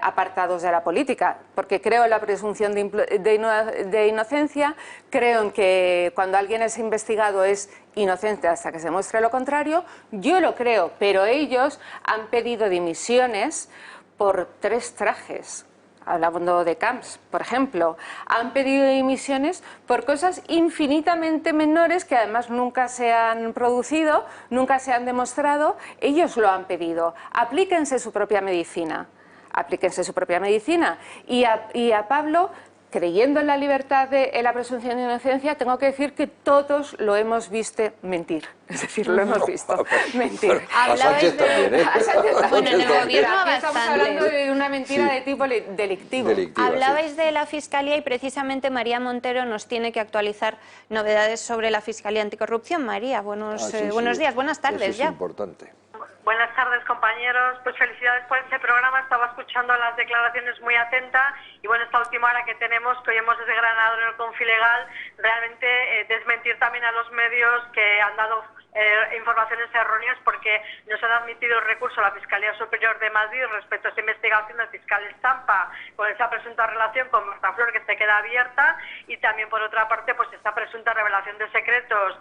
apartados de la política, porque creo en la presunción de inocencia, creo en que cuando alguien es investigado es inocente hasta que se muestre lo contrario, yo lo creo, pero ellos han pedido dimisiones por 3 trajes. Hablando de Camps, por ejemplo, han pedido dimisiones por cosas infinitamente menores que además nunca se han producido, nunca se han demostrado, ellos lo han pedido. Aplíquense su propia medicina, y a Pablo, creyendo en la libertad, en la presunción de inocencia, tengo que decir que todos lo hemos visto mentir. Es decir, lo hemos visto mentir. A Sánchez también, ¿eh? Bueno, en el gobierno aquí estamos hablando de una mentira de tipo delictivo. Hablabais de la Fiscalía y precisamente María Montero nos tiene que actualizar novedades sobre la Fiscalía Anticorrupción. María, buenos días, buenas tardes Eso es ya. Importante. Buenas tardes, compañeros. Pues felicidades por este programa. Estaba escuchando las declaraciones muy atenta y bueno, esta última hora que tenemos, que oímos desde Granada en el Confilegal, realmente desmentir también a los medios que han dado informaciones erróneas, porque nos han admitido el recurso a la Fiscalía Superior de Madrid respecto a esa investigación del fiscal Estampa con esa presunta relación con Marta Flor, que se queda abierta, y también por otra parte pues esta presunta revelación de secretos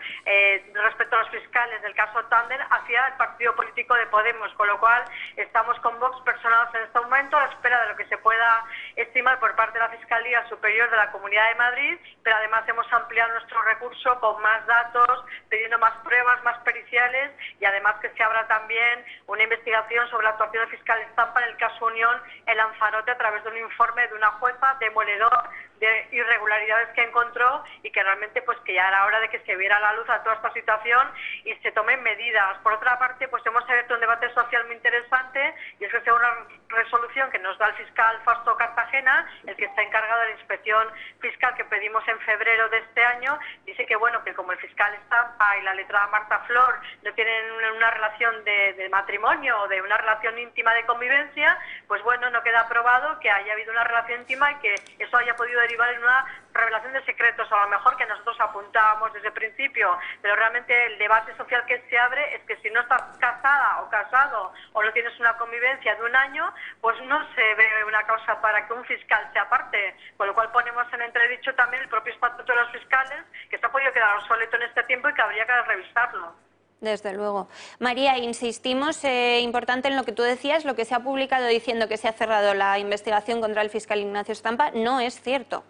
respecto a los fiscales del caso Tander hacia el partido político de Podemos, con lo cual estamos con Vox personados en este momento a la espera de lo que se pueda estimar por parte de la Fiscalía Superior de la Comunidad de Madrid, pero además hemos ampliado nuestro recurso con más datos, pidiendo más pruebas, más periciales, y además que se abra también una investigación sobre la actuación del fiscal Estampa en el caso Unión en Lanzarote a través de un informe de una jueza demoledor de irregularidades que encontró, y que realmente pues que ya era hora de que se viera la luz a toda esta situación y se tomen medidas. Por otra parte, pues hemos abierto un debate social muy interesante, y es que según una resolución que nos da el fiscal Fausto Cartagena, el que está encargado de la inspección fiscal que pedimos en febrero de este año, dice que bueno, que como el fiscal Estampa y la letrada Marta Flor no tienen una relación de matrimonio o de una relación íntima de convivencia, pues bueno, no queda probado que haya habido una relación íntima y que eso haya podido derivar en una revelación de secretos, a lo mejor que nosotros apuntábamos desde el principio, pero realmente el debate social que se abre es que si no estás casada o casado o no tienes una convivencia de un año, pues no se ve una causa para que un fiscal se aparte, con lo cual ponemos en entredicho también el propio estatuto de los fiscales, que se ha podido quedar obsoleto en este tiempo y que habría que revisarlo. Desde luego. María, insistimos, importante en lo que tú decías, lo que se ha publicado diciendo que se ha cerrado la investigación contra el fiscal Ignacio Estampa no es cierto.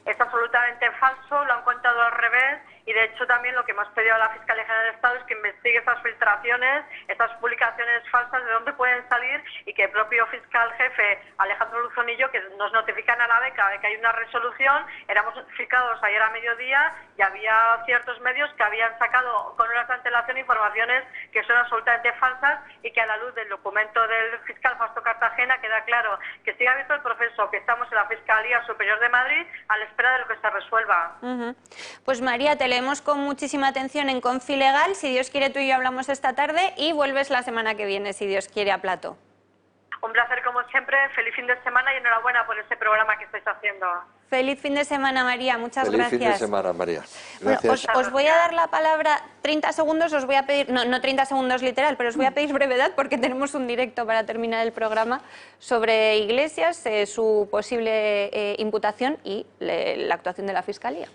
Es absolutamente falso, lo han contado al revés, y de hecho también lo que hemos pedido a la Fiscalía General del Estado es que investigue estas filtraciones, estas publicaciones falsas, de dónde pueden salir, y que el propio fiscal jefe Alejandro Luzonillo, que nos notifican a la beca de que hay una resolución, éramos notificados ayer a mediodía y había ciertos medios que habían sacado con horas de antelación informaciones que son absolutamente falsas, y que a la luz del documento del fiscal Fausto Cartagena queda claro que sigue abierto el proceso, que estamos en la Fiscalía Superior de Madrid a la espera de lo que se resuelva. Pues María, te leemos con muchísima atención en Confilegal. Si Dios quiere, tú y yo hablamos esta tarde y vuelves la semana que viene, si Dios quiere, a plató. Un placer como siempre, feliz fin de semana y enhorabuena por este programa que estáis haciendo. Feliz fin de semana, María, muchas gracias. Feliz fin de semana, María. Bueno, os voy a dar la palabra 30 segundos, os voy a pedir, no 30 segundos literal, pero os voy a pedir brevedad porque tenemos un directo para terminar el programa sobre Iglesias, su posible imputación y la actuación de la Fiscalía.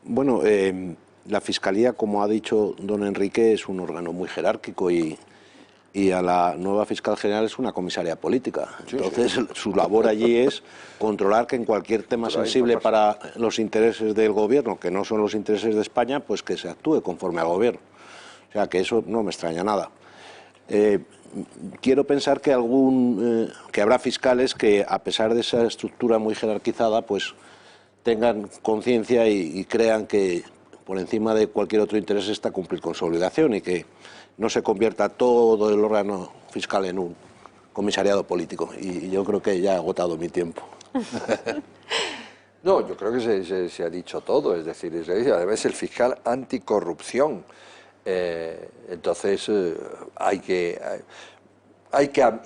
Bueno, la Fiscalía, como ha dicho don Enrique, es un órgano muy jerárquico y y a la nueva fiscal general es una comisaria política. Entonces, su labor allí es controlar que en cualquier tema sensible para los intereses del gobierno, que no son los intereses de España, pues que se actúe conforme al gobierno. O sea, que eso no me extraña nada. Quiero pensar que que habrá fiscales que, a pesar de esa estructura muy jerarquizada, pues tengan conciencia y crean que por encima de cualquier otro interés está cumplir con su obligación y que no se convierta todo el órgano fiscal en un comisariado político. Y yo creo que ya he agotado mi tiempo. No, yo creo que se ha dicho todo, es decir, además el fiscal anticorrupción. Entonces hay que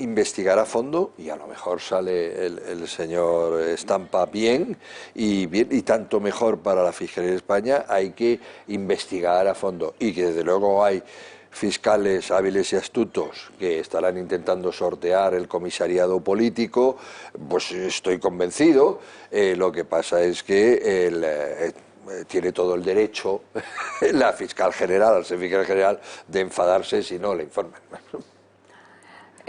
investigar a fondo y a lo mejor sale el señor Estampa bien y tanto mejor para la Fiscalía de España. Hay que investigar a fondo y que desde luego hay fiscales hábiles y astutos que estarán intentando sortear el comisariado político, pues estoy convencido. Lo que pasa es que tiene todo el derecho la fiscal general, al ser fiscal general, de enfadarse si no le informan.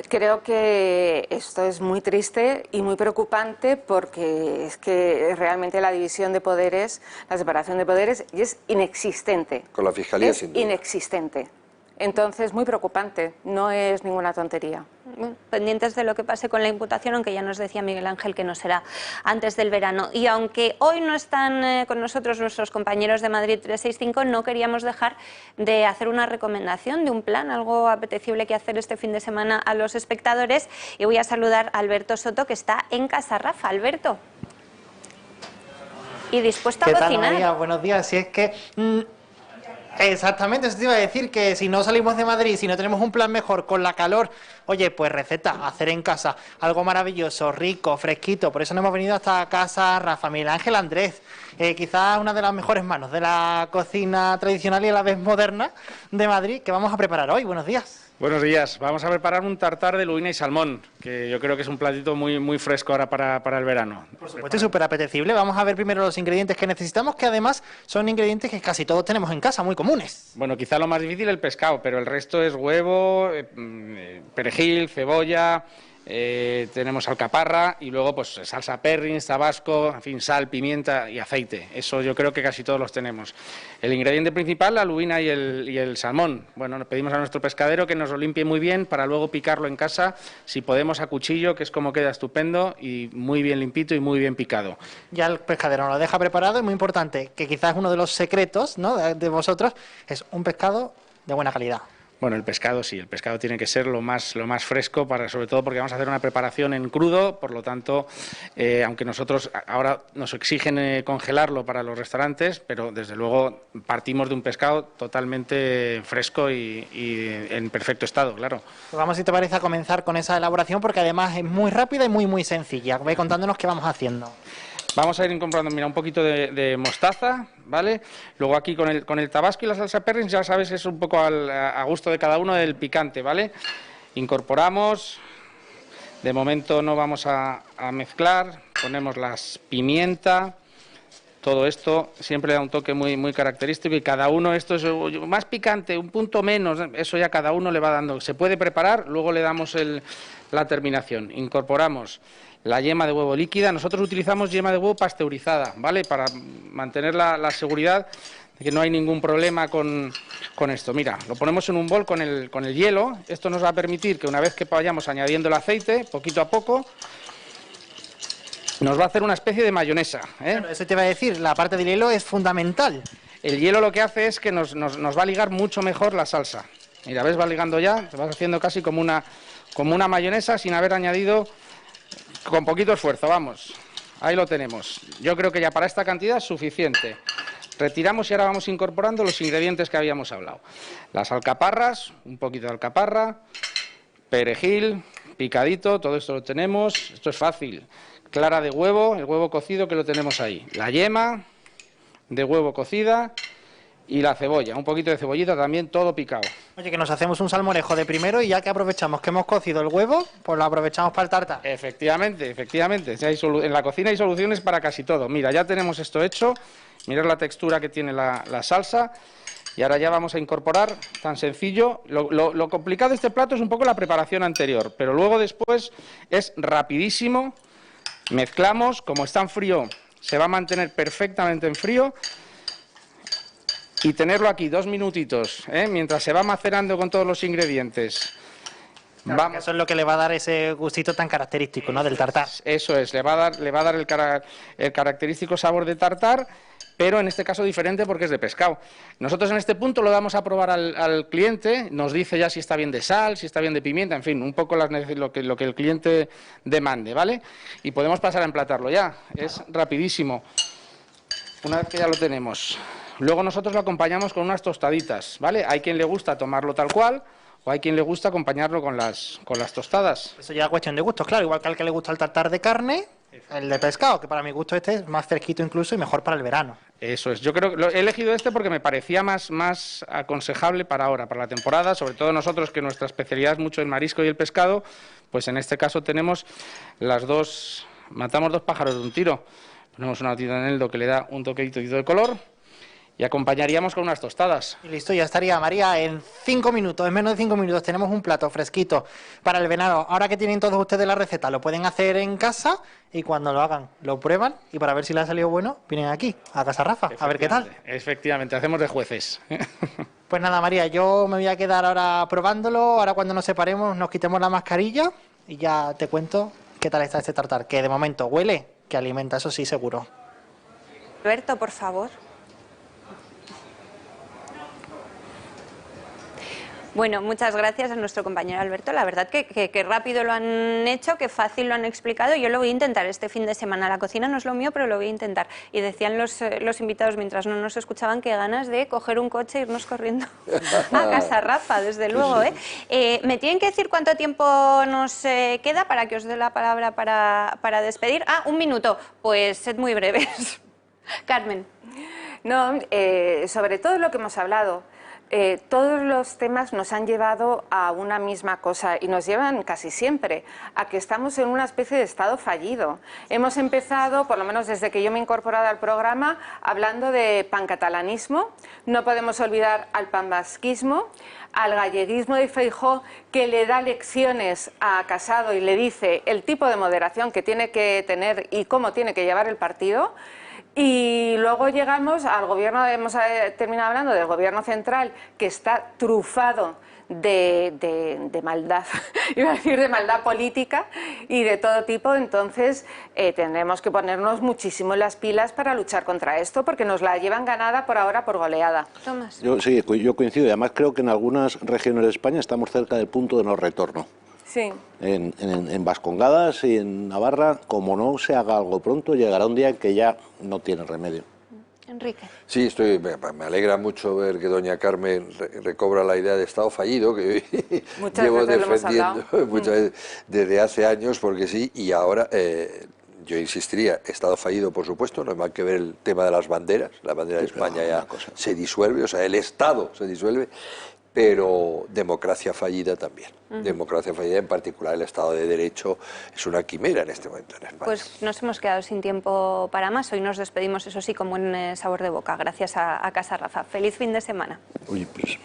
Creo que esto es muy triste y muy preocupante porque es que realmente la división de poderes, la separación de poderes es inexistente. Con la Fiscalía, sin duda. Inexistente. Entonces, muy preocupante, no es ninguna tontería. Pendientes de lo que pase con la imputación, aunque ya nos decía Miguel Ángel que no será antes del verano. Y aunque hoy no están con nosotros nuestros compañeros de Madrid 365, no queríamos dejar de hacer una recomendación de un plan, algo apetecible que hacer este fin de semana a los espectadores. Y voy a saludar a Alberto Soto, que está en Casa Rafa. Alberto. Y dispuesto a cocinar. ¿Qué tal, María? Buenos días. Si es que... Exactamente, eso te iba a decir, que si no salimos de Madrid, si no tenemos un plan mejor con la calor, oye, pues receta, hacer en casa algo maravilloso, rico, fresquito. Por eso nos hemos venido hasta Casa Rafa. Miguel Ángel Andrés, quizás una de las mejores manos de la cocina tradicional y a la vez moderna de Madrid, que vamos a preparar hoy. Buenos días. Buenos días. Vamos a preparar un tartar de lubina y salmón, que yo creo que es un platito muy fresco ahora para el verano. Por supuesto, es súper apetecible. Vamos a ver primero los ingredientes que necesitamos, que además son ingredientes que casi todos tenemos en casa, muy comunes. Bueno, quizá lo más difícil el pescado, pero el resto es huevo, perejil, cebolla, tenemos alcaparra y luego pues salsa perrin, tabasco, en fin, sal, pimienta y aceite. Eso yo creo que casi todos los tenemos. El ingrediente principal, la lubina y el salmón. Bueno, pedimos a nuestro pescadero que nos lo limpie muy bien para luego picarlo en casa, si podemos a cuchillo, que es como queda estupendo y muy bien limpito y muy bien picado. Ya el pescadero nos lo deja preparado, es muy importante, que quizás uno de los secretos, ¿no?, de vosotros, es un pescado de buena calidad. Bueno, el pescado sí, el pescado tiene que ser lo más fresco, sobre todo porque vamos a hacer una preparación en crudo, por lo tanto, aunque nosotros ahora nos exigen congelarlo para los restaurantes, pero desde luego partimos de un pescado totalmente fresco y en perfecto estado, claro. Pues vamos, si te parece, a comenzar con esa elaboración, porque además es muy rápida y muy sencilla. Ve contándonos qué vamos haciendo. Vamos a ir comprando, mira, un poquito de mostaza, ¿vale? Luego aquí con el tabasco y la salsa perrin, ya sabes, es un poco a gusto de cada uno del picante, ¿vale? Incorporamos, de momento no vamos a mezclar, ponemos las pimienta, todo esto siempre da un toque muy característico y cada uno, esto es más picante, un punto menos, eso ya cada uno le va dando. Se puede preparar, luego le damos la terminación. Incorporamos la yema de huevo líquida. Nosotros utilizamos yema de huevo pasteurizada, ¿vale? Para mantener la seguridad de que no hay ningún problema con esto. Mira, lo ponemos en un bol con el hielo. Esto nos va a permitir que una vez que vayamos añadiendo el aceite, poquito a poco, nos va a hacer una especie de mayonesa, ¿eh? Claro, eso te iba a decir, la parte del hielo es fundamental. El hielo lo que hace es que nos va a ligar mucho mejor la salsa. Mira, ves, va ligando ya, te vas haciendo casi como una mayonesa sin haber añadido, con poquito esfuerzo, vamos. Ahí lo tenemos. Yo creo que ya para esta cantidad es suficiente. Retiramos y ahora vamos incorporando los ingredientes que habíamos hablado. Las alcaparras, un poquito de alcaparra, perejil, picadito, todo esto lo tenemos. Esto es fácil. Clara de huevo, el huevo cocido que lo tenemos ahí. La yema de huevo cocida y la cebolla, un poquito de cebollita también, todo picado. Oye, que nos hacemos un salmorejo de primero y ya que aprovechamos que hemos cocido el huevo, pues lo aprovechamos para el tartar. Efectivamente. En la cocina hay soluciones para casi todo. Mira, ya tenemos esto hecho. Mirad la textura que tiene la salsa. Y ahora ya vamos a incorporar, tan sencillo, lo complicado de este plato es un poco la preparación anterior, pero luego después es rapidísimo, mezclamos, como está en frío, se va a mantener perfectamente en frío, y tenerlo aquí 2 minutitos, mientras se va macerando con todos los ingredientes. Claro, eso es lo que le va a dar ese gustito tan característico, ¿no?, del tartar. Eso es, le va a dar el característico sabor de tartar, pero en este caso diferente porque es de pescado. Nosotros en este punto lo damos a probar al cliente, nos dice ya si está bien de sal, si está bien de pimienta, en fin, un poco lo que el cliente demande, ¿vale? Y podemos pasar a emplatarlo ya, es rapidísimo. Una vez que ya lo tenemos, luego nosotros lo acompañamos con unas tostaditas, ¿vale? Hay quien le gusta tomarlo tal cual, o hay quien le gusta acompañarlo con las tostadas. Eso ya es cuestión de gustos, claro, igual que al que le gusta el tartar de carne, el de pescado, que para mi gusto este es más fresquito incluso y mejor para el verano. Eso es, yo creo que he elegido este porque me parecía más aconsejable para ahora, para la temporada, sobre todo nosotros que nuestra especialidad es mucho el marisco y el pescado, pues en este caso tenemos matamos 2 pájaros de un tiro. Ponemos una notita en eneldo que le da un toquecito de color y acompañaríamos con unas tostadas. Y listo, ya estaría, María, en 5 minutos, en menos de 5 minutos tenemos un plato fresquito para el verano. Ahora que tienen todos ustedes la receta, lo pueden hacer en casa y cuando lo hagan, lo prueban y para ver si les ha salido bueno, vienen aquí, a Casa Rafa, a ver qué tal. Efectivamente, hacemos de jueces. Pues nada, María, yo me voy a quedar ahora probándolo, ahora cuando nos separemos nos quitemos la mascarilla y ya te cuento qué tal está este tartar, que de momento huele, que alimenta, eso sí, seguro. Alberto, por favor. Bueno, muchas gracias a nuestro compañero Alberto. La verdad que rápido lo han hecho, que fácil lo han explicado. Yo lo voy a intentar este fin de semana. La cocina no es lo mío, pero lo voy a intentar. Y decían los invitados mientras no nos escuchaban que ganas de coger un coche e irnos corriendo a Casa Rafa, desde luego. Me tienen que decir cuánto tiempo nos queda para que os dé la palabra para despedir. 1 minuto. Pues sed muy breves. Carmen. No, sobre todo lo que hemos hablado. Todos los temas nos han llevado a una misma cosa y nos llevan casi siempre a que estamos en una especie de estado fallido. Hemos empezado, por lo menos desde que yo me he incorporado al programa, hablando de pancatalanismo. No podemos olvidar al panvasquismo, al galleguismo de Feijóo, que le da lecciones a Casado y le dice el tipo de moderación que tiene que tener y cómo tiene que llevar el partido. Y luego llegamos al gobierno, hemos terminado hablando del gobierno central, que está trufado de maldad, iba a decir de maldad política y de todo tipo. Entonces tendremos que ponernos muchísimo las pilas para luchar contra esto, porque nos la llevan ganada por ahora por goleada. Tomás. Yo coincido, y además creo que en algunas regiones de España estamos cerca del punto de no retorno. Sí. En Vascongadas y en Navarra, como no se haga algo pronto, llegará un día en que ya no tiene remedio. Enrique. Sí, me alegra mucho ver que doña Carmen recobra la idea de Estado fallido, que llevo defendiendo muchas veces desde hace años, porque sí, y ahora yo insistiría, Estado fallido por supuesto, no hay más que ver el tema de las banderas, la bandera de España ya se disuelve, o sea, el Estado se disuelve, pero democracia fallida también. Democracia fallida, en particular el Estado de Derecho, es una quimera en este momento en España. Pues nos hemos quedado sin tiempo para más. Hoy nos despedimos, eso sí, con buen sabor de boca. Gracias a Casa Rafa. Feliz fin de semana. Oye, pues...